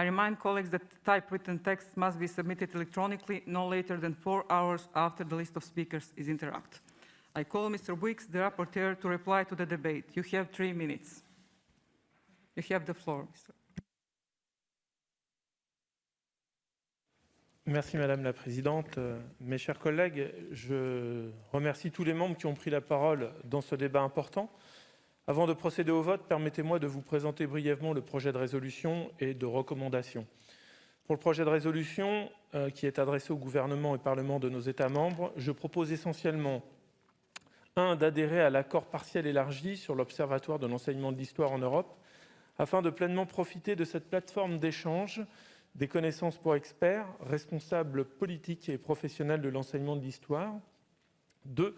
I remind colleagues that typewritten text must be submitted electronically no later than 4 hours after the list of speakers is interrupted. I call Mr. Wicks, the rapporteur, to reply to the debate. You have 3 minutes. You have the floor, Mr.
Merci Madame la Présidente. Mes chers collègues, je remercie tous les membres qui ont pris la parole dans ce débat important. Avant de procéder au vote, permettez-moi de vous présenter brièvement le projet de résolution et de recommandation. Pour le projet de résolution qui est adressé au gouvernement et Parlement de nos États membres, je propose essentiellement 1. D'adhérer à l'accord partiel élargi sur l'Observatoire de l'enseignement de l'histoire en Europe, afin de pleinement profiter de cette plateforme d'échange des connaissances pour experts, responsables politiques et professionnels de l'enseignement de l'histoire. 2.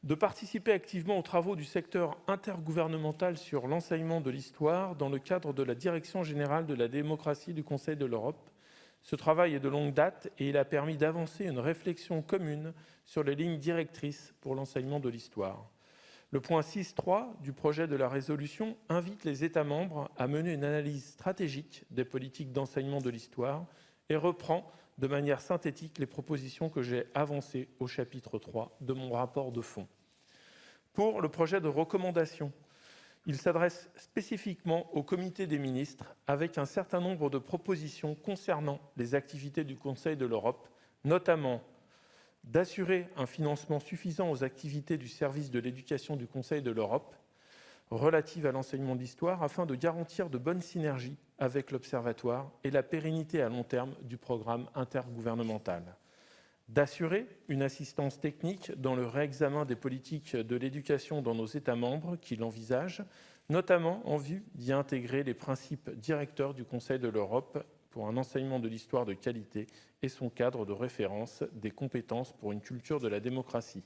De participer activement aux travaux du secteur intergouvernemental sur l'enseignement de l'histoire dans le cadre de la Direction générale de la démocratie du Conseil de l'Europe. Ce travail est de longue date et il a permis d'avancer une réflexion commune sur les lignes directrices pour l'enseignement de l'histoire. Le point 6.3 du projet de la résolution invite les États membres à mener une analyse stratégique des politiques d'enseignement de l'histoire et reprend de manière synthétique les propositions que j'ai avancées au chapitre 3 de mon rapport de fond. Pour le projet de recommandation, il s'adresse spécifiquement au comité des ministres avec un certain nombre de propositions concernant les activités du Conseil de l'Europe, notamment d'assurer un financement suffisant aux activités du service de l'éducation du Conseil de l'Europe relatives à l'enseignement d'histoire afin de garantir de bonnes synergies avec l'Observatoire et la pérennité à long terme du programme intergouvernemental. D'assurer une assistance technique dans le réexamen des politiques de l'éducation dans nos États membres qui l'envisagent, notamment en vue d'y intégrer les principes directeurs du Conseil de l'Europe pour un enseignement de l'histoire de qualité et son cadre de référence des compétences pour une culture de la démocratie.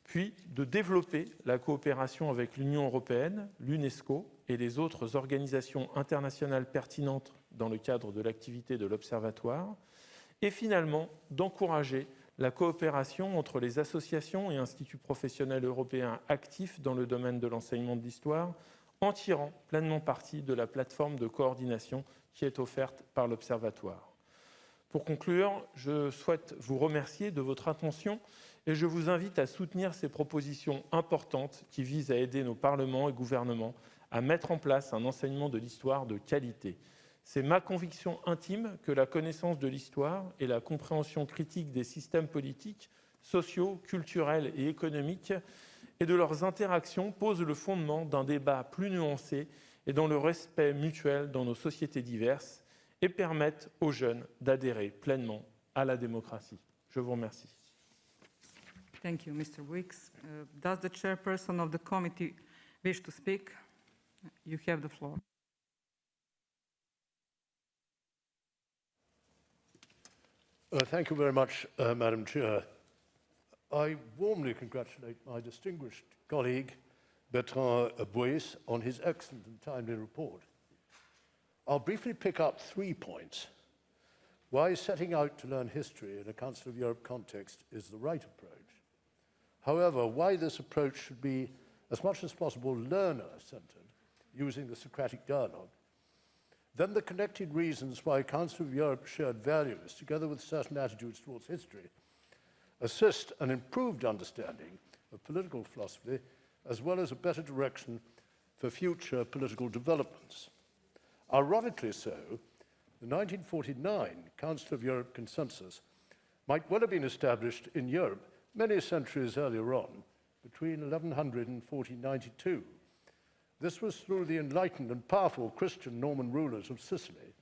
Puis, de développer la coopération avec l'Union européenne, l'UNESCO et les autres organisations internationales pertinentes dans le cadre de l'activité de l'Observatoire. Et finalement, d'encourager la coopération entre les associations et instituts professionnels européens actifs dans le domaine de l'enseignement de l'histoire, en tirant pleinement parti de la plateforme de coordination qui est offerte par l'Observatoire. Pour conclure, je souhaite vous remercier de votre attention et je vous invite à soutenir ces propositions importantes qui visent à aider nos parlements et gouvernements à mettre en place un enseignement de l'histoire de qualité. C'est ma conviction intime que la connaissance de l'histoire et la compréhension critique des systèmes politiques, sociaux, culturels et économiques et de leurs interactions posent le fondement d'un débat plus nuancé et dans le respect mutuel dans nos sociétés diverses et permettent aux jeunes d'adhérer pleinement à la démocratie. Je vous remercie.
Thank you, Mr. Wicks. Does the chairperson of the committee wish to speak? You have the floor.
Thank you very much, Madam Chair. I warmly congratulate my distinguished colleague, Bertrand Buys, on his excellent and timely report. I'll briefly pick up 3 points. Why setting out to learn history in a Council of Europe context is the right approach. However, why this approach should be, as much as possible, learner-centered, using the Socratic dialogue. Then the connected reasons why Council of Europe shared values, together with certain attitudes towards history, assist an improved understanding of political philosophy, as well as a better direction for future political developments. Ironically so, the 1949 Council of Europe consensus might well have been established in Europe many centuries earlier on, between 1100 and 1492. This was through the enlightened and powerful Christian Norman rulers of Sicily,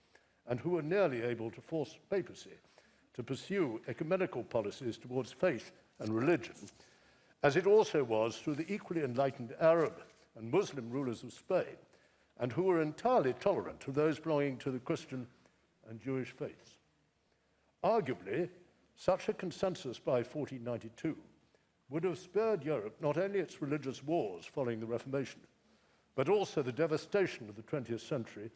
and who were nearly able to force papacy to pursue ecumenical policies towards faith and religion, as it also was through the equally enlightened Arab and Muslim rulers of Spain, and who were entirely tolerant of those belonging to the Christian and Jewish faiths. Arguably, such a consensus by 1492 would have spared Europe not only its religious wars following the Reformation, but also the devastation of the 20th century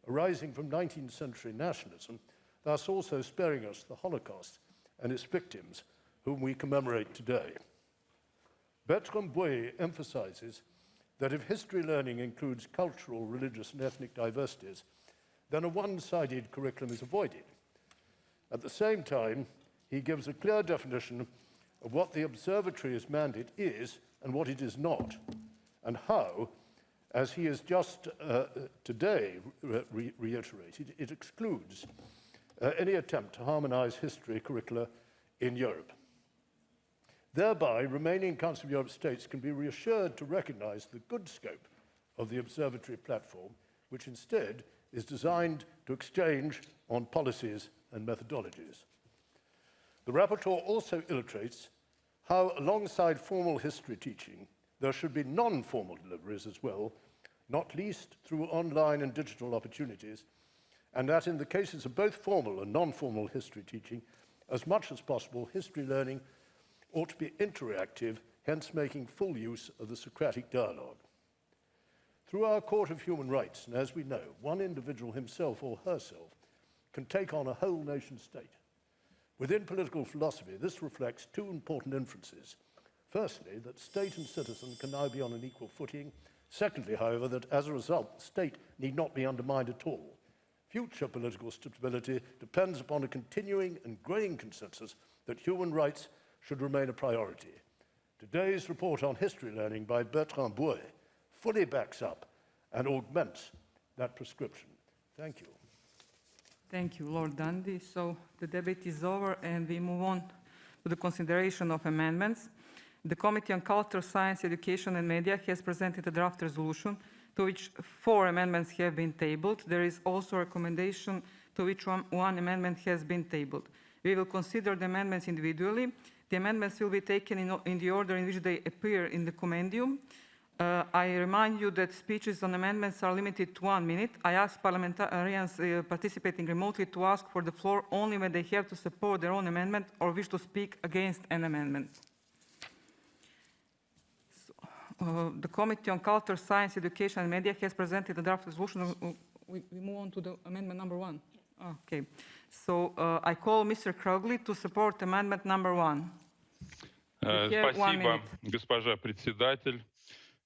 arising from 19th century nationalism, thus also sparing us the Holocaust and its victims, whom we commemorate today. Bertrand Bouet emphasizes that if history learning includes cultural, religious, and ethnic diversities, then a one-sided curriculum is avoided. At the same time, he gives a clear definition of what the Observatory's mandate is and what it is not, and how, as he has just today reiterated, it excludes any attempt to harmonize history curricula in Europe. Thereby, remaining Council of Europe states can be reassured to recognize the good scope of the Observatory platform, which instead is designed to exchange on policies and methodologies. The rapporteur also illustrates how, alongside formal history teaching, there should be non-formal deliveries as well, not least through online and digital opportunities, and that in the cases of both formal and non-formal history teaching, as much as possible, history learning ought to be interactive, hence making full use of the Socratic dialogue. Through our Court of Human Rights, and as we know, one individual himself or herself can take on a whole nation state. Within political philosophy, this reflects two important inferences. Firstly, that state and citizen can now be on an equal footing. Secondly, however, that as a result, the state need not be undermined at all. Future political stability depends upon a continuing and growing consensus that human rights should remain a priority. Today's report on history learning by Bertrand Bouet fully backs up and augments that prescription. Thank you.
Thank you, Lord Dundee. So the debate is over and we move on to the consideration of amendments. The Committee on Culture, Science, Education and Media has presented a draft resolution to which 4 amendments have been tabled. There is also a recommendation to which one amendment has been tabled. We will consider the amendments individually. The amendments will be taken in the order in which they appear in the compendium. I remind you that speeches on amendments are limited to 1 minute. I ask parliamentarians participating remotely to ask for the floor only when they have to support their own amendment or wish to speak against an amendment. The Committee on Culture, Science, Education and Media has presented a draft resolution. We move on to the amendment number 1. Okay. So I call Mr. Krugli to support amendment number 1.
Спасибо, госпожа председатель.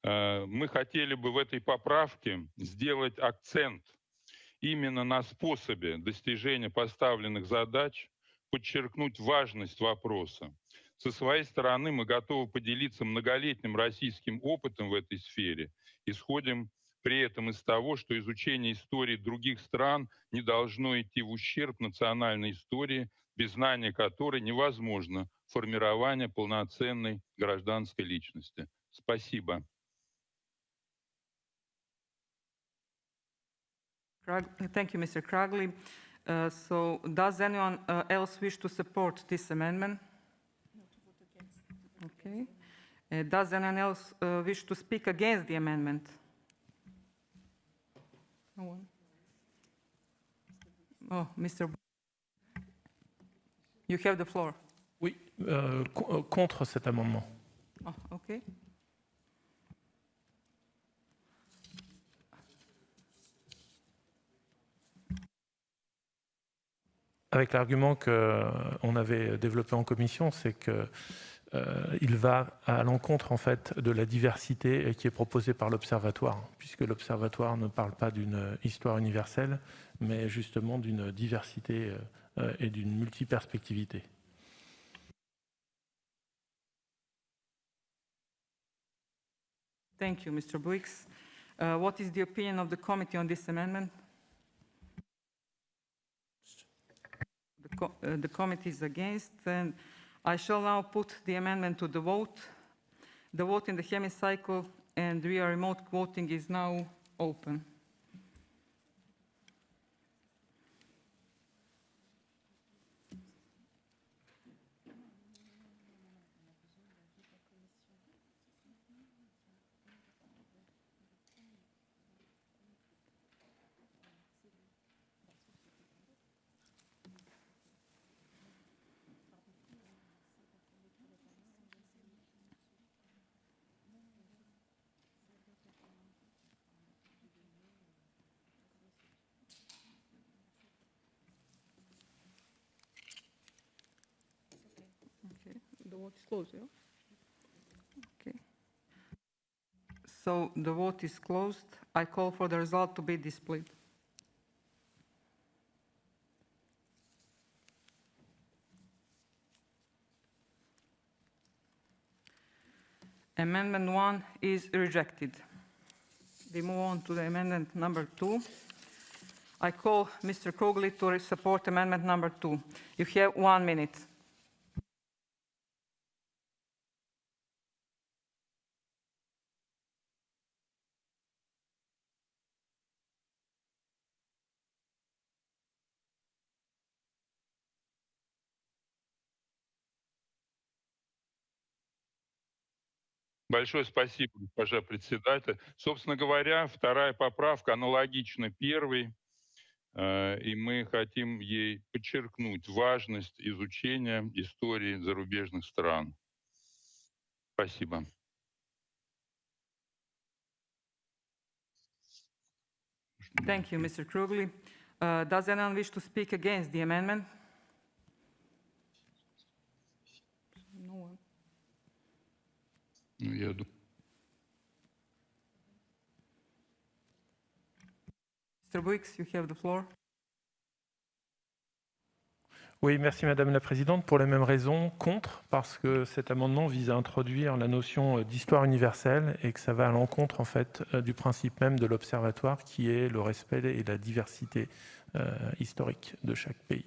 Мы хотели бы в этой поправке сделать акцент именно на способе достижения поставленных задач, подчеркнуть важность вопроса. Со своей стороны мы готовы поделиться многолетним российским опытом в этой сфере. Исходим при этом из того, что изучение истории других стран не должно идти в ущерб национальной истории, без знания которой невозможно формирование полноценной гражданской личности. Спасибо.
Thank you, Mr. Krugli. So does anyone else wish to support this amendment? Okay. Does anyone else wish to speak against the amendment? No one. Oh, Mr. You have the floor.
Oui, contre cet amendement.
Oh, okay.
Avec l'argument qu'on avait développé en commission, c'est que il va à l'encontre en fait de la diversité qui est proposée par l'Observatoire, puisque l'Observatoire ne parle pas d'une histoire universelle, mais justement d'une diversité et d'une multiperspectivité.
Thank you, Mr. Boix. What is the opinion of the committee on this amendment? the committee is against, and I shall now put the amendment to the vote. The vote in the hemicycle and via remote voting is now open. Okay, the vote is closed, yeah? Okay. So the vote is closed. I call for the result to be displayed. Amendment 1 is rejected. We move on to the amendment number 2. I call Mr. Krogli to support amendment number 2. You have 1 minute.
Большое спасибо, госпожа председатель. Собственно говоря, вторая поправка аналогична первой, и мы хотим ей подчеркнуть важность изучения истории зарубежных стран. Спасибо.
Thank you, Mr. Krugli. Does anyone wish to speak against the amendment? No one. Mr. Buiks, you have the floor.
Oui, merci Madame la Présidente. Pour les mêmes raisons, contre, parce que cet amendement vise à introduire la notion d'histoire universelle et que ça va à l'encontre en fait du principe même de l'Observatoire qui est le respect et la diversité historique de chaque pays.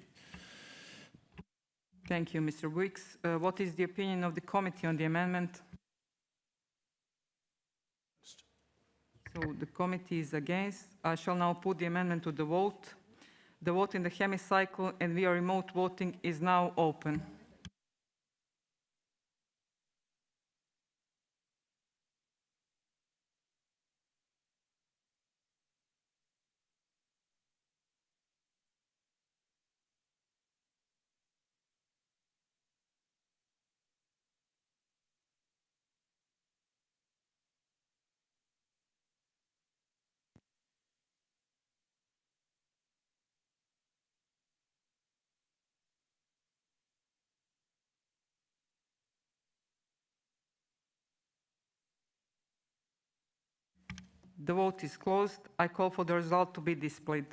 Thank you, Mr. Buiks. What is the opinion of the committee on the amendment? So the committee is against. I shall now put the amendment to the vote. The vote in the hemicycle and via remote voting is now open. The vote is closed. I call for the result to be displayed.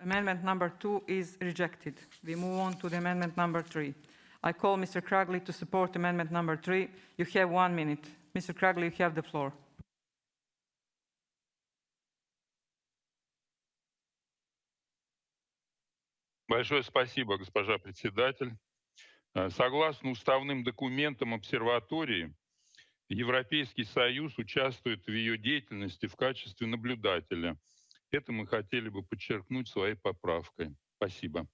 Amendment number 2 is rejected. We move on to the amendment number 3. I call Mr. Krugli to support amendment number 3. You have 1 minute. Mr. Krugli, you have the floor.
Большое спасибо, госпожа председатель. Согласно уставным документам обсерватории, Европейский Союз участвует в ее деятельности в качестве наблюдателя. Это мы хотели бы подчеркнуть своей поправкой. Спасибо.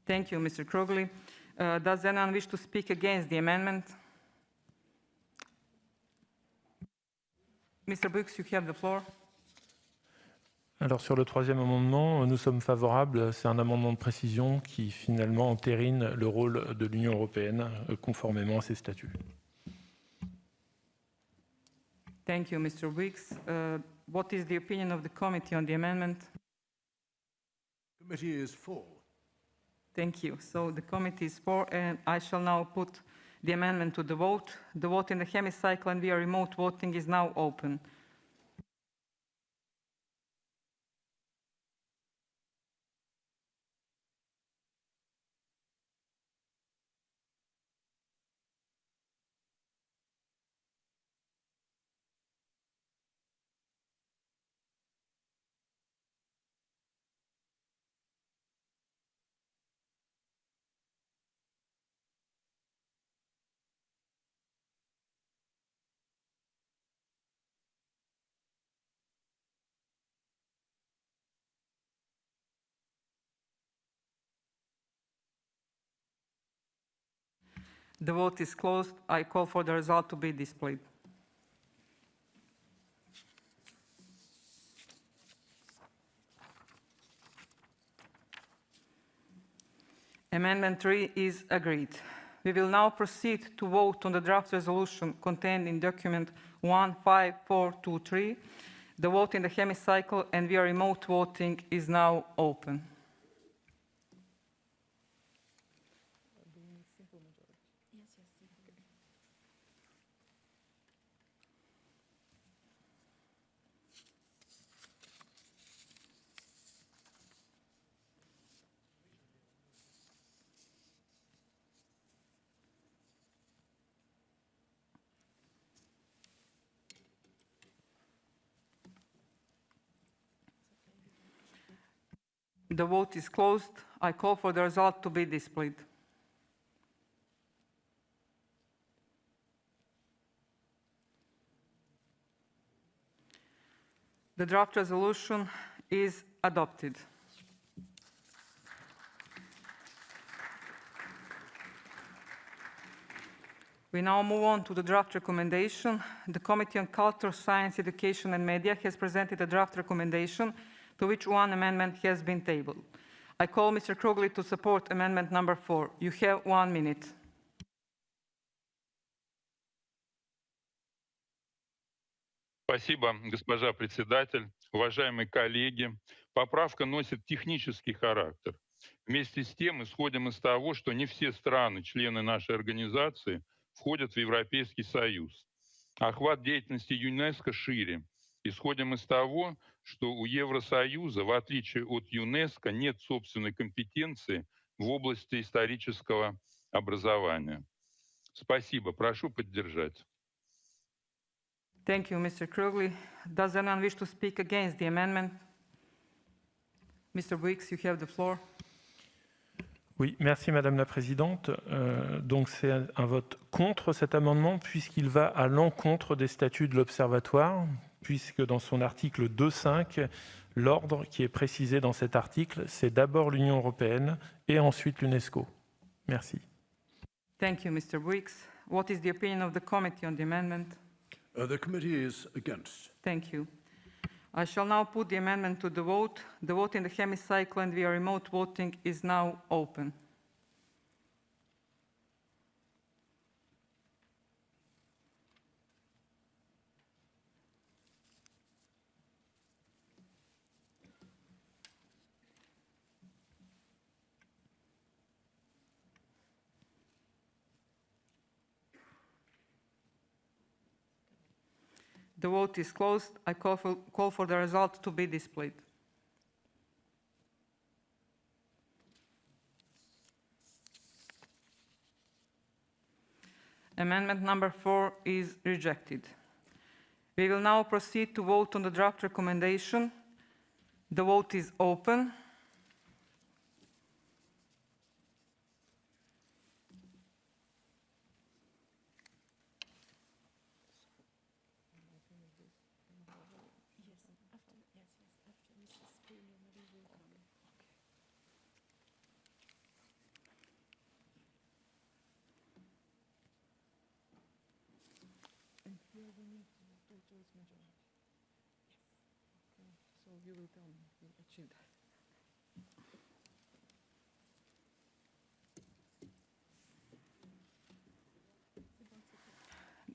Thank you, Mr. Krugli. Does anyone wish to speak against the amendment? Mr. Buiks, you have the floor.
Alors sur le troisième amendement, nous sommes favorables. C'est un amendement de précision qui finalement entérine le rôle de l'Union européenne conformément à ses statuts.
Thank you, Mr. Weeks. What is the opinion of the committee on the amendment?
The committee is for.
Thank you. So the committee is for, and I shall now put the amendment to the vote. The vote in the hemicycle and via remote voting is now open. The vote is closed. I call for the result to be displayed. Amendment 3 is agreed. We will now proceed to vote on the draft resolution contained in document 15423. The vote in the hemicycle and via remote voting is now open. The vote is closed. I call for the result to be displayed. The draft resolution is adopted. We now move on to the draft recommendation. The Committee on Culture, Science, Education and Media has presented a draft recommendation to which one amendment has been tabled. I call Mr. Krugli to support amendment number 4. You have 1 minute.
Спасибо, госпожа председатель. Уважаемые коллеги, поправка носит технический характер. Вместе с тем, исходим из того, что не все страны, члены нашей организации, входят в Европейский Союз. Охват деятельности ЮНЕСКО шире. Исходим из того, что у Евросоюза, в отличие от ЮНЕСКО, нет собственной компетенции в области исторического образования. Спасибо. Прошу поддержать.
Thank you, Mr. Krugli. Does anyone wish to speak against the amendment? Mr. Weeks, you have the floor.
Oui, merci Madame la Présidente. Donc c'est un vote contre cet amendement puisqu'il va à l'encontre des statuts de l'Observatoire, puisque dans son article 2.5, l'ordre qui est précisé dans cet article, c'est d'abord l'Union européenne et ensuite l'UNESCO. Merci.
Thank you, Mr. Weeks. What is the opinion of the committee on the amendment?
The committee is against.
Thank you. I shall now put the amendment to the vote. The vote in the hemicycle and via remote voting is now open. The vote is closed. I call for the result to be displayed. Amendment number 4 is rejected. We will now proceed to vote on the draft recommendation. The vote is open. You will tell me if you achieve that.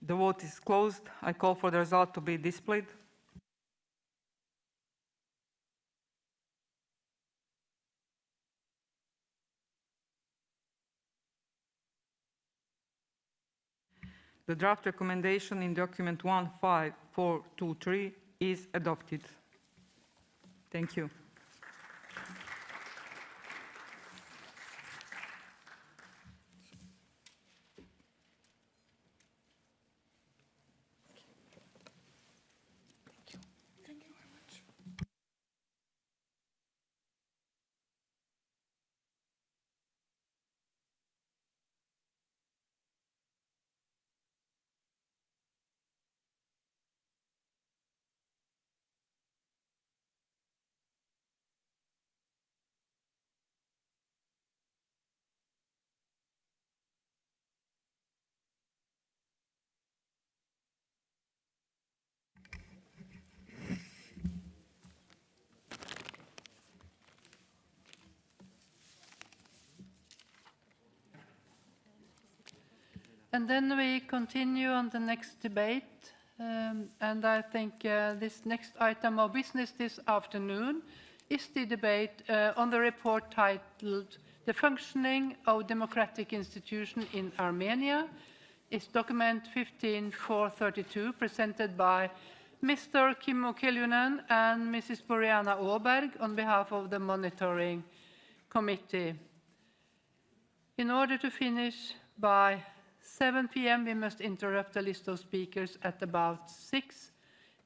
The vote is closed. I call for the result to be displayed. The draft recommendation in document 15423 is adopted. Thank you.
And then we continue on the next debate. And I think this next item of business this afternoon is the debate on the report titled The Functioning of Democratic Institutions in Armenia. It's document 15432, presented by Mr. Kimmo Kiljunen and Mrs. Boriana Åberg on behalf of the Monitoring Committee. In order to finish by 7 p.m., we must interrupt the list of speakers at about 6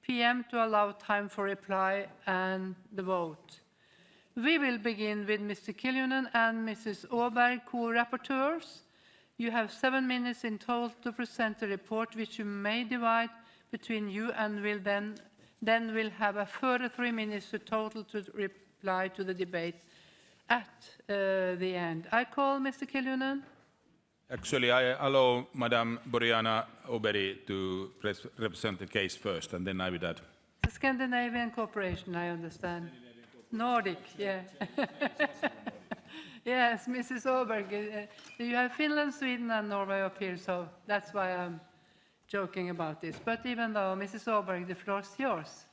p.m. to allow time for reply and the vote. We will begin with Mr. Kiljunen and Mrs. Åberg, co-rapporteurs. You have 7 minutes in total to present the report, which you may divide between you, and will then we'll have a further 3 minutes to total to reply to the debate at the end. I call Mr. Kiljunen.
Actually, I allow Madame Boriana Åberg to represent the case first, and then I will add.
The Scandinavian cooperation, I understand. Nordic, yeah. Yes, Mrs. Åberg. You have Finland, Sweden, and Norway up here, so that's why I'm joking about this. But even though, Mrs. Åberg, the floor is yours.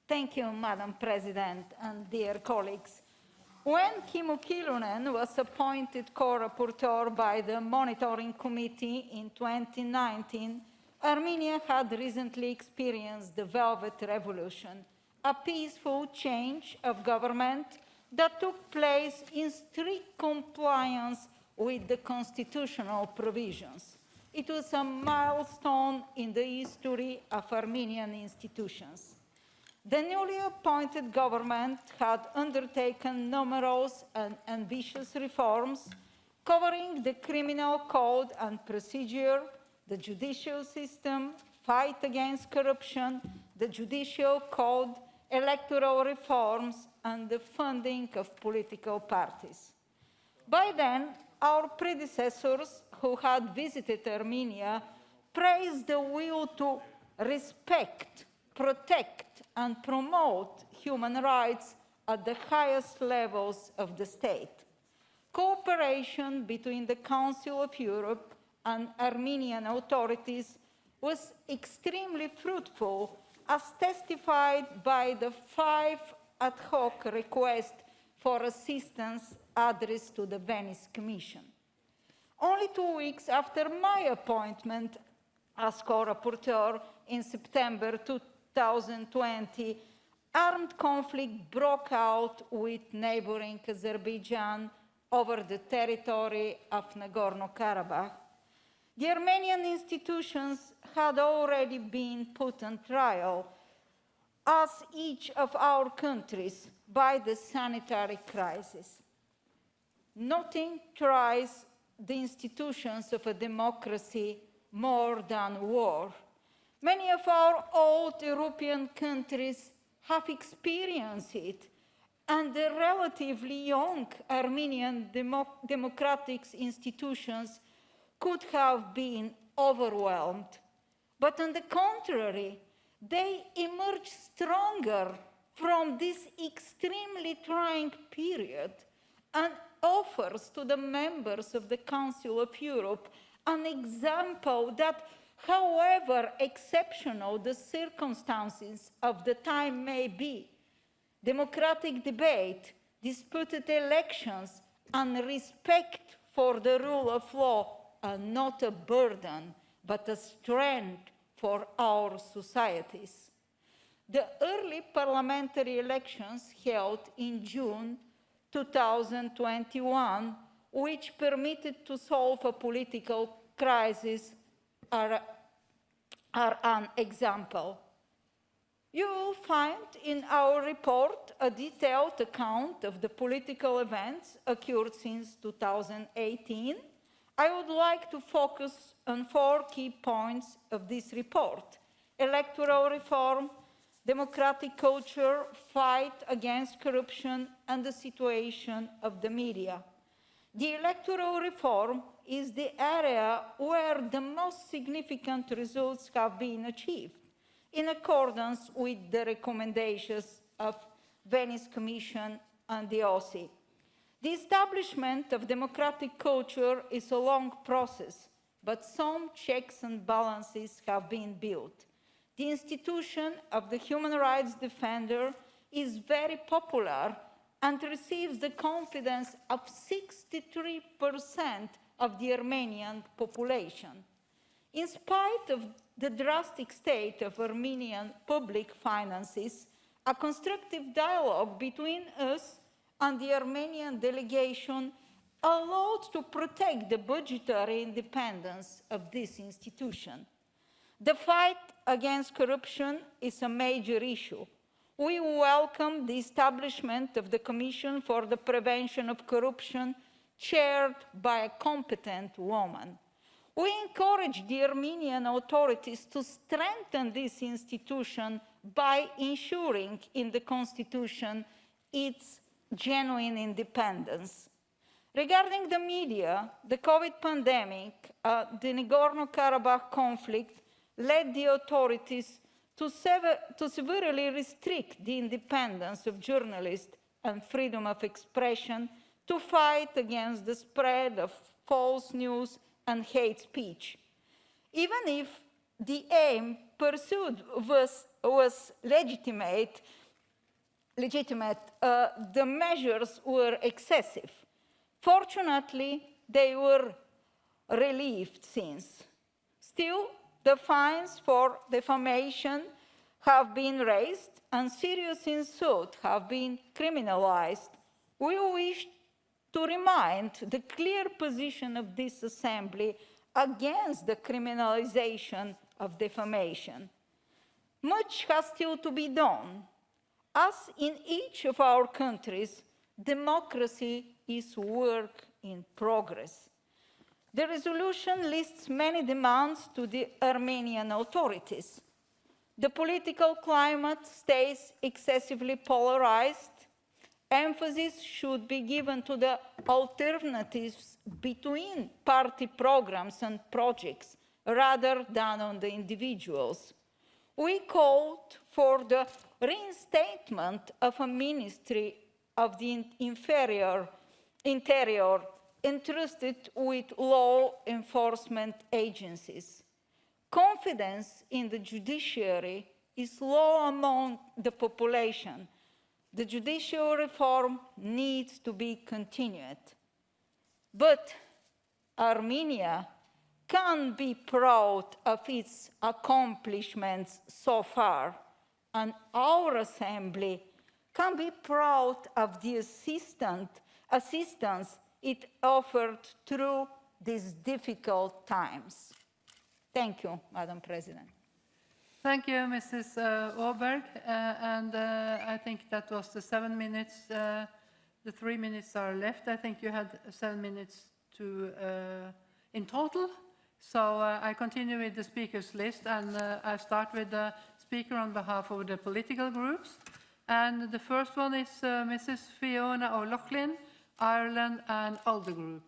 Thank you, Madam President and dear colleagues. When Kimmo Kiljunen was appointed co-rapporteur by the Monitoring Committee in 2019, Armenia had recently experienced the Velvet Revolution, a peaceful change of government that took place in strict compliance with the constitutional provisions. It was a milestone in the history of Armenian institutions. The newly appointed government had undertaken numerous and ambitious reforms covering the criminal code and procedure, the judicial system, fight against corruption, the judicial code, electoral reforms, and the funding of political parties. By then, our predecessors who had visited Armenia praised the will to respect, protect, and promote human rights at the highest levels of the state. Cooperation between the Council of Europe and Armenian authorities was extremely fruitful, as testified by the 5 ad hoc requests for assistance addressed to the Venice Commission. Only 2 weeks after my appointment as co-rapporteur in September 2020, armed conflict broke out with neighboring Azerbaijan over the territory of Nagorno-Karabakh. The Armenian institutions had already been put on trial, as each of our countries, by the sanitary crisis. Nothing tries the institutions of a democracy more than war. Many of our old European countries have experienced it, and the relatively young Armenian democratic institutions could have been overwhelmed. But on the contrary, they emerged stronger from this extremely trying period and offers to the members of the Council of Europe an example that, however exceptional the circumstances of the time may be, democratic debate, disputed elections, and respect for the rule of law are not a burden, but a strength for our societies. The early parliamentary elections held in June 2021, which permitted to solve a political crisis, are an example. You will find in our report a detailed account of the political events occurred since 2018. I would like to focus on 4 key points of this report: electoral reform, democratic culture, fight against corruption, and the situation of the media. The electoral reform is the area where the most significant results have been achieved, in accordance with the recommendations of Venice Commission and the OSCE. The establishment of democratic culture is a long process, but some checks and balances have been built. The institution of the human rights defender is very popular and receives the confidence of 63% of the Armenian population. In spite of the drastic state of Armenian public finances, a constructive dialogue between us and the Armenian delegation allowed to protect the budgetary independence of this institution. The fight against corruption is a major issue. We welcome the establishment of the Commission for the Prevention of Corruption, chaired by a competent woman. We encourage the Armenian authorities to strengthen this institution by ensuring in the constitution its genuine independence. Regarding the media, the COVID pandemic, the Nagorno-Karabakh conflict led the authorities to severely restrict the independence of journalists and freedom of expression, to fight against the spread of false news and hate speech. Even if the aim pursued was legitimate, the measures were excessive. Fortunately, they were relieved since. Still, the fines for defamation have been raised and serious insults have been criminalized. We wish to remind the clear position of this Assembly against the criminalization of defamation. Much has still to be done. As in each of our countries, democracy is work in progress. The resolution lists many demands to the Armenian authorities. The political climate stays excessively polarized. Emphasis should be given to the alternatives between party programs and projects rather than on the individuals. We called for the reinstatement of a Ministry of the Interior entrusted with law enforcement agencies. Confidence in the judiciary is low among the population. The judicial reform needs to be continued. But Armenia can be proud of its accomplishments so far, and our Assembly can be proud of the assistance it offered through these difficult times. Thank you, Madam President.
Thank you, Mrs. Åberg. I think that was the 7 minutes. The 3 minutes are left. I think you had 7 minutes in total. So I continue with the speakers list, and I start with the speaker on behalf of the political groups. And the first one is Mrs. Fiona O'Loughlin, Ireland and ALDE Group.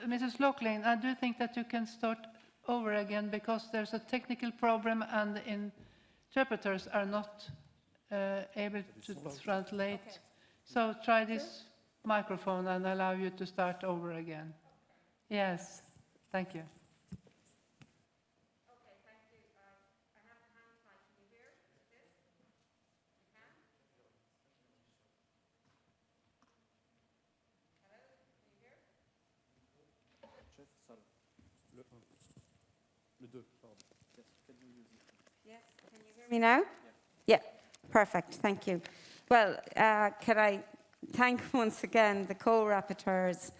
Mrs. Loughlin, I do think that you can start over again because there's a technical problem and the interpreters are not able to translate. Okay. So try this microphone and allow you to start over again. Yes, thank you.
Yes, can you hear me now? Yeah, perfect, thank you. Well, can I thank once again the co-rapporteurs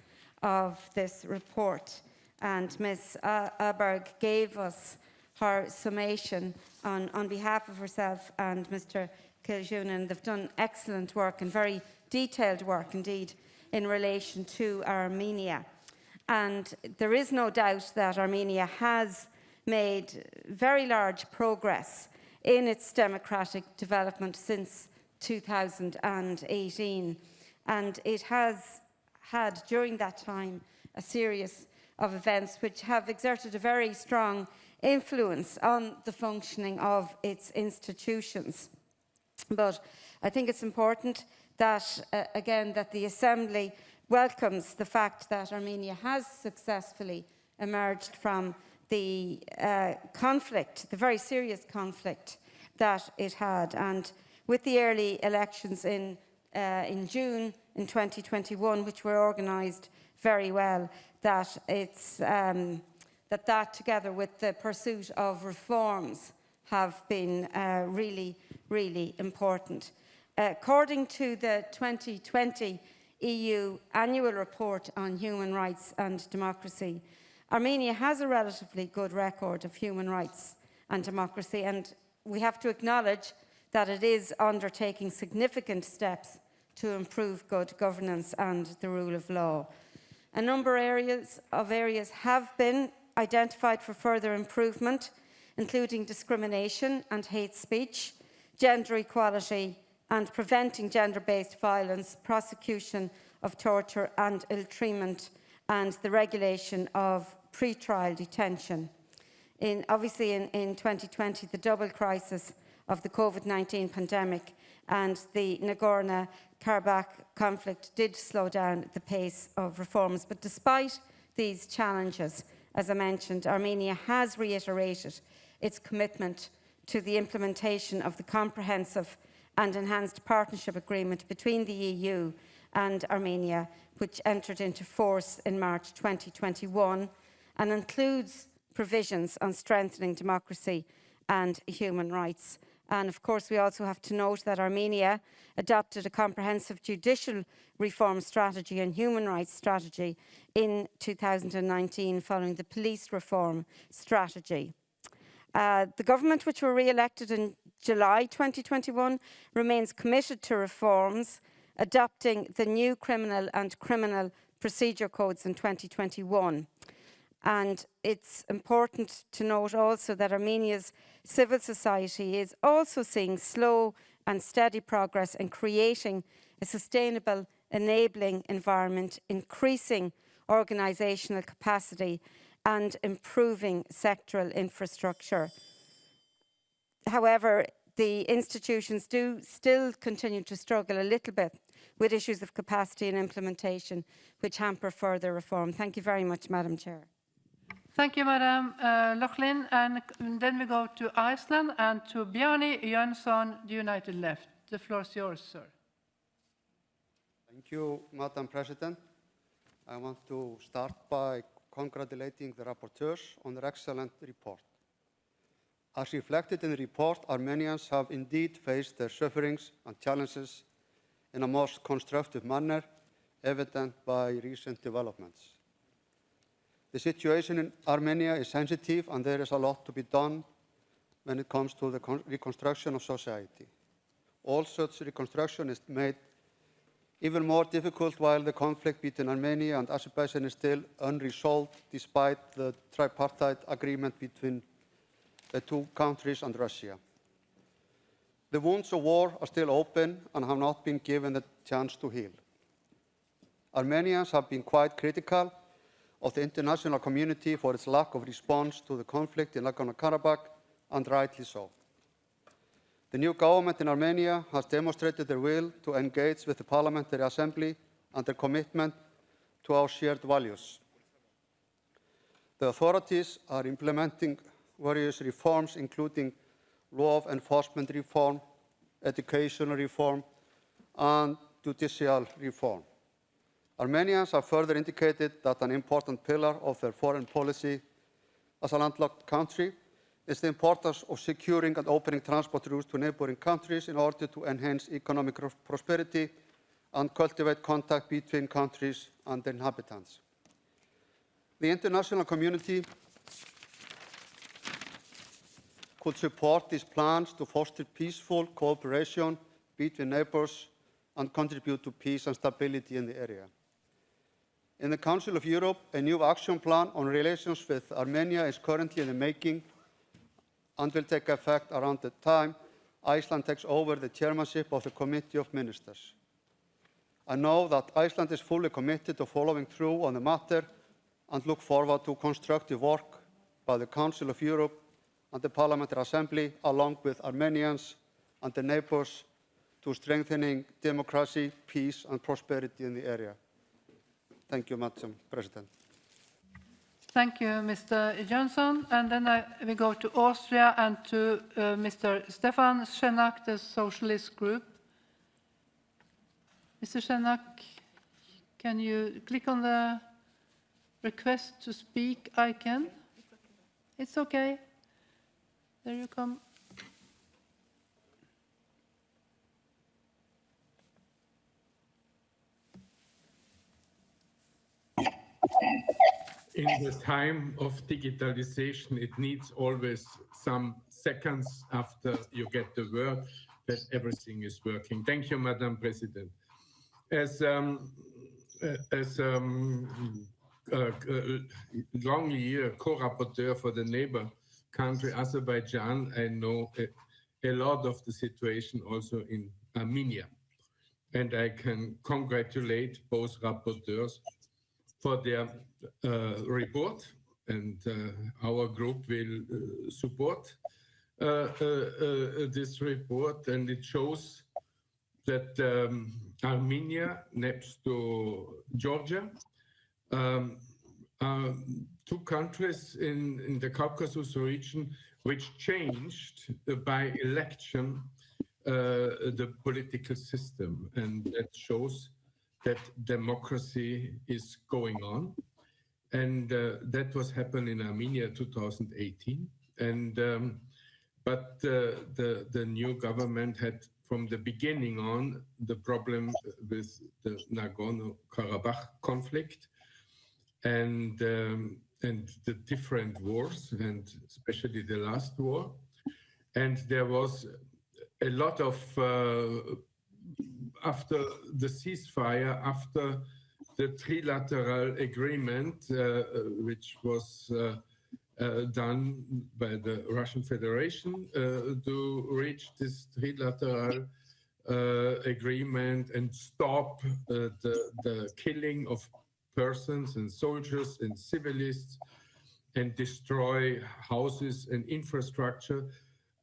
of this report, and Ms. Aberg gave us her summation on behalf of herself and Mr. Kiljunen. They've done excellent work and very detailed work indeed in relation to Armenia. And there is no doubt that Armenia has made very large progress in its democratic development since 2018. And it has had, during that time, a series of events which have exerted a very strong influence on the functioning of its institutions. But I think it's important that, again, that the Assembly welcomes the fact that Armenia has successfully emerged from the conflict, the very serious conflict that it had. And with the early elections in June in 2021, which were organised very well, that that together with the pursuit of reforms have been really, really important. According to the 2020 EU Annual Report on Human Rights and Democracy, Armenia has a relatively good record of human rights and democracy, and we have to acknowledge that it is undertaking significant steps to improve good governance and the rule of law. A number of areas have been identified for further improvement, including discrimination and hate speech, gender equality and preventing gender-based violence, prosecution of torture and ill-treatment, and the regulation of pre-trial detention. Obviously, in 2020, the double crisis of the COVID-19 pandemic and the Nagorno-Karabakh conflict did slow down the pace of reforms. But despite these challenges, as I mentioned, Armenia has reiterated its commitment to the implementation of the comprehensive and enhanced partnership agreement between the EU and Armenia, which entered into force in March 2021 and includes provisions on strengthening democracy and human rights. And of course, we also have to note that Armenia adopted a comprehensive judicial reform strategy and human rights strategy in 2019 following the police reform strategy. The government, which were re-elected in July 2021, remains committed to reforms, adopting the new criminal and criminal procedure codes in 2021. And it's important to note also that Armenia's civil society is also seeing slow and steady progress in creating a sustainable, enabling environment, increasing organisational capacity and improving sectoral infrastructure. However, the institutions do still continue to struggle a little bit with issues of capacity and implementation, which hamper further reform. Thank you very much, Madam Chair.
Thank you, Madam Loughlin. And then we go to Iceland and to Bjarni Jönsson, the United Left. The floor is yours, sir.
Thank you, Madam President. I want to start by congratulating the rapporteurs on their excellent report. As reflected in the report, Armenians have indeed faced their sufferings and challenges in a most constructive manner, evident by recent developments. The situation in Armenia is sensitive, and there is a lot to be done when it comes to the reconstruction of society. All such reconstruction is made even more difficult while the conflict between Armenia and Azerbaijan is still unresolved, despite the tripartite agreement between the two countries and Russia. The wounds of war are still open and have not been given the chance to heal. Armenians have been quite critical of the international community for its lack of response to the conflict in Nagorno-Karabakh, and rightly so. The new government in Armenia has demonstrated their will to engage with the Parliamentary Assembly and their commitment to our shared values. The authorities are implementing various reforms, including law enforcement reform, educational reform, and judicial reform. Armenians have further indicated that an important pillar of their foreign policy as a landlocked country is the importance of securing and opening transport routes to neighboring countries in order to enhance economic prosperity and cultivate contact between countries and their inhabitants. The international community could support these plans to foster peaceful cooperation between neighbors and contribute to peace and stability in the area. In the Council of Europe, a new action plan on relations with Armenia is currently in the making and will take effect around the time Iceland takes over the chairmanship of the Committee of Ministers. I know that Iceland is fully committed to following through on the matter and look forward to constructive work by the Council of Europe and the Parliamentary Assembly, along with Armenians and the neighbors, to strengthening democracy, peace, and prosperity in the area. Thank you, Madam President.
Thank you, Mr. Johnson. And then we go to Austria and to Mr. Stefan Schenak, the Socialist Group. Mr. Schenak, can you click on the request to speak icon? It's okay. There you come.
In the time of digitalization, it needs always some seconds after you get the word that everything is working. Thank you, Madam President. As long year co-rapporteur for the neighbor country Azerbaijan, I know a lot of the situation also in Armenia. And I can congratulate both rapporteurs for their report, and our group will support this report, and it shows that Armenia, next to Georgia, are two countries in the Caucasus region which changed by election the political system, and that shows that democracy is going on. And that was happening in Armenia 2018. And but the new government had from the beginning on the problem with the Nagorno-Karabakh conflict and the different wars, and especially the last war. And there was a lot of after the ceasefire, after the trilateral agreement, which was done by the Russian Federation to reach this trilateral agreement and stop the killing of persons and soldiers and civilians and destroy houses and infrastructure.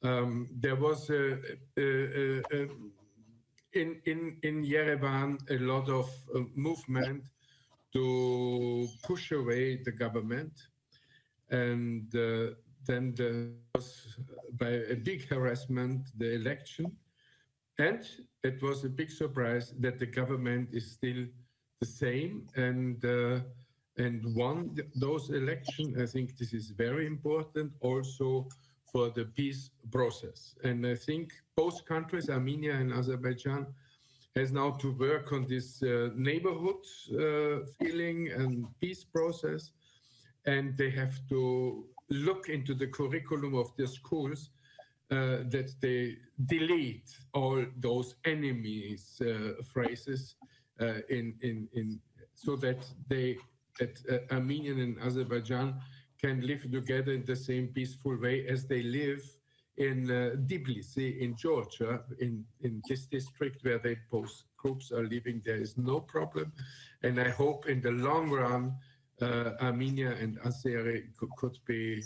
There was in Yerevan a lot of movement to push away the government, and then there was by a big harassment the election, and it was a big surprise that the government is still the same and won those elections. I think this is very important also for the peace process. And I think both countries, Armenia and Azerbaijan, has now to work on this neighborhood feeling and peace process. And they have to look into the curriculum of their schools that they delete all those enemies phrases so that Armenian and Azerbaijan can live together in the same peaceful way as they live in Tbilisi in Georgia, in this district where both groups are living. There is no problem. And I hope in the long run, Armenia and Azeri could be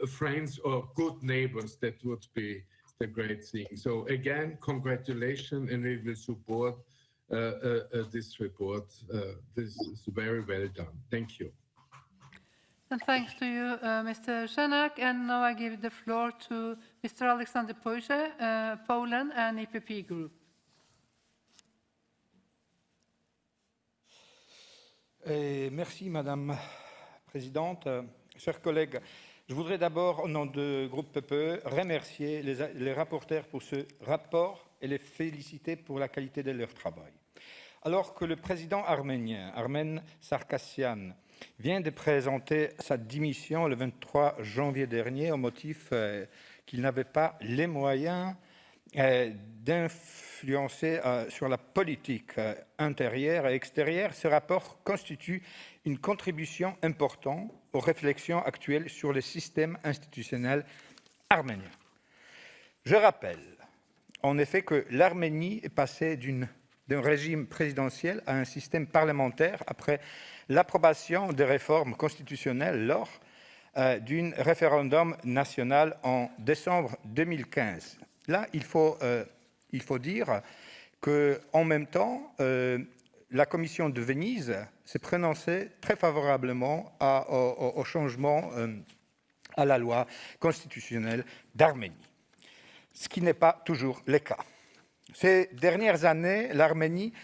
friends or good neighbors. That would be the great thing. So again, congratulations, and we will support this report. This is very well done. Thank you.
And thanks to you, Mr. Schenak. And now I give the floor to Mr. Alexander Pojce, Poland and EPP Group.
Merci, Madame Présidente. Chers collègues, je voudrais d'abord, au nom du groupe PPE, remercier les rapporteurs pour ce rapport et les féliciter pour la qualité de leur travail. Alors que le président arménien, Armen Sarkassian, vient de présenter sa démission le 23 janvier dernier au motif qu'il n'avait pas les moyens d'influencer sur la politique intérieure et extérieure, ce rapport constitue une contribution importante aux réflexions actuelles sur le système institutionnel arménien. Je rappelle en effet que l'Arménie est passée d'un régime présidentiel à un système parlementaire après l'approbation des réformes constitutionnelles lors d'un référendum national en décembre 2015. Là, il faut dire qu'en même temps, la Commission de Venise s'est prononcée très favorablement au changement à la loi constitutionnelle d'Arménie, ce qui n'est pas toujours le cas. Ces dernières années, l'Arménie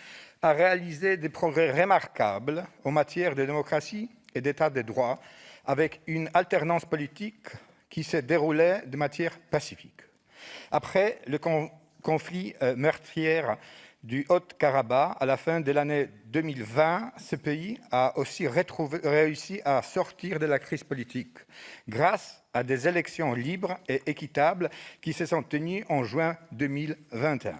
a réalisé des progrès remarquables en matière de démocratie et d'état de droit, avec une alternance politique qui s'est déroulée de manière pacifique. Après le conflit meurtrier du Haut-Karabakh, à la fin de l'année 2020, ce pays a aussi réussi à sortir de la crise politique grâce à des élections libres et équitables qui se sont tenues en juin 2021.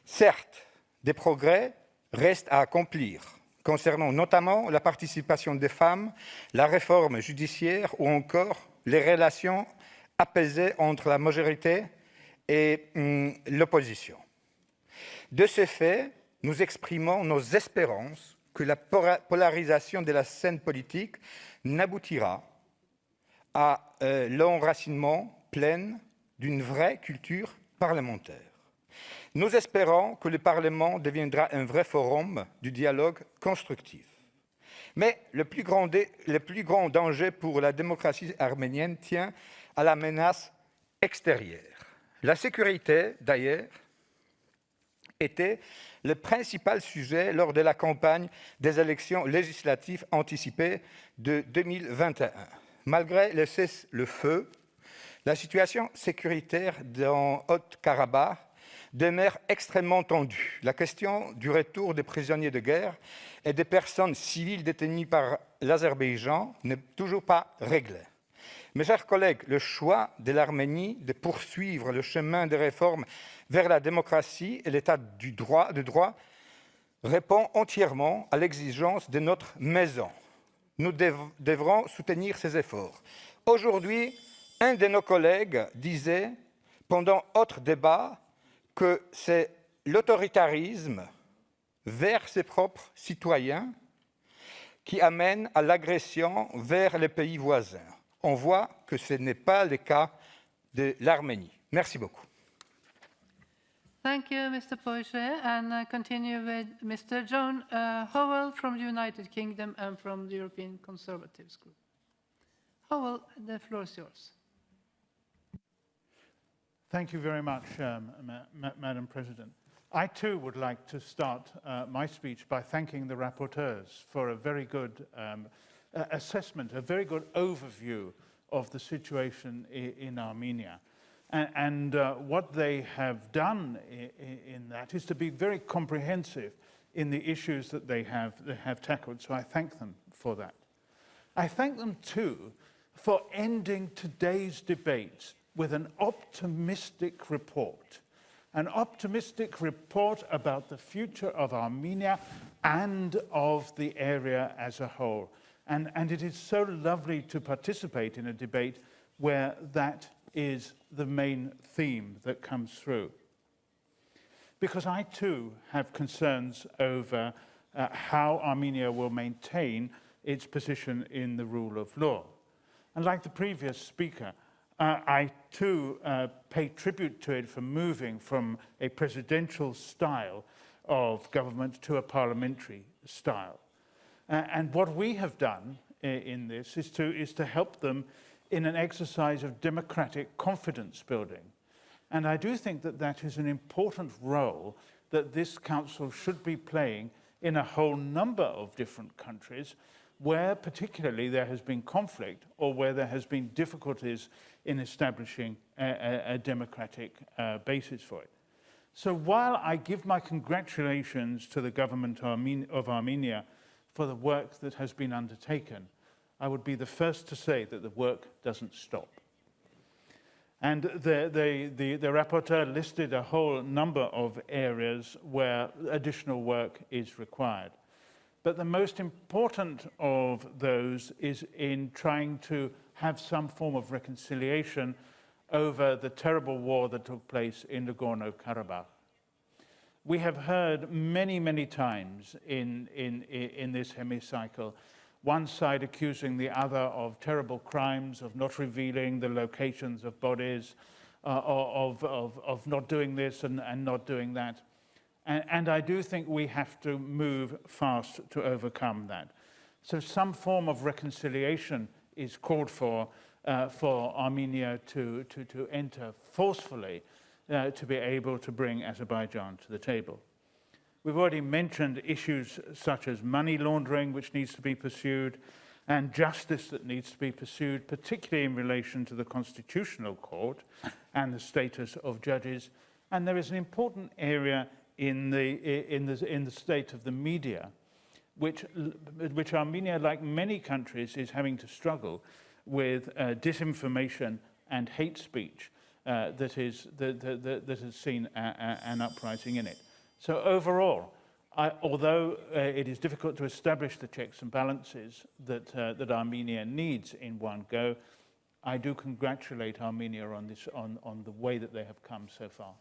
Certes, des progrès restent à accomplir, concernant notamment la participation des femmes, la réforme judiciaire ou encore les relations apaisées entre la majorité et l'opposition. De ce fait, nous exprimons nos espérances que la polarisation de la scène politique n'aboutira à l'enracinement plein d'une vraie culture parlementaire. Nous espérons que le Parlement deviendra un vrai forum du dialogue constructif. Mais le plus grand danger pour la démocratie arménienne tient à la menace extérieure. La sécurité, d'ailleurs, était le principal sujet lors de la campagne des élections législatives anticipées de 2021. Malgré le cessez-le-feu, la situation sécuritaire dans Haut-Karabakh demeure extrêmement tendue. La question du retour des prisonniers de guerre et des personnes civiles détenues par l'Azerbaïdjan n'est toujours pas réglée. Mes chers collègues, le choix de l'Arménie de poursuivre le chemin des réformes vers la démocratie et l'état de droit répond entièrement à l'exigence de notre maison. Nous devrons soutenir ces efforts. Aujourd'hui, un de nos collègues disait, pendant autre débat, que c'est l'autoritarisme vers ses propres citoyens qui amène à l'agression vers les pays voisins. On voit que ce n'est pas le cas de l'Arménie. Merci beaucoup.
Thank you, Mr. Poirier, and I continue with Mr. John Howell from the United Kingdom and from the European Conservatives Group. Howell, the floor is yours.
Thank you very much, Madam President. I too would like to start my speech by thanking the rapporteurs for a very good assessment, a very good overview of the situation in Armenia. And what they have done in that is to be very comprehensive in the issues that they have tackled, so I thank them for that. I thank them too for ending today's debate with an optimistic report about the future of Armenia and of the area as a whole. And it is so lovely to participate in a debate where that is the main theme that comes through. Because I too have concerns over how Armenia will maintain its position in the rule of law. And like the previous speaker, I too pay tribute to it for moving from a presidential style of government to a parliamentary style. And what we have done in this is to help them in an exercise of democratic confidence building. And I do think that that is an important role that this council should be playing in a whole number of different countries where particularly there has been conflict or where there has been difficulties in establishing a democratic basis for it. So while I give my congratulations to the government of Armenia for the work that has been undertaken, I would be the first to say that the work doesn't stop. And the rapporteur listed a whole number of areas where additional work is required. But the most important of those is in trying to have some form of reconciliation over the terrible war that took place in Nagorno-Karabakh. We have heard many, many times in this hemicycle, one side accusing the other of terrible crimes, of not revealing the locations of bodies, of not doing this and not doing that. And I do think we have to move fast to overcome that. So some form of reconciliation is called for Armenia to enter forcefully to be able to bring Azerbaijan to the table. We've already mentioned issues such as money laundering, which needs to be pursued, and justice that needs to be pursued, particularly in relation to the Constitutional Court and the status of judges. And there is an important area in the state of the media, which Armenia, like many countries, is having to struggle with disinformation and hate speech that has seen an uprising in it. So overall, although it is difficult to establish the checks and balances that Armenia needs in one go, I do congratulate Armenia on the way that they have come so far.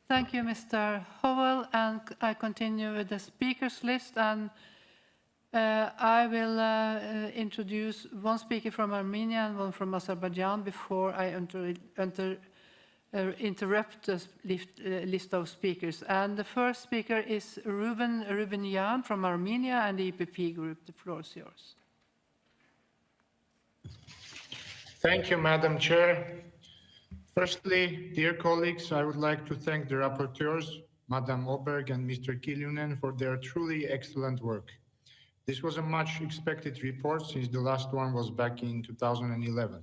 Thank you, Mr. Howell, and I continue with the speakers list, and I will introduce one speaker from Armenia and one from Azerbaijan before I interrupt the list of speakers. And the first speaker is Ruben Rubinyan from Armenia and the EPP group. The floor is yours.
Thank you, Madam Chair. Firstly, dear colleagues, I would like to thank the rapporteurs, Madam Oberg and Mr. Kiljunen, for their truly excellent work. This was a much expected report since the last one was back in 2011.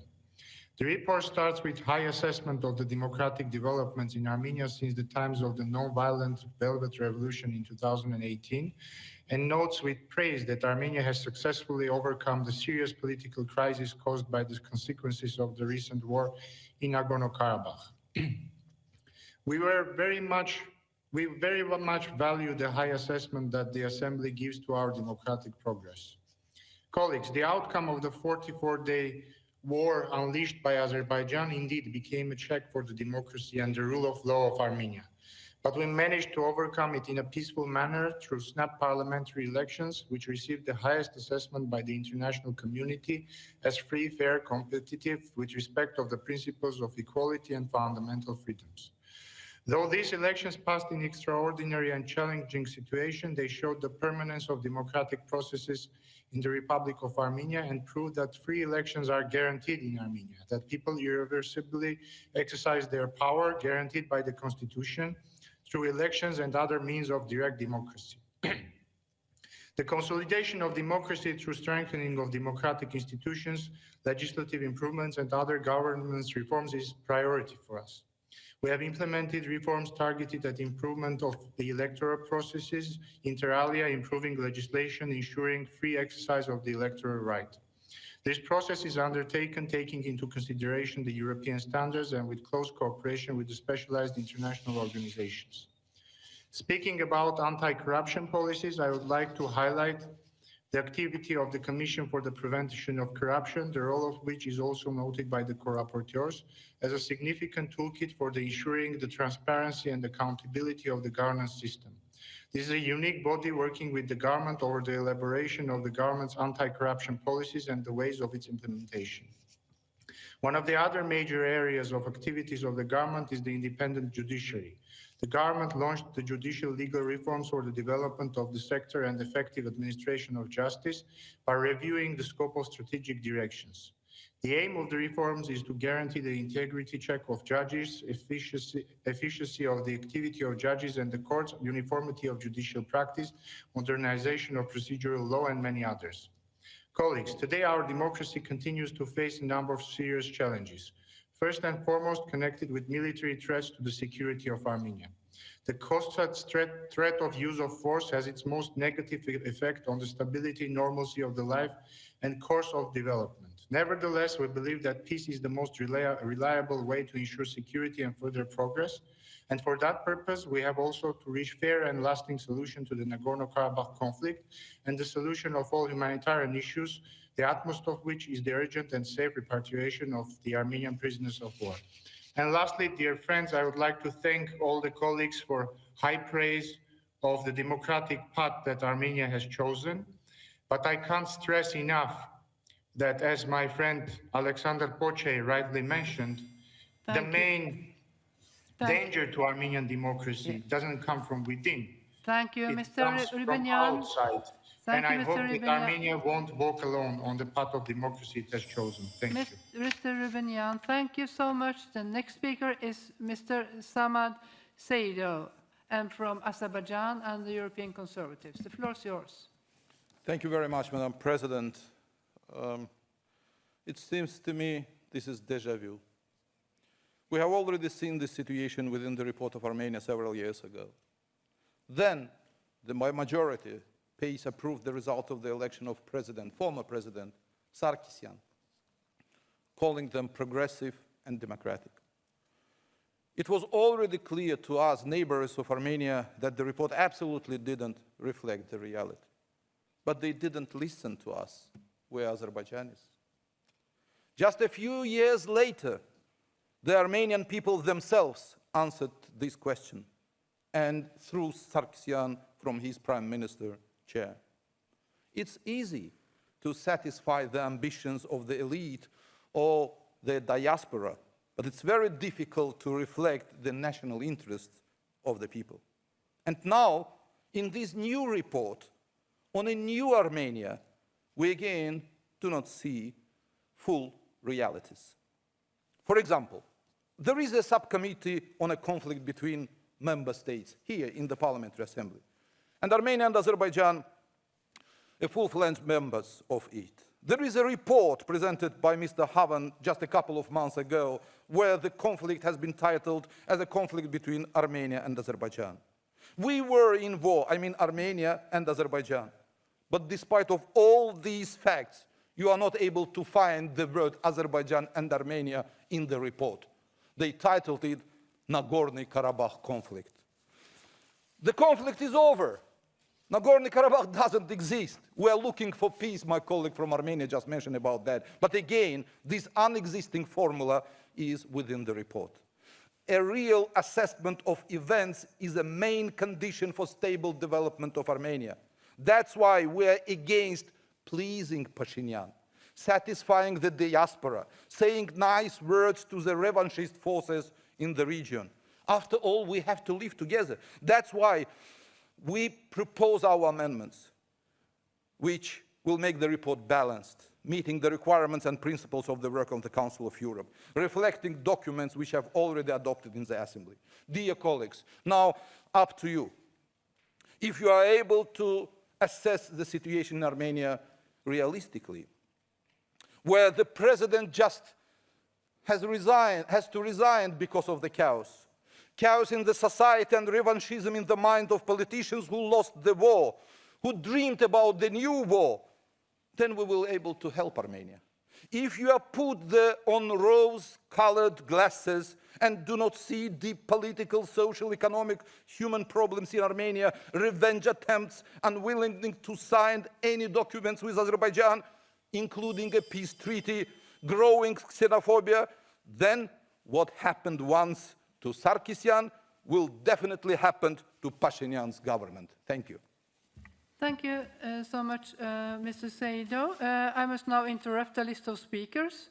The report starts with high assessment of the democratic developments in Armenia since the times of the non-violent Velvet Revolution in 2018, and notes with praise that Armenia has successfully overcome the serious political crisis caused by the consequences of the recent war in Nagorno-Karabakh. We very much value the high assessment that the Assembly gives to our democratic progress. Colleagues, the outcome of the 44-day war unleashed by Azerbaijan indeed became a check for the democracy and the rule of law of Armenia. But we managed to overcome it in a peaceful manner through snap parliamentary elections, which received the highest assessment by the international community as free, fair, competitive, with respect of the principles of equality and fundamental freedoms. Though these elections passed in extraordinary and challenging situation, they showed the permanence of democratic processes in the Republic of Armenia and proved that free elections are guaranteed in Armenia, that people irreversibly exercise their power guaranteed by the Constitution through elections and other means of direct democracy. The consolidation of democracy through strengthening of democratic institutions, legislative improvements, and other governance reforms is priority for us. We have implemented reforms targeted at improvement of the electoral processes, inter alia, improving legislation, ensuring free exercise of the electoral right. This process is undertaken taking into consideration the European standards and with close cooperation with the specialized international organizations. Speaking about anti-corruption policies, I would like to highlight the activity of the Commission for the Prevention of Corruption, the role of which is also noted by the co-rapporteurs as a significant toolkit for the ensuring the transparency and accountability of the governance system. This is a unique body working with the government over the elaboration of the government's anti-corruption policies and the ways of its implementation. One of the other major areas of activities of the government is the independent judiciary. The government launched the judicial legal reforms for the development of the sector and effective administration of justice by reviewing the scope of strategic directions. The aim of the reforms is to guarantee the integrity check of judges, efficiency of the activity of judges and the courts, uniformity of judicial practice, modernization of procedural law, and many others. Colleagues, today our democracy continues to face a number of serious challenges. First and foremost, connected with military threats to the security of Armenia. The constant threat of use of force has its most negative effect on the stability, normalcy of the life and course of development. Nevertheless, we believe that peace is the most reliable way to ensure security and further progress. And for that purpose, we have also to reach fair and lasting solution to the Nagorno-Karabakh conflict and the solution of all humanitarian issues, the utmost of which is the urgent and safe repatriation of the Armenian prisoners of war. And lastly, dear friends, I would like to thank all the colleagues for high praise of the democratic path that Armenia has chosen. But I can't stress enough that, as my friend Alexander Poche rightly mentioned, the main danger to Armenian democracy doesn't come from within.
Thank you,
It
Mr.
comes from
Rubinian.
outside. And I hope that Armenia won't walk alone on the path of democracy it has chosen. Thank you.
Mr. Rubinian, thank you so much. The next speaker is Mr. Samad Seydo, and from Azerbaijan and the European Conservatives. The floor is yours.
Thank you very much, Madam President. It seems to me this is déjà vu. We have already seen this situation within the report of Armenia several years ago. Then, the majority PACE approved the result of the election of former President Sarkisyan, calling them progressive and democratic. It was already clear to us, neighbors of Armenia, that the report absolutely didn't reflect the reality. But they didn't listen to us. We're Azerbaijanis. Just a few years later, the Armenian people themselves answered this question, and through Sarkisyan from his prime minister chair. It's easy to satisfy the ambitions of the elite or the diaspora, but it's very difficult to reflect the national interests of the people. And now, in this new report on a new Armenia, we again do not see full realities. For example, there is a subcommittee on a conflict between member states here in the Parliamentary Assembly. And Armenia and Azerbaijan are full-fledged members of it. There is a report presented by Mr. Havan just a couple of months ago where the conflict has been titled as a conflict between Armenia and Azerbaijan. We were in war, I mean Armenia and Azerbaijan. But despite of all these facts, you are not able to find the word Azerbaijan and Armenia in the report. They titled it Nagorno-Karabakh conflict. The conflict is over. Nagorno-Karabakh doesn't exist. We are looking for peace. My colleague from Armenia just mentioned about that. But again, this unexisting formula is within the report. A real assessment of events is a main condition for stable development of Armenia. That's why we are against pleasing Pashinyan, satisfying the diaspora, saying nice words to the revanchist forces in the region. After all, we have to live together. That's why we propose our amendments, which will make the report balanced, meeting the requirements and principles of the work of the Council of Europe, reflecting documents which have already adopted in the Assembly. Dear colleagues, now up to you. If you are able to assess the situation in Armenia realistically, where the president just has to resign because of the chaos. Chaos in the society and revanchism in the mind of politicians who lost the war, who dreamed about the new war, then we will be able to help Armenia. If you are put on rose-colored glasses and do not see deep political, social, economic, human problems in Armenia, revenge attempts, unwillingness to sign any documents with Azerbaijan, including a peace treaty, growing xenophobia, then what happened once to Sarkisyan will definitely happen to Pashinyan's government. Thank you.
Thank you so much, Mr. Seydo. I must now interrupt the list of speakers.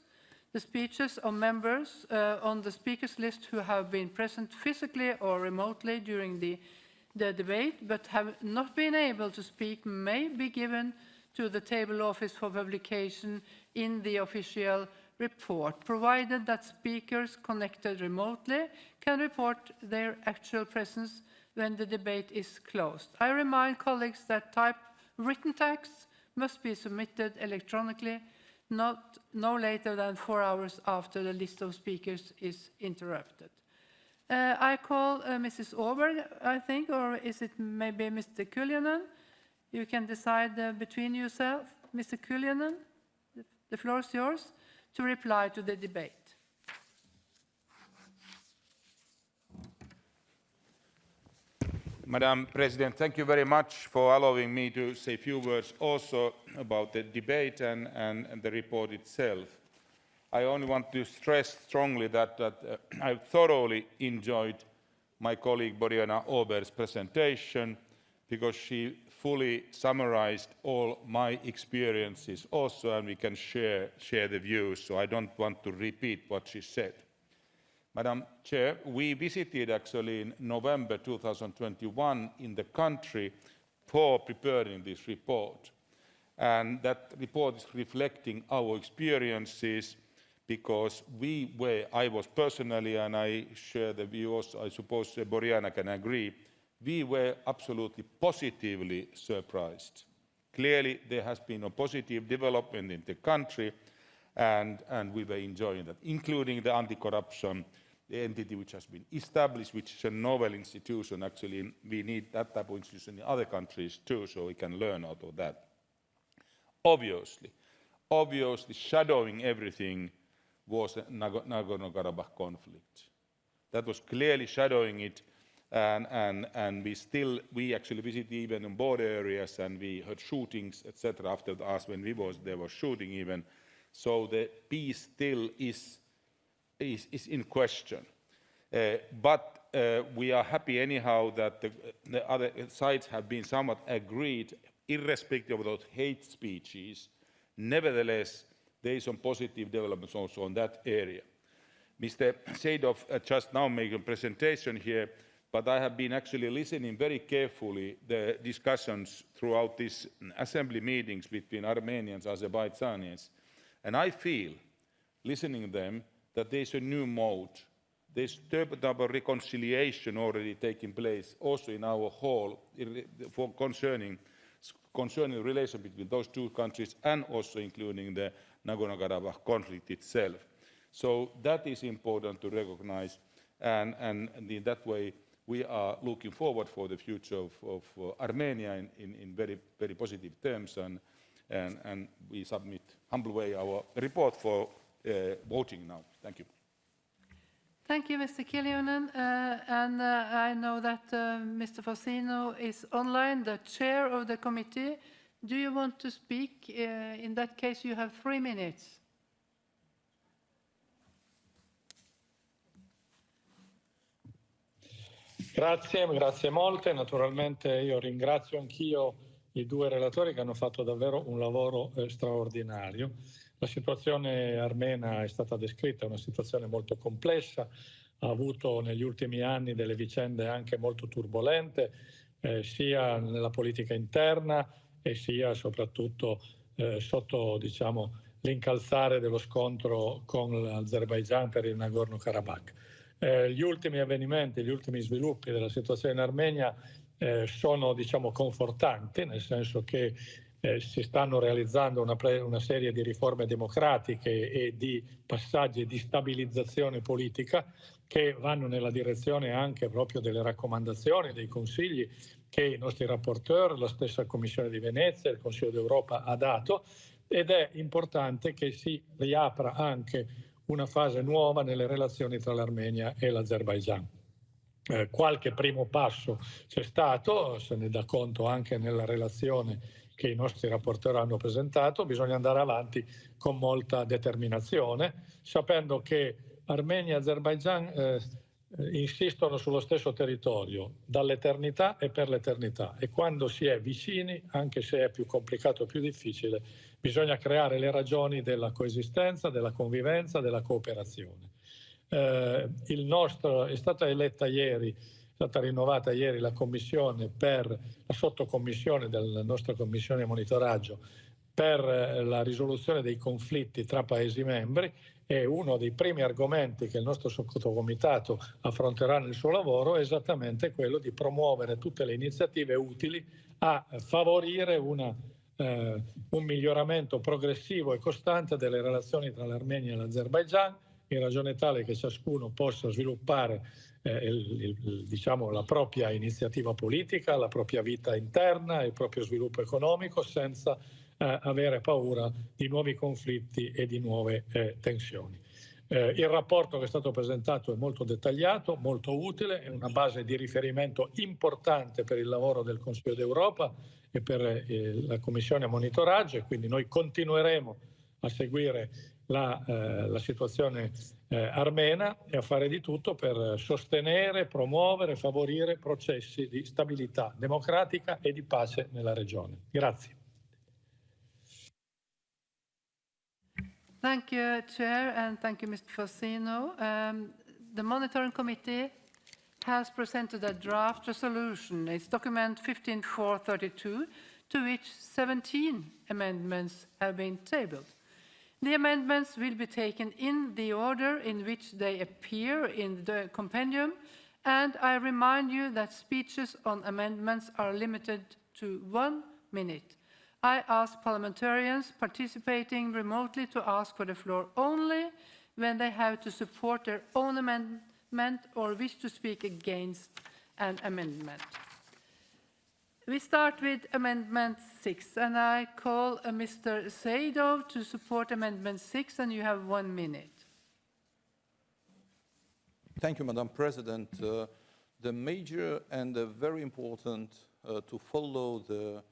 The speeches of members on the speakers list who have been present physically or remotely during the debate but have not been able to speak may be given to the table office for publication in the official report, provided that speakers connected remotely can report their actual presence when the debate is closed. I remind colleagues that written texts must be submitted electronically no later than 4 hours after the list of speakers is interrupted. I call Mrs. Åberg, I think, or is it maybe Mr. Kuljonen? You can decide between yourself. Mr. Kuljonen, the floor is yours to reply to the debate.
Madam President, thank you very much for allowing me to say a few words also about the debate and the report itself. I only want to stress strongly that I thoroughly enjoyed my colleague Boriana Åberg's presentation because she fully summarized all my experiences also, and we can share the views, so I don't want to repeat what she said. Madam Chair, we visited actually in November 2021 in the country for preparing this report. And that report is reflecting our experiences because I was personally, and I share the view also, I suppose Boriana can agree, we were absolutely positively surprised. Clearly, there has been a positive development in the country, and we were enjoying that, including the anti-corruption entity which has been established, which is a novel institution. Actually, we need that type of institution in other countries too, so we can learn out of that. Obviously, shadowing everything was the Nagorno-Karabakh conflict. That was clearly shadowing it, and we actually visited even in border areas, and we heard shootings, etc. After us, when there was shooting even. So the peace still is in question. But we are happy anyhow that the other sides have been somewhat agreed, irrespective of those hate speeches. Nevertheless, there is some positive developments also on that area. Mr. Seydov just now made a presentation here, but I have been actually listening very carefully the discussions throughout these assembly meetings between Armenians and Azerbaijanians. And I feel, listening to them, that there is a new mode. There's a type of reconciliation already taking place also in our hall concerning the relation between those two countries and also including the Nagorno-Karabakh conflict itself. So that is important to recognize, and in that way we are looking forward for the future of Armenia in very, very positive terms, and we submit humble way our report for voting now. Thank you.
Thank you, Mr. Kiljunen. And I know that Mr. Fassino is online, the chair of the committee. Do you want to speak? In that case, you have 3 minutes.
Grazie molte. Naturalmente io ringrazio anch'io i 2 relatori che hanno fatto davvero un lavoro straordinario. La situazione armena è stata descritta, è una situazione molto complessa, ha avuto negli ultimi anni delle vicende anche molto turbolente, sia nella politica interna e sia soprattutto sotto, diciamo, l'incalzare dello scontro con l'Azerbaigian per il Nagorno-Karabakh. Gli ultimi avvenimenti, gli ultimi sviluppi della situazione in Armenia sono, diciamo, confortanti, nel senso che si stanno realizzando una serie di riforme democratiche e di passaggi di stabilizzazione politica che vanno nella direzione anche proprio delle raccomandazioni, dei consigli che i nostri rapporteur, la stessa Commissione di Venezia, il Consiglio d'Europa ha dato, ed è importante che si riapra anche una fase nuova nelle relazioni tra l'Armenia e l'Azerbaigian. Qualche primo passo c'è stato, se ne dà conto anche nella relazione che i nostri rapporteur hanno presentato. Bisogna andare avanti con molta determinazione, sapendo che Armenia e Azerbaigian insistono sullo stesso territorio dall'eternità e per l'eternità, e quando si è vicini, anche se è più complicato e più difficile, bisogna creare le ragioni della coesistenza, della convivenza, della cooperazione. È stata eletta ieri, è stata rinnovata ieri la commissione la sottocommissione della nostra commissione di monitoraggio per la risoluzione dei conflitti tra Paesi membri, e uno dei primi argomenti che il nostro sottocomitato affronterà nel suo lavoro è esattamente quello di promuovere tutte le iniziative utili a favorire un miglioramento progressivo e costante delle relazioni tra l'Armenia e l'Azerbaigian, in ragione tale che ciascuno possa sviluppare diciamo, la propria iniziativa politica, la propria vita interna, il proprio sviluppo economico, senza avere paura di nuovi conflitti e di nuove tensioni. Il rapporto che è stato presentato è molto dettagliato, molto utile, è una base di riferimento importante per il lavoro del Consiglio d'Europa e per la Commissione a monitoraggio, e quindi noi continueremo a seguire la situazione armena e a fare di tutto per sostenere, promuovere, favorire processi di stabilità democratica e di pace nella regione. Grazie.
Thank you, Chair, and thank you, Mr. Fassino. The Monitoring Committee has presented a draft resolution. It's document 15432, to which 17 amendments have been tabled. The amendments will be taken in the order in which they appear in the compendium, and I remind you that speeches on amendments are limited to 1 minute. I ask parliamentarians participating remotely to ask for the floor only when they have to support their own amendment or wish to speak against an amendment. We start with Amendment 6, and I call Mr. Seidov to support Amendment 6, and you have 1 minute.
Thank you, Madam President. The major and very important to follow the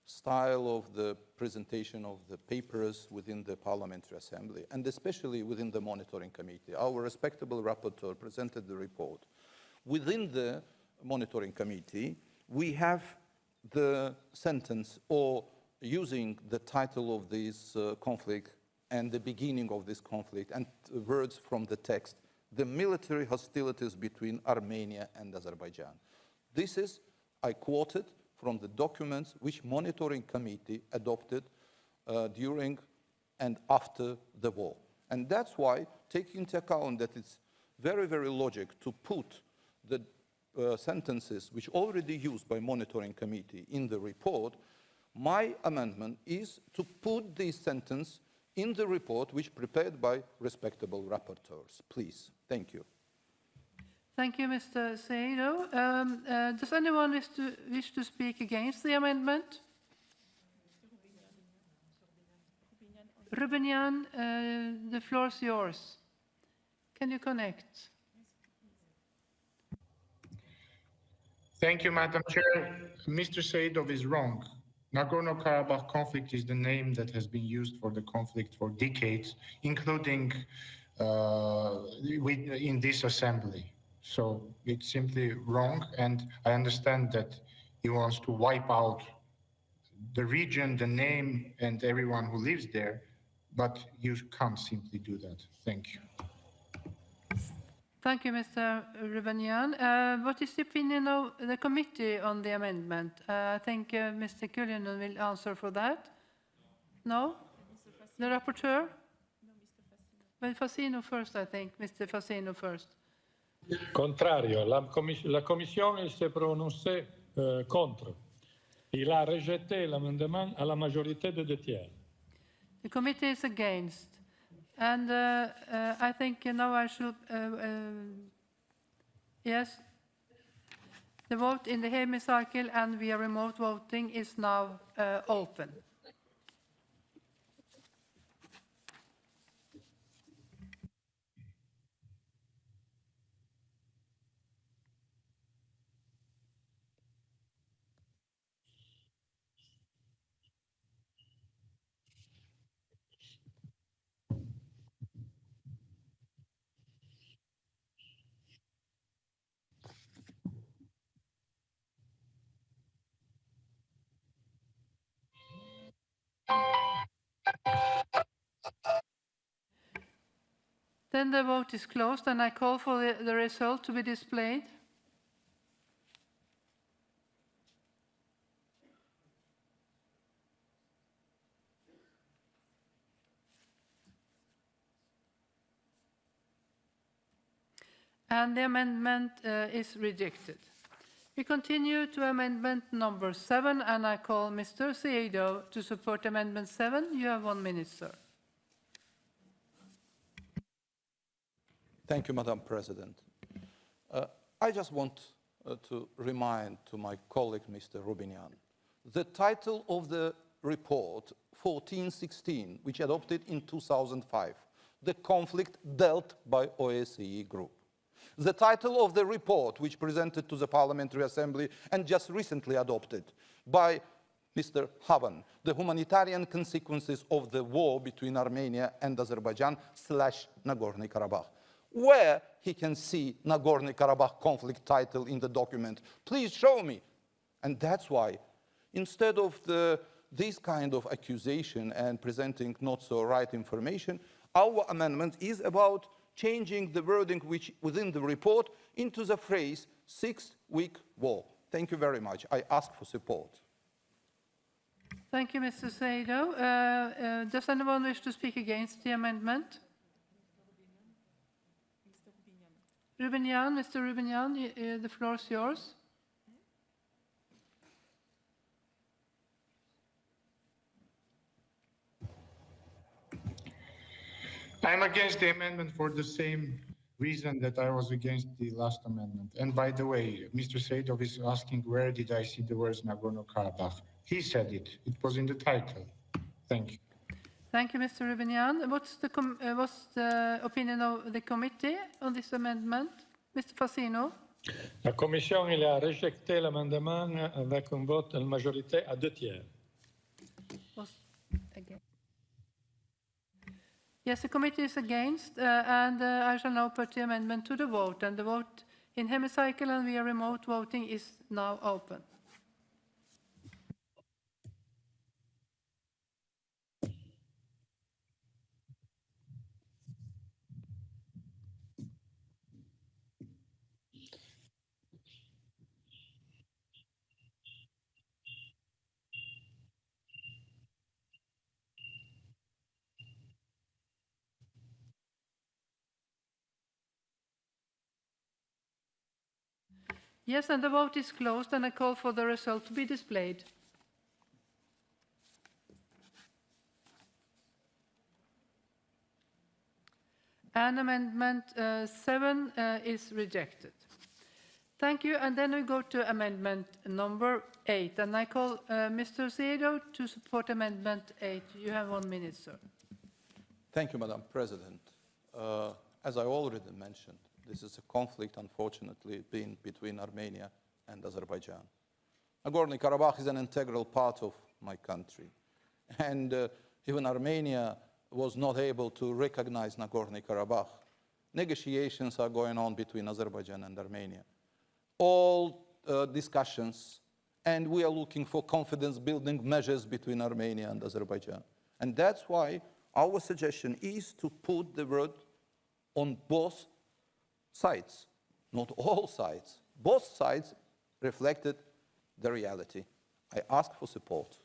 style of the presentation of the papers within the Parliamentary Assembly, and especially within the Monitoring Committee. Our respectable rapporteur presented the report. Within the Monitoring Committee, we have the sentence, or using the title of this conflict and the beginning of this conflict, and words from the text, the military hostilities between Armenia and Azerbaijan. This is, I quoted, from the documents which Monitoring Committee adopted during and after the war. And that's why, taking into account that it's very, very logical to put the sentences which already used by Monitoring Committee in the report, my amendment is to put this sentence in the report which prepared by respectable rapporteurs. Please, thank you.
Thank you, Mr. Seidov. Does anyone wish to speak against the amendment? Rubinian, the floor is yours. Can you connect?
Thank you, Madam Chair. Mr. Seidov is wrong. Nagorno-Karabakh conflict is the name that has been used for the conflict for decades, including in this assembly. So it's simply wrong, and I understand that he wants to wipe out the region, the name, and everyone who lives there, but you can't simply do that. Thank you.
Thank you, Mr. Rubinian. What is the opinion of the committee on the amendment? I think Mr. Kuljunen will answer for that. No? The rapporteur? Well, Fassino first, I think. Mr. Fassino first.
Contrario, la commission s'est prononcée contre. Il a rejeté l'amendement à la majorité de 2 tiers.
The committee is against. And I think now I should, yes, the vote in the hemicycle and via remote voting is now open. Then the vote is closed, and I call for the result to be displayed. and the amendment is rejected. We continue to amendment number 7, and I call Mr. Seido to support amendment 7. You have 1 minute, sir.
Thank you, Madam President. I just want to remind to my colleague, Mr. Rubinian, the title of the report 1416, which adopted in 2005, the conflict dealt by OSCE group. The title of the report, which presented to the Parliamentary Assembly and just recently adopted by Mr. Havan, the humanitarian consequences of the war between Armenia and Azerbaijan / Nagorno-Karabakh. Where he can see Nagorno-Karabakh conflict title in the document, please show me. And that's why, instead of this kind of accusation and presenting not so right information, our amendment is about changing the wording which within the report into the phrase 6-week war. Thank you very much. I ask for support.
Thank you, Mr. Seido. Does anyone wish to speak against the amendment? Rubinian, Mr. Rubinian, the floor is yours.
I'm against the amendment for the same reason that I was against the last amendment. And by the way, Mr. Seidov is asking where did I see the words Nagorno-Karabakh? He said it. It was in the title. Thank you.
Thank you, Mr. Rubinian. What's the opinion of the committee on this amendment? Mr. Fassino?
La Commission a rejeté l'amendement avec un vote en majorité à 2 tiers.
Yes, the committee is against, and I shall now put the amendment to the vote. And the vote in hemicycle and via remote voting is now open. Yes, and the vote is closed, and I call for the result to be displayed. And amendment 7 is rejected. Thank you, and then we go to amendment number 8, and I call Mr. Seido to support amendment 8. You have 1 minute, sir.
Thank you, Madam President. As I already mentioned, this is a conflict, unfortunately, between Armenia and Azerbaijan. Nagorno-Karabakh is an integral part of my country. And even Armenia was not able to recognize Nagorno-Karabakh. Negotiations are going on between Azerbaijan and Armenia. All discussions, and we are looking for confidence-building measures between Armenia and Azerbaijan. And that's why our suggestion is to put the word on both sides, not all sides. Both sides reflected the reality. I ask for support.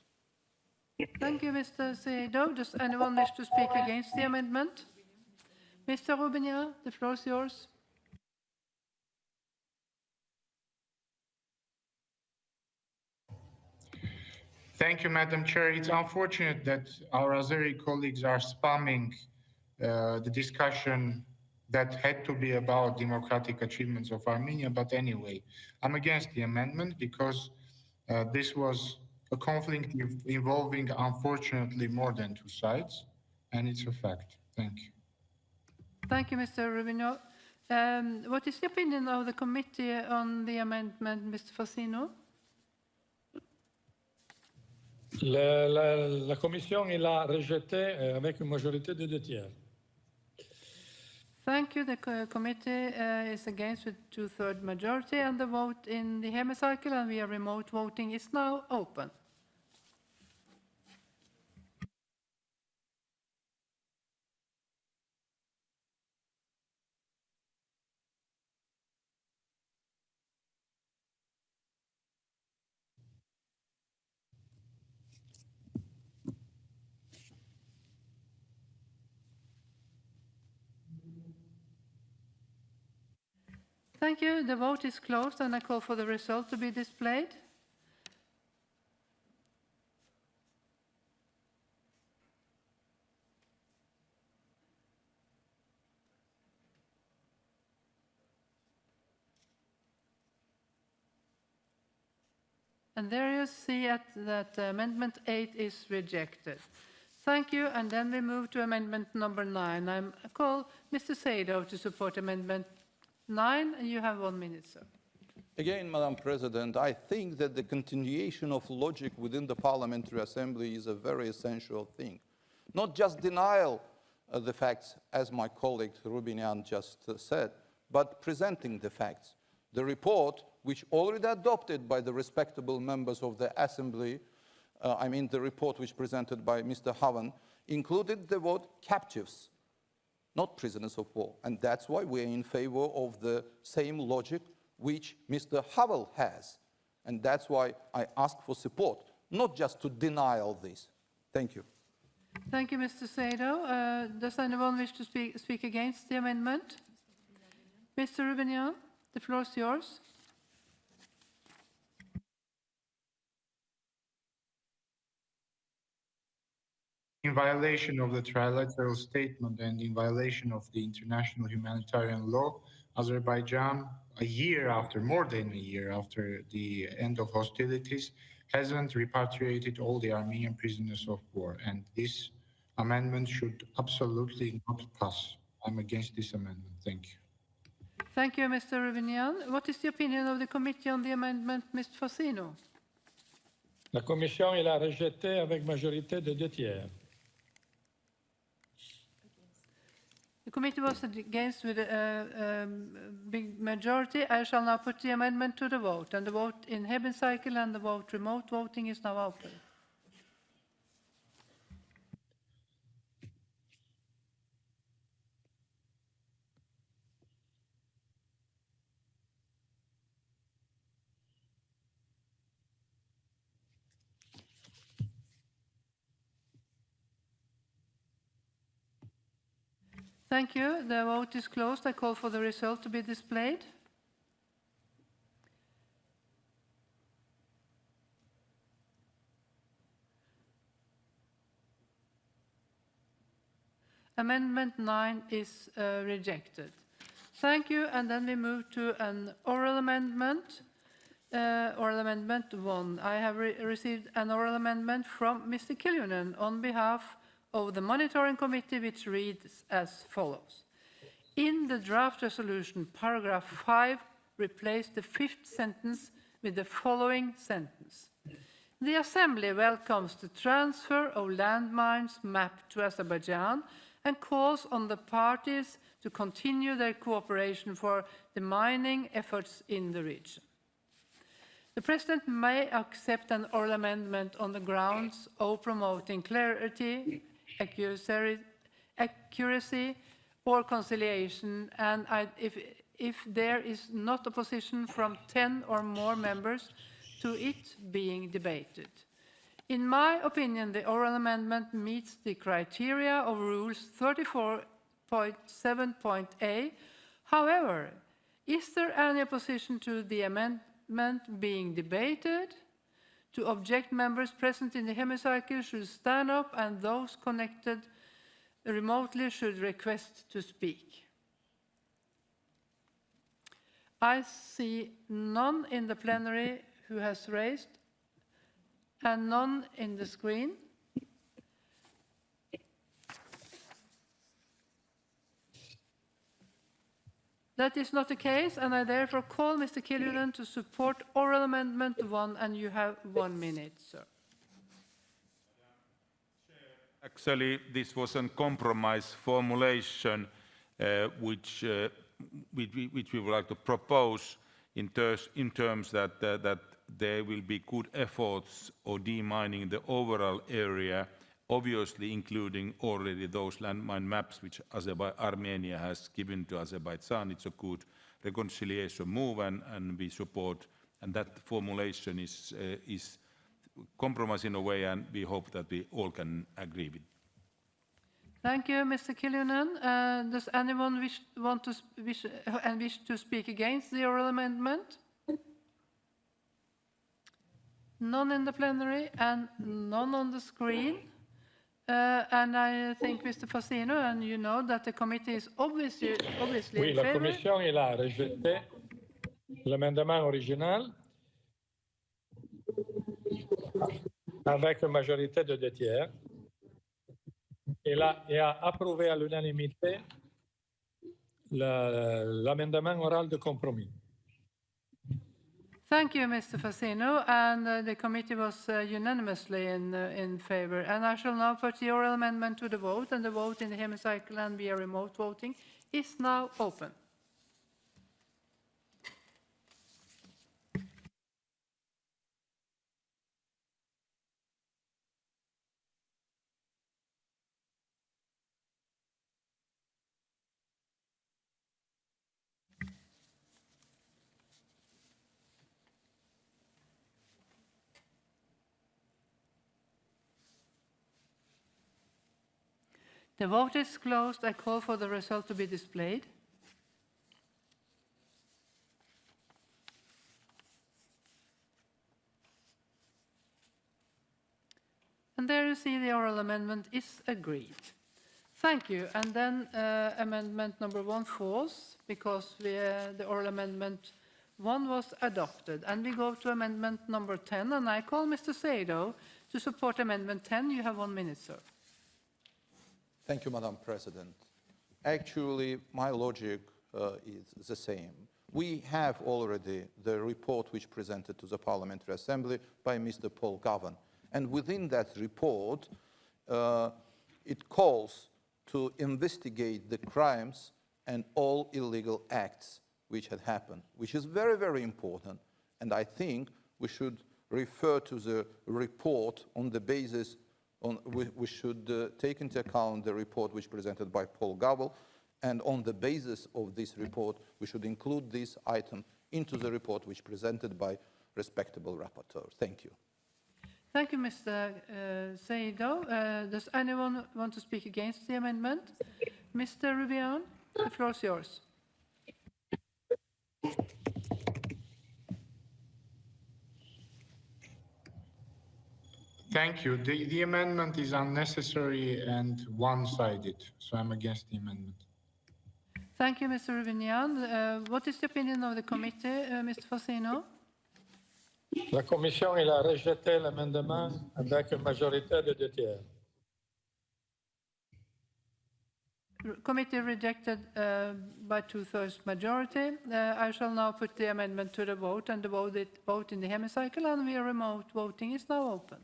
Thank you, Mr. Seido. Does anyone wish to speak against the amendment? Mr. Rubinian, the floor is yours.
Thank you, Madam Chair. It's unfortunate that our Azeri colleagues are spamming the discussion that had to be about democratic achievements of Armenia. But anyway, I'm against the amendment because this was a conflict involving, unfortunately, more than 2 sides, and it's a fact. Thank you.
Thank you, Mr. Rubino. What is the opinion of the committee on the amendment, Mr. Fassino?
La Commission l'a rejeté avec une majorité de 2 tiers.
Thank you. The committee is against with 2/3 majority, and the vote in the hemicycle and via remote voting is now open. Thank you. The vote is closed, and I call for the result to be displayed. And there you see that Amendment 8 is rejected. Thank you, and then we move to Amendment number 9. I call Mr. Sado to support Amendment 9, and you have 1 minute, sir.
Again, Madam President, I think that the continuation of logic within the Parliamentary Assembly is a very essential thing. Not just denial of the facts, as my colleague Rubinian just said, but presenting the facts. The report, which already adopted by the respectable members of the Assembly, the report which presented by Mr. Havan, included the word captives, not prisoners of war. And that's why we're in favor of the same logic which Mr. Havel has. And that's why I ask for support, not just to deny all this. Thank you.
Thank you, Mr. Sado. Does anyone wish to speak against the amendment? Mr. Rubinian, the floor is yours.
In violation of the trilateral statement and in violation of the international humanitarian law, Azerbaijan, more than a year after the end of hostilities, hasn't repatriated all the Armenian prisoners of war, and this amendment should absolutely not pass. I'm against this amendment. Thank you.
Thank you, Mr. Rubinian. What is the opinion of the committee on the amendment, Mr. Fassino?
La Commission l'a rejeté avec majorité de 2 tiers.
The committee was against with a big majority. I shall now put the amendment to the vote, and the vote in hemicycle and the vote remote voting is now open. Thank you. The vote is closed. I call for the result to be displayed. Amendment 9 is rejected. Thank you. And then we move to an oral amendment. Oral amendment 1. I have received an oral amendment from Mr. Kiljunen on behalf of the Monitoring Committee, which reads as follows. In the draft resolution, paragraph 5 replaced the 5th sentence with the following sentence. The Assembly welcomes the transfer of landmines map to Azerbaijan and calls on the parties to continue their cooperation for the mining efforts in the region. The President may accept an oral amendment on the grounds of promoting clarity, accuracy or conciliation, and if there is not opposition from 10 or more members to it being debated. In my opinion, the oral amendment meets the criteria of Rules 34.7.a. However, is there any opposition to the amendment being debated? To object, members present in the hemicycle should stand up, and those connected remotely should request to speak. I see none in the plenary who has raised, and none in the screen. That is not the case, and I therefore call Mr. Kiljunen to support oral amendment 1, and you have 1 minute, sir.
Actually, this was a compromise formulation which we would like to propose in terms that there will be good efforts of demining the overall area, obviously including already those landmine maps which Armenia has given to Azerbaijan. It's a good reconciliation move, and we support, and that formulation is compromise in a way, and we hope that we all can agree with.
Thank you, Mr. Kiljunen. Does anyone wish to speak against the oral amendment? None in the plenary and none on the screen. And I think, Mr. Fassino, and you know that the committee is obviously
Oui,
in
la
favor.
Commission il a rejeté l'amendement original avec une majorité de 2 tiers et a approuvé à l'unanimité l'amendement oral de compromis.
Thank you, Mr. Fassino, and the committee was unanimously in favor. And I shall now put the oral amendment to the vote, and the vote in the hemicycle and via remote voting is now open. The vote is closed. I call for the result to be displayed. And there you see the oral amendment is agreed. Thank you. And then amendment number 1 falls because the oral amendment 1 was adopted. And we go to amendment number 10. And I call Mr. Sado to support amendment 10. You have 1 minute, sir.
Thank you, Madam President. Actually, my logic is the same. We have already the report which presented to the Parliamentary Assembly by Mr. Paul Govan. And within that report, it calls to investigate the crimes and all illegal acts which had happened, which is very, very important. And I think we should refer to the report on the basis we should take into account the report which presented by Paul Govan, and on the basis of this report, we should include this item into the report which presented by respectable rapporteurs. Thank you.
Thank you, Mr. Sado. Does anyone want to speak against the amendment? Mr. Rubion, the floor is yours.
Thank you. The amendment is unnecessary and one-sided, so I'm against the amendment.
Thank you, Mr. Rubinian. What is the opinion of the committee, Mr. Fassino?
La Commission il a rejeté l'amendement avec une majorité de 2 tiers.
Committee rejected by 2/3 majority. I shall now put the amendment to the vote, and the vote in the hemicycle and via remote voting is now open.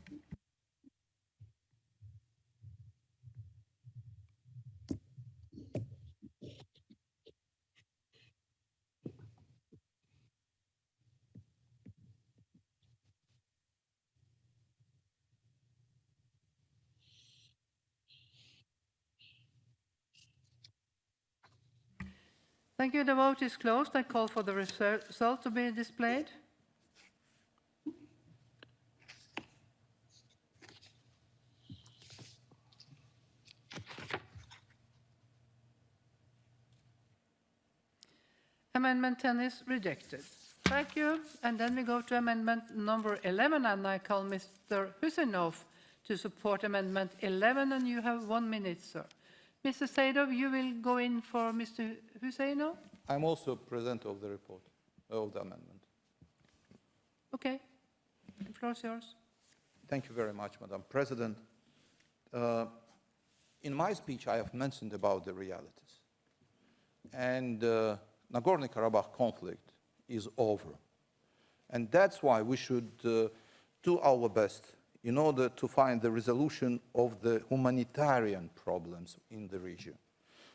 Thank you. The vote is closed. I call for the result to be displayed. Amendment 10 is rejected. Thank you. And then we go to amendment number 11, and I call Mr. Husinov to support amendment 11, and you have 1 minute, sir. Mr. Sadov, you will go in for Mr. Husinov?
I'm also present of the report, of the amendment.
Okay. The floor is yours.
Thank you very much, Madam President. In my speech, I have mentioned about the realities. And Nagorno-Karabakh conflict is over. And that's why we should do our best in order to find the resolution of the humanitarian problems in the region.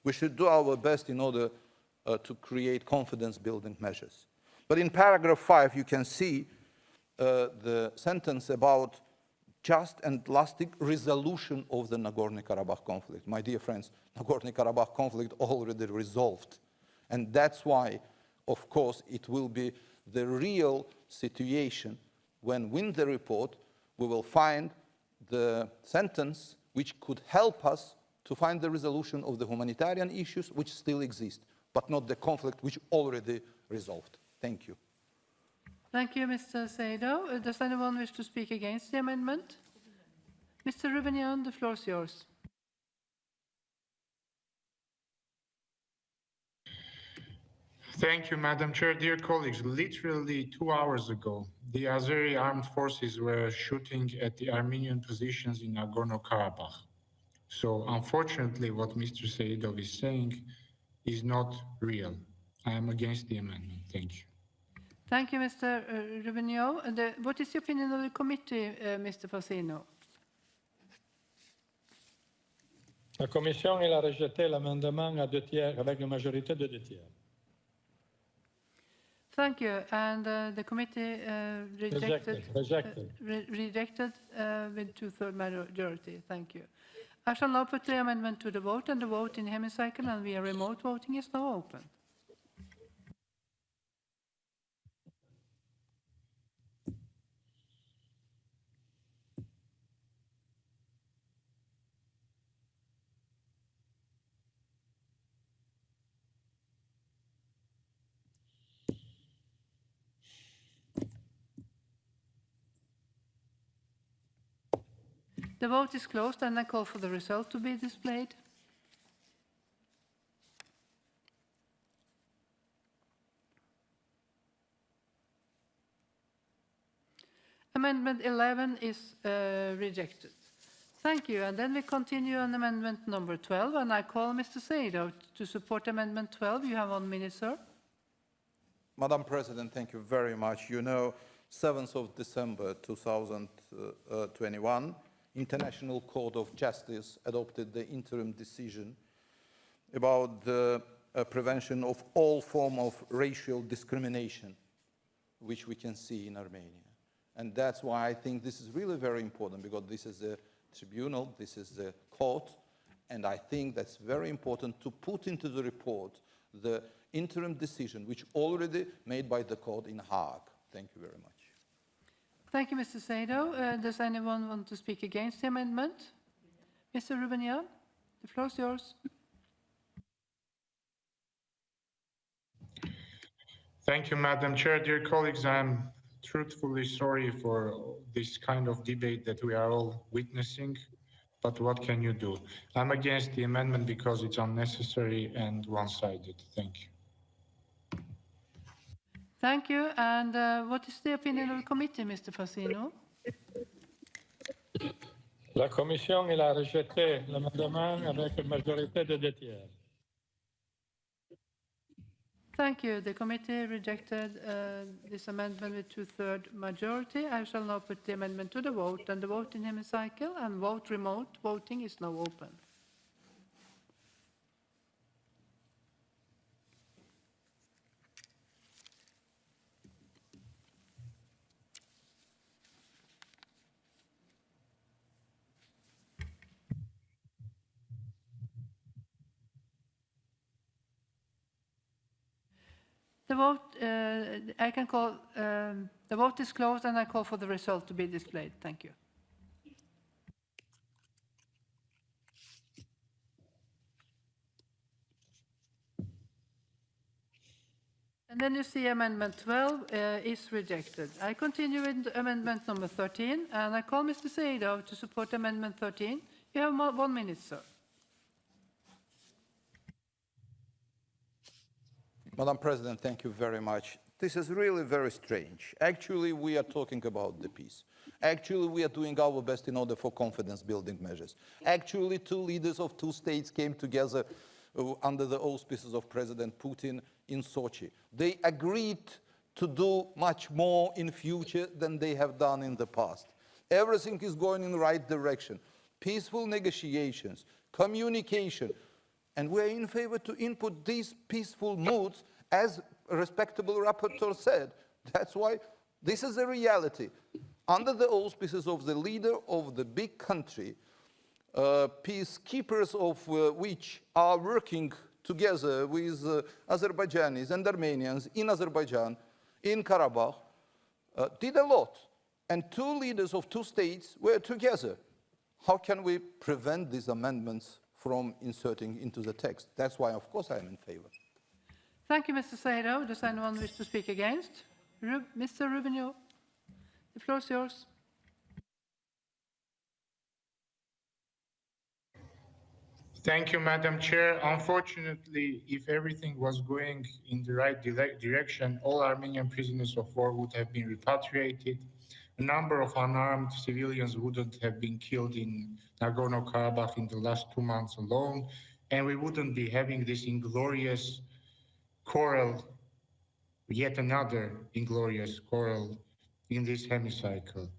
We should do our best in order to create confidence-building measures. But in paragraph 5, you can see the sentence about just and lasting resolution of the Nagorno-Karabakh conflict. My dear friends, Nagorno-Karabakh conflict already resolved. And that's why, of course, it will be the real situation when, in the report, we will find the sentence which could help us
to find the resolution of the humanitarian issues which still exist, but not the conflict which already resolved. Thank you.
Thank you, Mr. Sado. Does anyone wish to speak against the amendment? Mr. Rubinion, the floor is yours.
Thank you, Madam Chair. Dear colleagues, literally 2 hours ago, the Azeri armed forces were shooting at the Armenian positions in Nagorno-Karabakh. So unfortunately, what Mr. Saidov is saying is not real. I am against the amendment. Thank you.
Thank you, Mr. Rubinio. What is the opinion of the committee, Mr. Fasino?
La Commission a rejeté l'amendement à 2 tiers avec la majorité de 2 tiers.
Thank you. And the committee rejected with 2/3 majority. Thank you. I shall now put the amendment to the vote, and the vote in hemicycle and via remote voting is now open. The vote is closed, and I call for the result to be displayed. Amendment 11 is rejected. Thank you. And then we continue on amendment number 12, and I call Mr. Sado to support amendment 12. You have 1 minute, sir.
Madam President, thank you very much. You know, 7th of December 2021, International Court of Justice adopted the interim decision about the prevention of all forms of racial discrimination, which we can see in Armenia. And that's why I think this is really very important, because this is a tribunal, this is a court, and I think that's very important to put into the report the interim decision, which already made by the court in Hague. Thank you very much.
Thank you, Mr. Sado. Does anyone want to speak against the amendment? Mr. Rubinian, the floor is yours.
Thank you, Madam Chair. Dear colleagues, I'm truthfully sorry for this kind of debate that we are all witnessing, but what can you do? I'm against the amendment because it's unnecessary and one-sided. Thank you.
Thank you. And what is the opinion of the committee, Mr. Fasino?
La Commission a rejeté l'amendement avec une majorité de 2 tiers.
Thank you. The committee rejected this amendment with 2/3 majority. I shall now put the amendment to the vote, and the vote in hemicycle and vote remote voting is now open. The vote, the vote is closed, and I call for the result to be displayed. Thank you. And then you see amendment 12 is rejected. I continue with amendment number 13, and I call Mr. Sado to support amendment 13. You have 1 minute, sir.
Madam President, thank you very much. This is really very strange. Actually, we are talking about the peace. Actually, we are doing our best in order for confidence-building measures. Actually, 2 leaders of 2 states came together under the auspices of President Putin in Sochi. They agreed to do much more in future than they have done in the past. Everything is going in the right direction. Peaceful negotiations, communication, and we're in favor to input these peaceful moods, as a respectable rapporteur said. That's why this is a reality. Under the auspices of the leader of the big country, peacekeepers of which are working together with Azerbaijanis and Armenians in Azerbaijan, in Karabakh, did a lot. And 2 leaders of 2 states were together. How can we prevent these amendments
from inserting into the text. That's why, of course, I am in favor.
Thank you, Mr. Segre. Does anyone wish to speak against? Mr. Rubinot, the floor is yours.
Thank you, Madam Chair. Unfortunately, if everything was going in the right direction, all Armenian prisoners of war would have been repatriated. A number of unarmed civilians wouldn't have been killed in Nagorno-Karabakh in the last 2 months alone, and we wouldn't be having this inglorious quarrel, yet another inglorious quarrel in this hemicycle.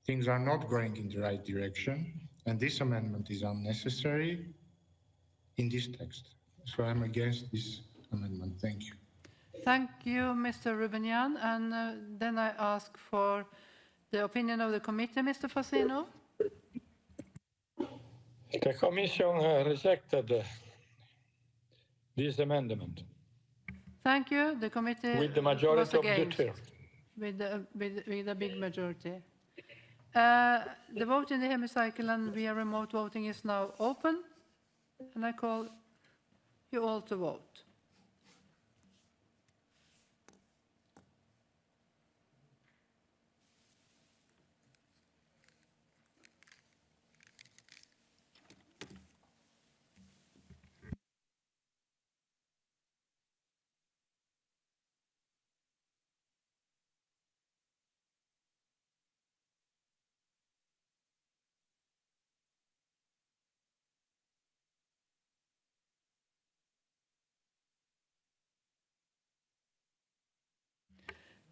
Things are not going in the right direction, and this amendment is unnecessary in this text. So I'm against this amendment. Thank you.
Thank you, Mr. Rubinian. And then I ask for the opinion of the committee, Mr. Fasino.
The Commission rejected this amendment.
Thank you. The committee
with the majority
was against,
of the chair.
with a big majority. The vote in the hemicycle and via remote voting is now open, and I call you all to vote.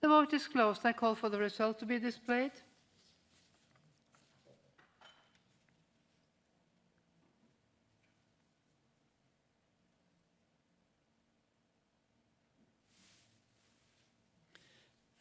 The vote is closed. I call for the result to be displayed.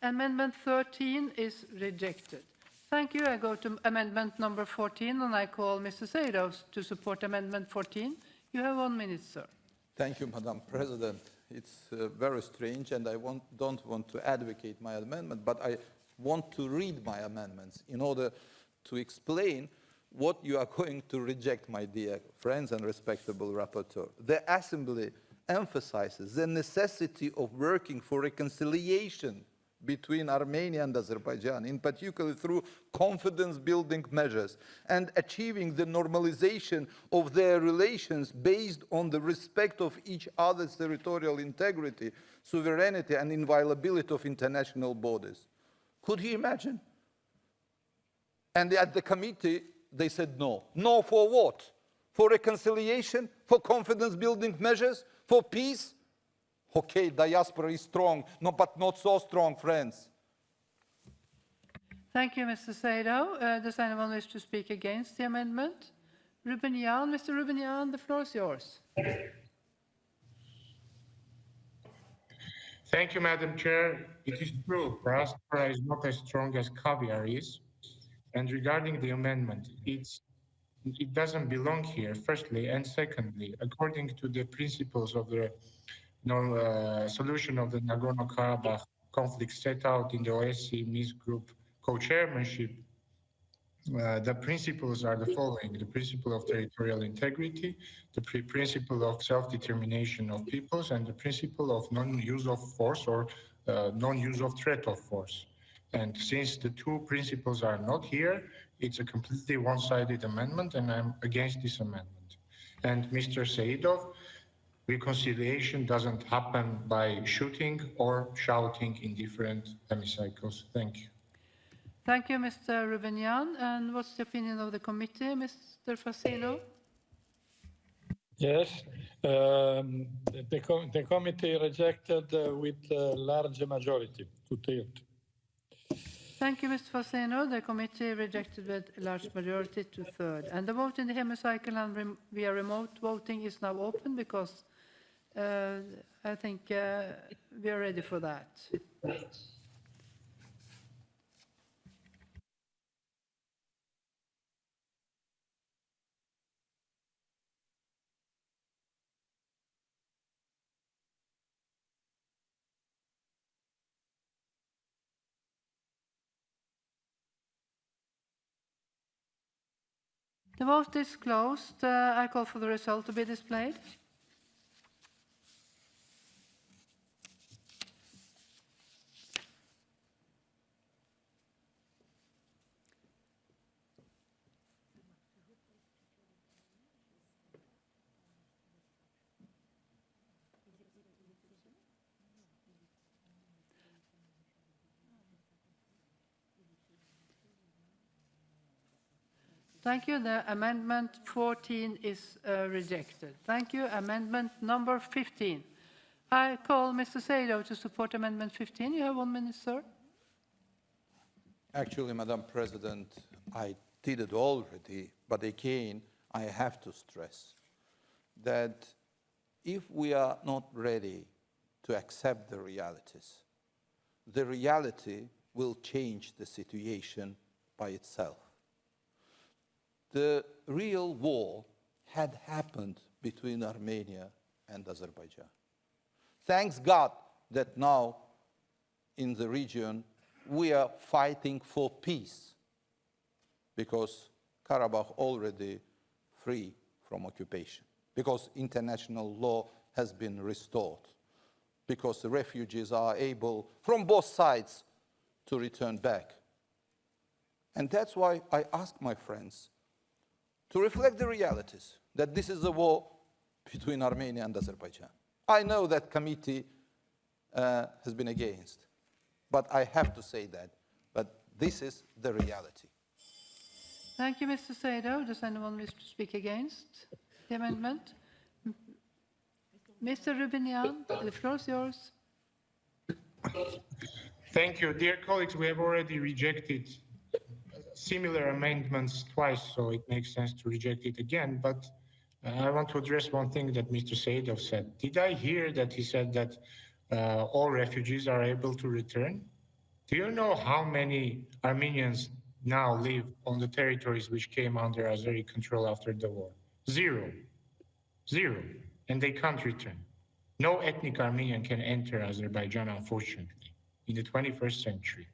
Amendment 13 is rejected. Thank you. I go to amendment number 14, and I call Mr. Seiros to support amendment 14. You have 1 minute, sir.
Thank you, Madam President. It's very strange, and I don't want to advocate my amendment, but I want to read my amendments in order to explain what you are going to reject, my dear friends and respectable rapporteur. The Assembly emphasizes the necessity of working for reconciliation between Armenia and Azerbaijan, in particular through confidence-building measures, and achieving the normalization of their relations based on the respect of each other's territorial integrity, sovereignty, and inviolability of international borders. Could you imagine? And at the committee, they said no. No for what? For reconciliation? For confidence-building measures? For peace? Okay, diaspora is strong, no, but not so strong, friends.
Thank you, Mr. Seido. Does anyone wish to speak against the amendment? Rubinian, Mr. Rubinian, the floor is yours.
Thank you, Madam Chair. It is true, diaspora is not as strong as caviar is. And regarding the amendment, it doesn't belong here, firstly, and secondly, according to the principles of the solution of the Nagorno-Karabakh conflict set out in the OSCE Minsk Group co-chairmanship, the principles are the following: the principle of territorial integrity, the principle of self-determination of peoples, and the principle of non-use of force or non-use of threat of force. And since the two principles are not here, it's a completely one-sided amendment, and I'm against this amendment. And Mr. Saidov, reconciliation doesn't happen by shooting or shouting in different hemicycles. Thank you.
Thank you, Mr. Rubinian. And what's the opinion of the committee, Mr. Fasino?
Yes, the committee rejected with a large majority, 2/3.
Thank you, Mr. Fasino. The committee rejected with a large majority, 2/3. And the vote in the hemicycle and via remote voting is now open because I think we are ready for that. The vote is closed. I call for the result to be displayed. Thank you. The amendment 14 is rejected. Thank you. Amendment number 15. I call Mr. Segre to support amendment 15. You have 1 minute, sir.
Actually, Madam President, I did it already, but again, I have to stress that if we are not ready to accept the reality will change the situation by itself. The real war had happened between Armenia and Azerbaijan. Thanks God that now in the region we are fighting for peace because Karabakh already free from occupation, because international law has been restored, because the refugees are able from both sides to return back. And that's why I ask my friends to reflect the realities, that this is a war between Armenia and Azerbaijan. I know that committee has been against, but I have to say that. But this is the reality.
Thank you, Mr. Segre. Does anyone wish to speak against the amendment? Mr. Rubinian, the floor is yours.
Thank you. Dear colleagues, we have already rejected similar amendments twice, so it makes sense to reject it again. But I want to address one thing that Mr. Seydov said. Did I hear that he said that all refugees are able to return? Do you know how many Armenians now live on the territories which came under Azeri control after the war? Zero. And they can't return. No ethnic Armenian can enter Azerbaijan, unfortunately, in the 21st century.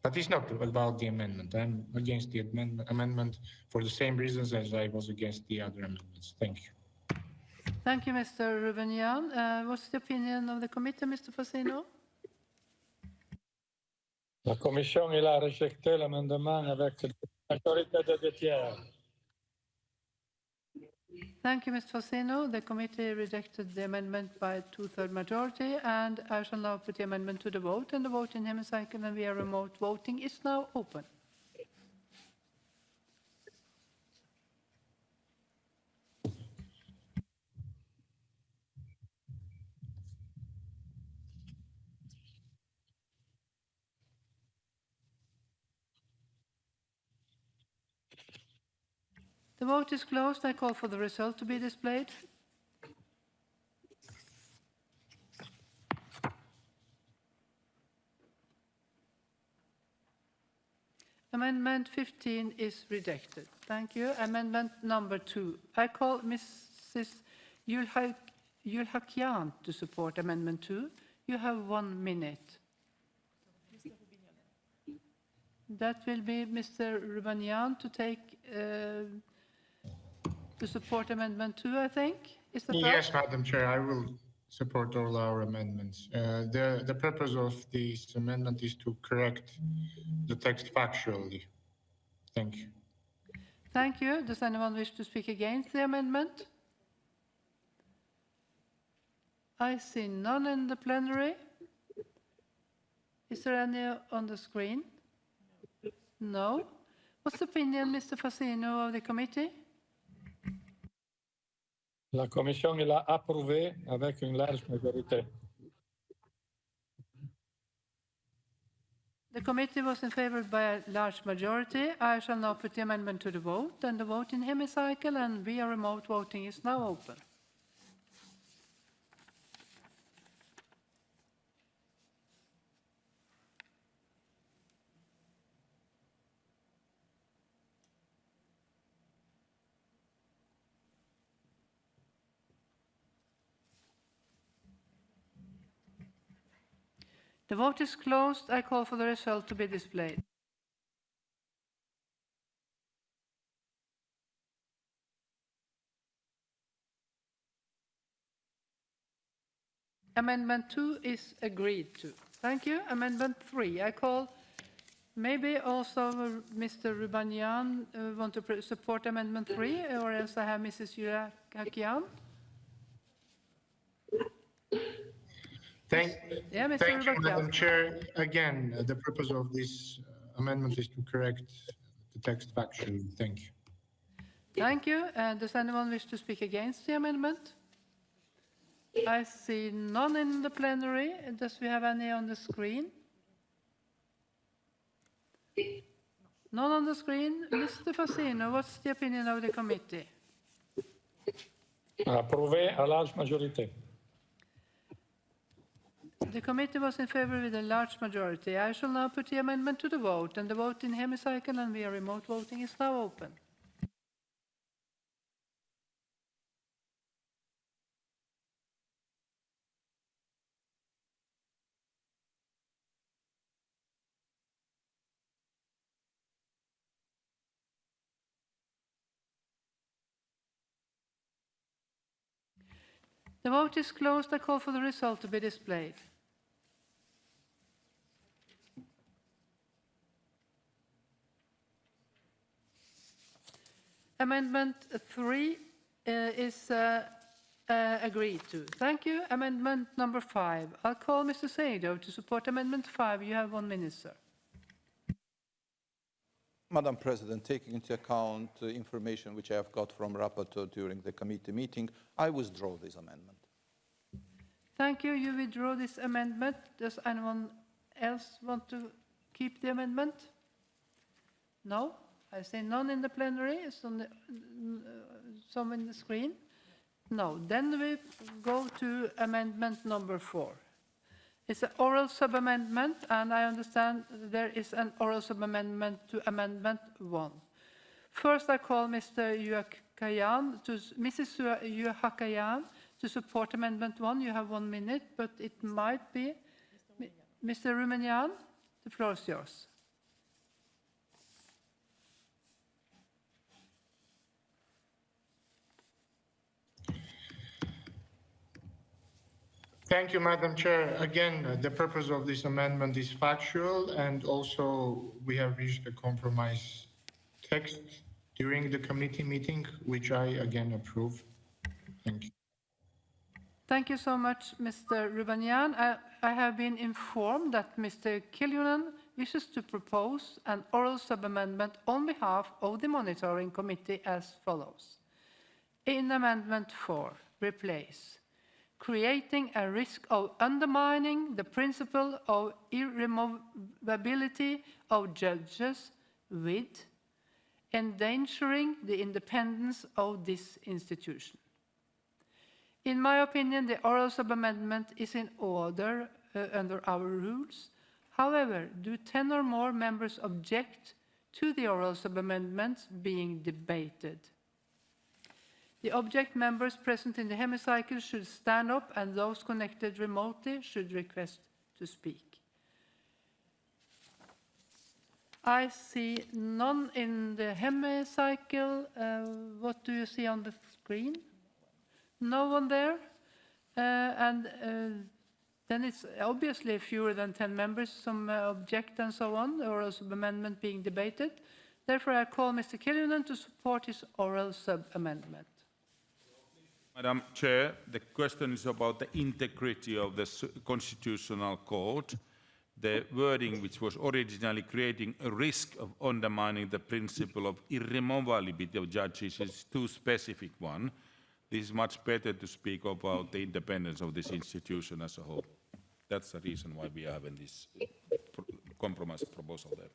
But it's not about the amendment. I'm against the amendment for the same reasons as I was against the other amendments. Thank you.
Thank you, Mr. Rubinian. What's the opinion of the committee, Mr. Fasino?
La Commission a rejeté l'amendement avec la majorité des tiers.
Thank you, Mr. Fasino. The committee rejected the amendment by a two-thirds majority, and I shall now put the amendment to the vote, and the vote in hemicycle and via remote voting is now open. The vote is closed. I call for the result to be displayed. Amendment 15 is rejected. Thank you. Amendment number 2. I call Mrs. Yulhakian to support Amendment 2. You have 1 minute. That will be Mr. Rubanian to take to support Amendment 2, I think. Is that right?
Yes, Madam Chair, I will support all our amendments. The purpose of this amendment is to correct the text factually. Thank you.
Thank you. Does anyone wish to speak against the amendment? I see none in the plenary. Is there any on the screen? No. What's the opinion, Mr. Fasino, of the committee?
La Commission l'a approuvé avec une large majorité.
The committee was in favor by a large majority. I shall now put the amendment to the vote, and the vote in hemicycle and via remote voting is now open. The vote is closed. I call for the result to be displayed. Amendment 2 is agreed to. Thank you. Amendment 3. I call maybe also Mr. Rubanian want to support Amendment 3, or else I have Mrs. Yurakian.
Thank
Mr.
you, Madam Chair. Again, the purpose of this amendment is to correct the text factually. Thank you.
Thank you. Does anyone wish to speak against the amendment? I see none in the plenary. Does we have any on the screen? None on the screen. Mr. Fassino, what's the opinion of the committee?
Approuvé à large majorité.
The committee was in favor with a large majority. I shall now put the amendment to the vote, and the vote in hemicycle and via remote voting is now open. The vote is closed. I call for the result to be displayed. Amendment 3 is agreed to. Thank you. Amendment number 5. I'll call Mr. Segre to support Amendment 5. You have 1 minute, sir.
Madam President, taking into account the information which I have got from Rapporteur during the committee meeting, I withdraw this amendment.
Thank you. You withdraw this amendment. Does anyone else want to keep the amendment? No? I say none in the plenary. It's on the, some in the screen. No. Then we go to amendment number 4. It's an oral sub-amendment, and I understand there is an oral sub-amendment to Amendment 1. First, I call Mr. Mrs. Yuhakayan to support Amendment 1. You have 1 minute, but it might be Mr. Rumanian. The floor is yours.
Thank you, Madam Chair. Again, the purpose of this amendment is factual, and also we have reached a compromise text during the committee meeting, which I again approve. Thank you.
Thank you so much, Mr. Rubanian. I have been informed that Mr. Kiljunen wishes to propose an oral sub-amendment on behalf of the Monitoring Committee as follows. In Amendment 4, replace creating a risk of undermining the principle of irremovability of judges with endangering the independence of this institution. In my opinion, the oral sub-amendment is in order under our rules. However, do 10 or more members object to the oral sub-amendments being debated? The object members present in the hemicycle should stand up, and those connected remotely should request to speak. I see none in the hemicycle. What do you see on the screen? No one there? Then it's obviously fewer than 10 members, some object and so on, or oral sub-amendment being debated. Therefore, I call Mr. Kiljunen to support his oral sub-amendment.
Madam Chair, the question is about the integrity of the Constitutional Court. The wording, which was originally creating a risk of undermining the principle of irremovability of judges, is too specific one. This is much better to speak about the independence of this institution as a whole. That's the reason why we are having this compromise proposal there.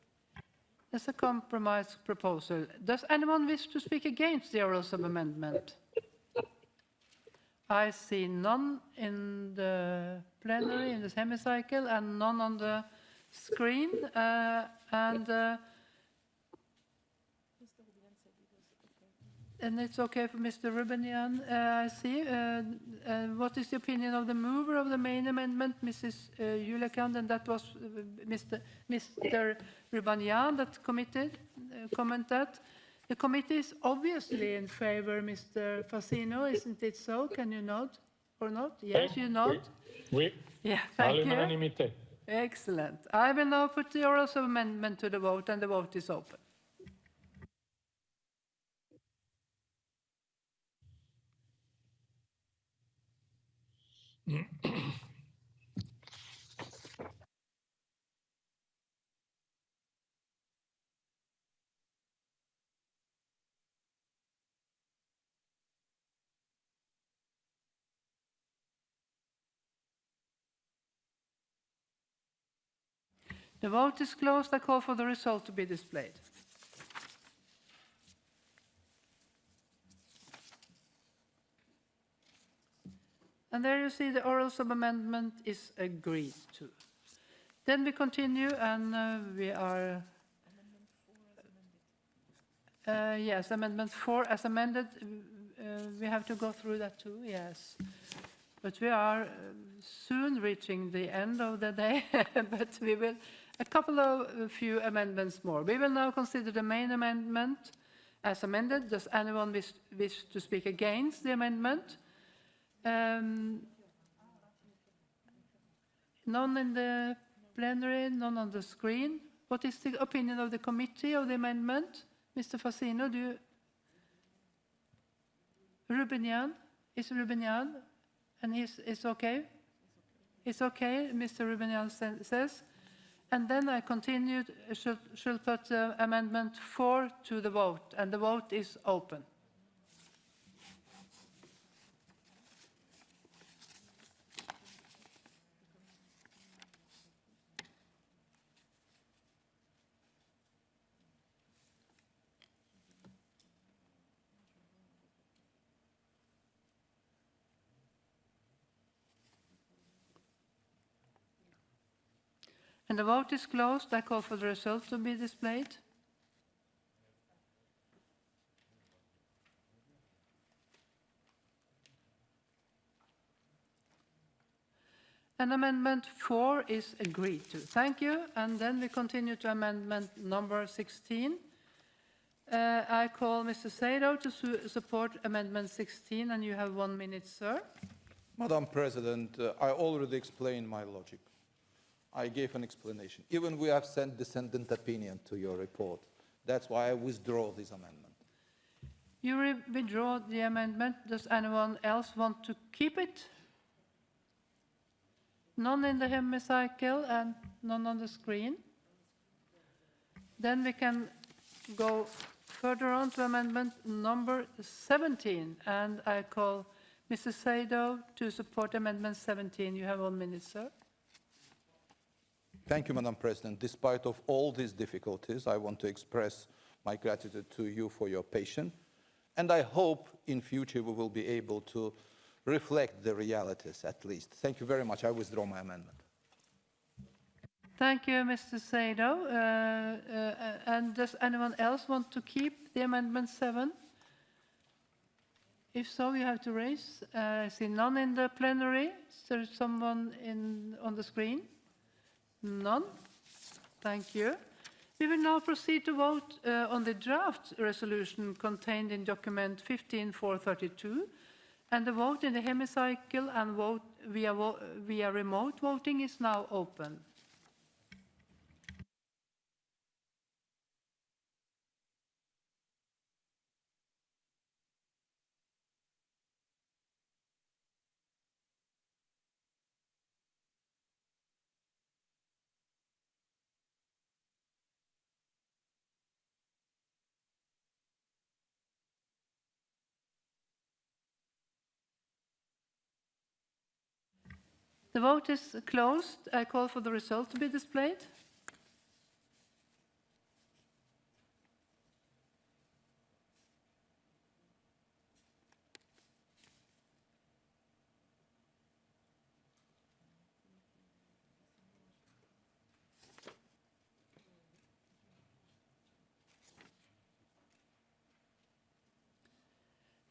There's a compromise proposal. Does anyone wish to speak against the oral sub-amendment? I see none in the plenary, in this hemicycle, and none on the screen. And it's okay for Mr. Rubanian, I see. What is the opinion of the mover of the main amendment, Mrs. Yulekan? And that was Mr. Rubanian that commented. The committee is obviously in favor, Mr. Fassino, isn't it so? Can you nod or not? Yes, you nod.
Oui.
Yeah, thank you.
All'unanimità.
Excellent. I will now put the oral amendment to the vote, and the vote is open. The vote is closed. I call for the result to be displayed. And there you see the oral sub-amendment is agreed to. Then we continue, and we are... yes, Amendment 4 as amended. We have to go through that too, yes. But we are soon reaching the end of the day, but we will... a few amendments more. We will now consider the main amendment as amended. Does anyone wish to speak against the amendment? None in the plenary, none on the screen. What is the opinion of the committee of the amendment? Mr. Fassino, do you... Rubinian? Is Rubinian? And it's okay? It's okay, Mr. Rubinian says. And then I continued, should put Amendment 4 to the vote, and the vote is open. And the vote is closed. I call for the result to be displayed. And Amendment 4 is agreed to. Thank you. And then we continue to Amendment number 16. I call Mr. Sado to support Amendment 16, and you have 1 minute, sir.
Madam President, I already explained my logic. I gave an explanation. Even we have sent descendant opinion to your report. That's why I withdraw this amendment.
You withdraw the amendment. Does anyone else want to keep it? None in the hemicycle and none on the screen. Then we can go further on to amendment number 17, and I call Mr. Sado to support amendment 17. You have 1 minute, sir.
Thank you, Madam President. Despite of all these difficulties, I want to express my gratitude to you for your patience, and I hope in future we will be able to reflect the realities at least. Thank you very much. I withdraw my amendment.
Thank you, Mr. Sado. And does anyone else want to keep the amendment 7? If so, you have to raise. I see none in the plenary. Is there someone on the screen? None. Thank you. We will now proceed to vote on the draft resolution contained in document 15/432, and the vote in the hemicycle and vote via remote voting is now open. The vote is closed. I call for the result to be displayed.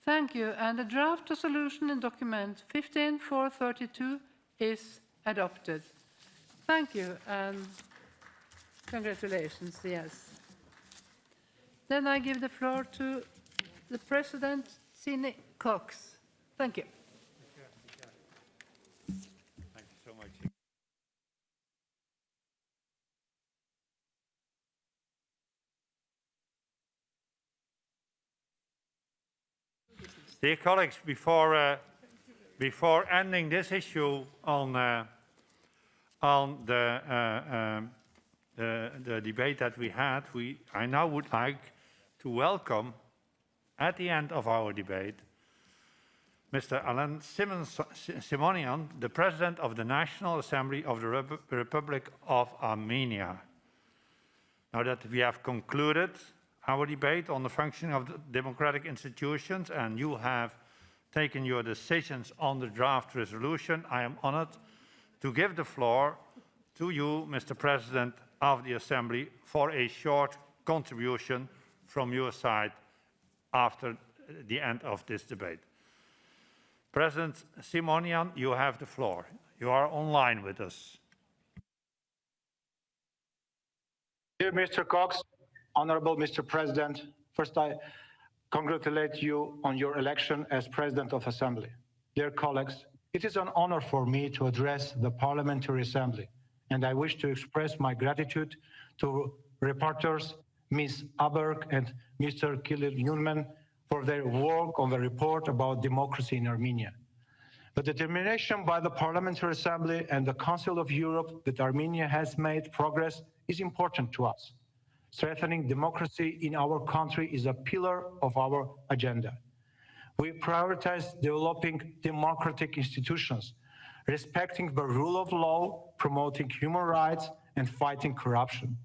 Thank you. And the draft resolution in document 15/432 is adopted. Thank you and congratulations, yes. Then I give the floor to the President, Sine Cox. Thank you.
Thank Dear colleagues, before ending this issue on the debate that we had, I now would like to welcome, at the end of our debate, Mr. Alain Simonian, the President of the National Assembly of the Republic of Armenia. Now that we have concluded our debate on the functioning of the democratic institutions and you have taken your decisions on the draft resolution, I am honored to give the floor to you, Mr. President of the Assembly, for a short contribution from your side after the end of this debate. President Simonian, you have the floor. You are online with us.
Dear Mr. Cox, Honorable Mr. President, first I congratulate you on your election as President of Assembly. Dear colleagues, it is an honor for me to address the Parliamentary Assembly, and I wish to express my gratitude to reporters Ms. Aberg and Mr. Kilil-Newman for their work on the report about democracy in Armenia. The determination by the Parliamentary Assembly and the Council of Europe that Armenia has made progress is important to us. Strengthening democracy in our country is a pillar of our agenda. We prioritize developing democratic institutions, respecting the rule of law, promoting human rights, and fighting corruption.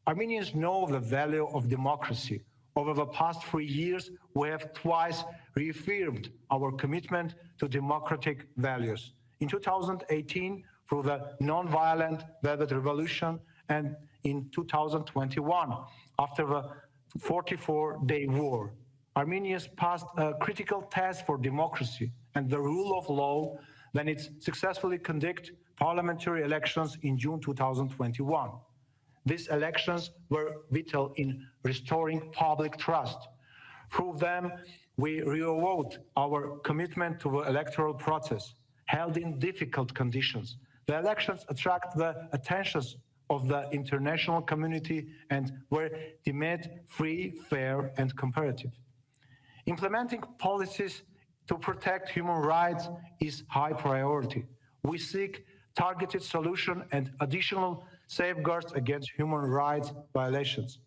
Armenians know the value of democracy. Over the past 3 years, we have twice reaffirmed our commitment to democratic values. In 2018, through the non-violent Velvet Revolution, and in 2021, after the 44-day war. Armenia passed a critical test for democracy and the rule of law when it successfully conducted parliamentary elections in June 2021. These elections were vital in restoring public trust. Through them, we reaffirmed our commitment to the electoral process, held in difficult conditions. The elections attract the attentions of the international community and were deemed free, fair, and comparative. Implementing policies to protect human rights is high priority. We seek targeted solutions and additional safeguards against human rights violations.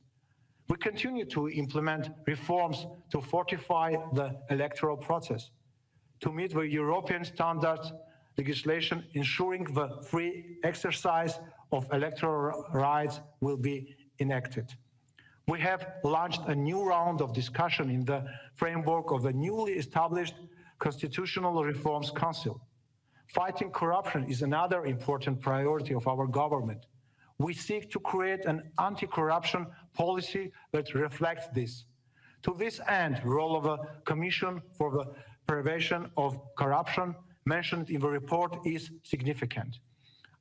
We continue to implement reforms to fortify the electoral process, to meet the European standards legislation ensuring the free exercise of electoral rights will be enacted. We have launched a new round of discussion in the framework of the newly established Constitutional Reforms Council. Fighting corruption is another important priority of our government. We seek to create an anti-corruption policy that reflects this. To this end, the role of the Commission for the Prevention of Corruption mentioned in the report is significant.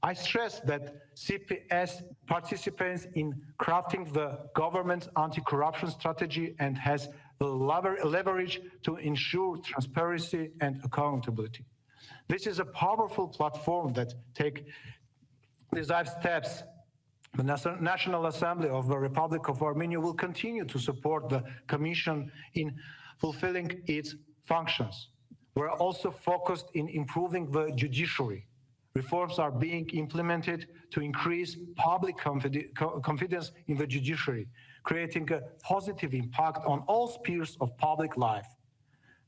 I stress that CPS participates in crafting the government's anti-corruption strategy and has the leverage to ensure transparency and accountability. This is a powerful platform that desired steps. The National Assembly of the Republic of Armenia will continue to support the Commission in fulfilling its functions. We're also focused in improving the judiciary. Reforms are being implemented to increase public confidence in the judiciary, creating a positive impact on all spheres of public life.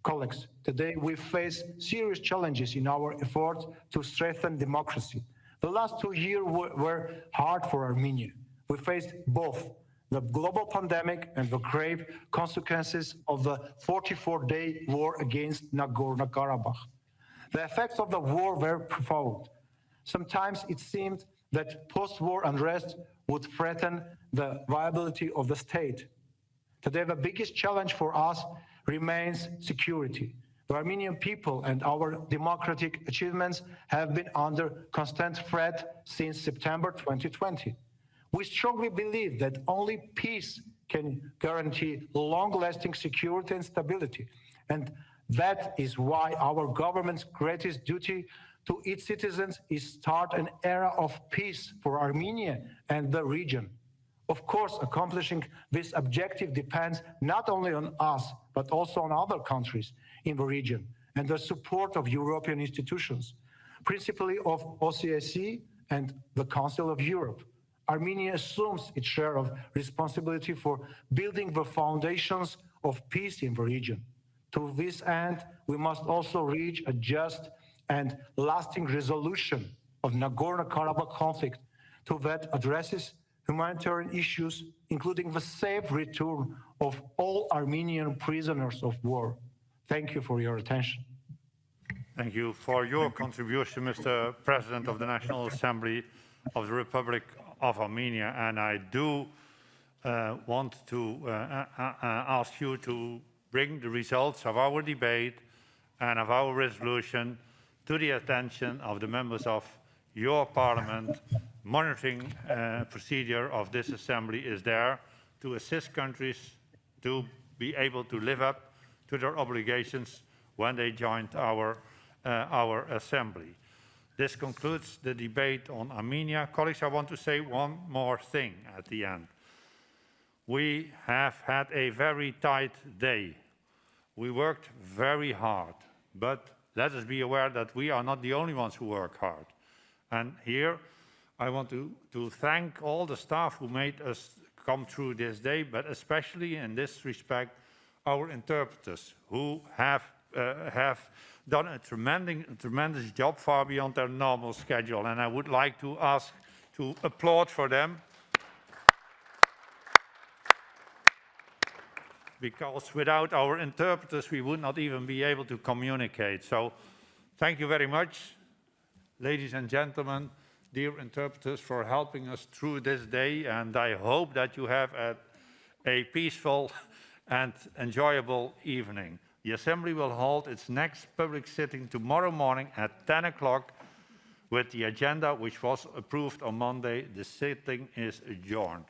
Colleagues, today we face serious challenges in our effort to strengthen democracy. The last 2 years were hard for Armenia. We faced both the global pandemic and the grave consequences of the 44-day war against Nagorno-Karabakh. The effects of the war were profound. Sometimes it seemed that post-war unrest would threaten the viability of the state. Today, the biggest challenge for us remains security. The Armenian people and our democratic achievements have been under constant threat since September 2020. We strongly believe that only peace can guarantee long-lasting security and stability, and that is why our government's greatest duty to its citizens is start an era of peace for Armenia and the region. Of course, accomplishing this objective depends not only on us, but also on other countries, in the region and the support of European institutions, principally of OSCE and the Council of Europe. Armenia assumes its share of responsibility for building the foundations of peace in the region. To this end, we must also reach a just and lasting resolution of Nagorno-Karabakh conflict that addresses humanitarian issues, including the safe return of all Armenian prisoners of war. Thank you for your attention.
Thank you for your contribution, Mr. President of the National Assembly of the Republic of Armenia. And I do want to ask you to bring the results of our debate and of our resolution to the attention of the members of your parliament. Monitoring procedure of this assembly is there to assist countries to be able to live up to their obligations when they joined our assembly. This concludes the debate on Armenia. Colleagues, I want to say one more thing at the end. We have had a very tight day. We worked very hard, but let us be aware that we are not the only ones who work hard. And here, I want to thank all the staff who made us come through this day, but especially in this respect, our interpreters who have done a tremendous job far beyond their normal schedule. And I would like to ask to applaud for them, because without our interpreters, we would not even be able to communicate. So thank you very much, ladies and gentlemen, dear interpreters, for helping us through this day. And I hope that you have a peaceful and enjoyable evening. The Assembly will hold its next public sitting tomorrow morning at 10 o'clock with the agenda which was approved on Monday. The sitting is adjourned.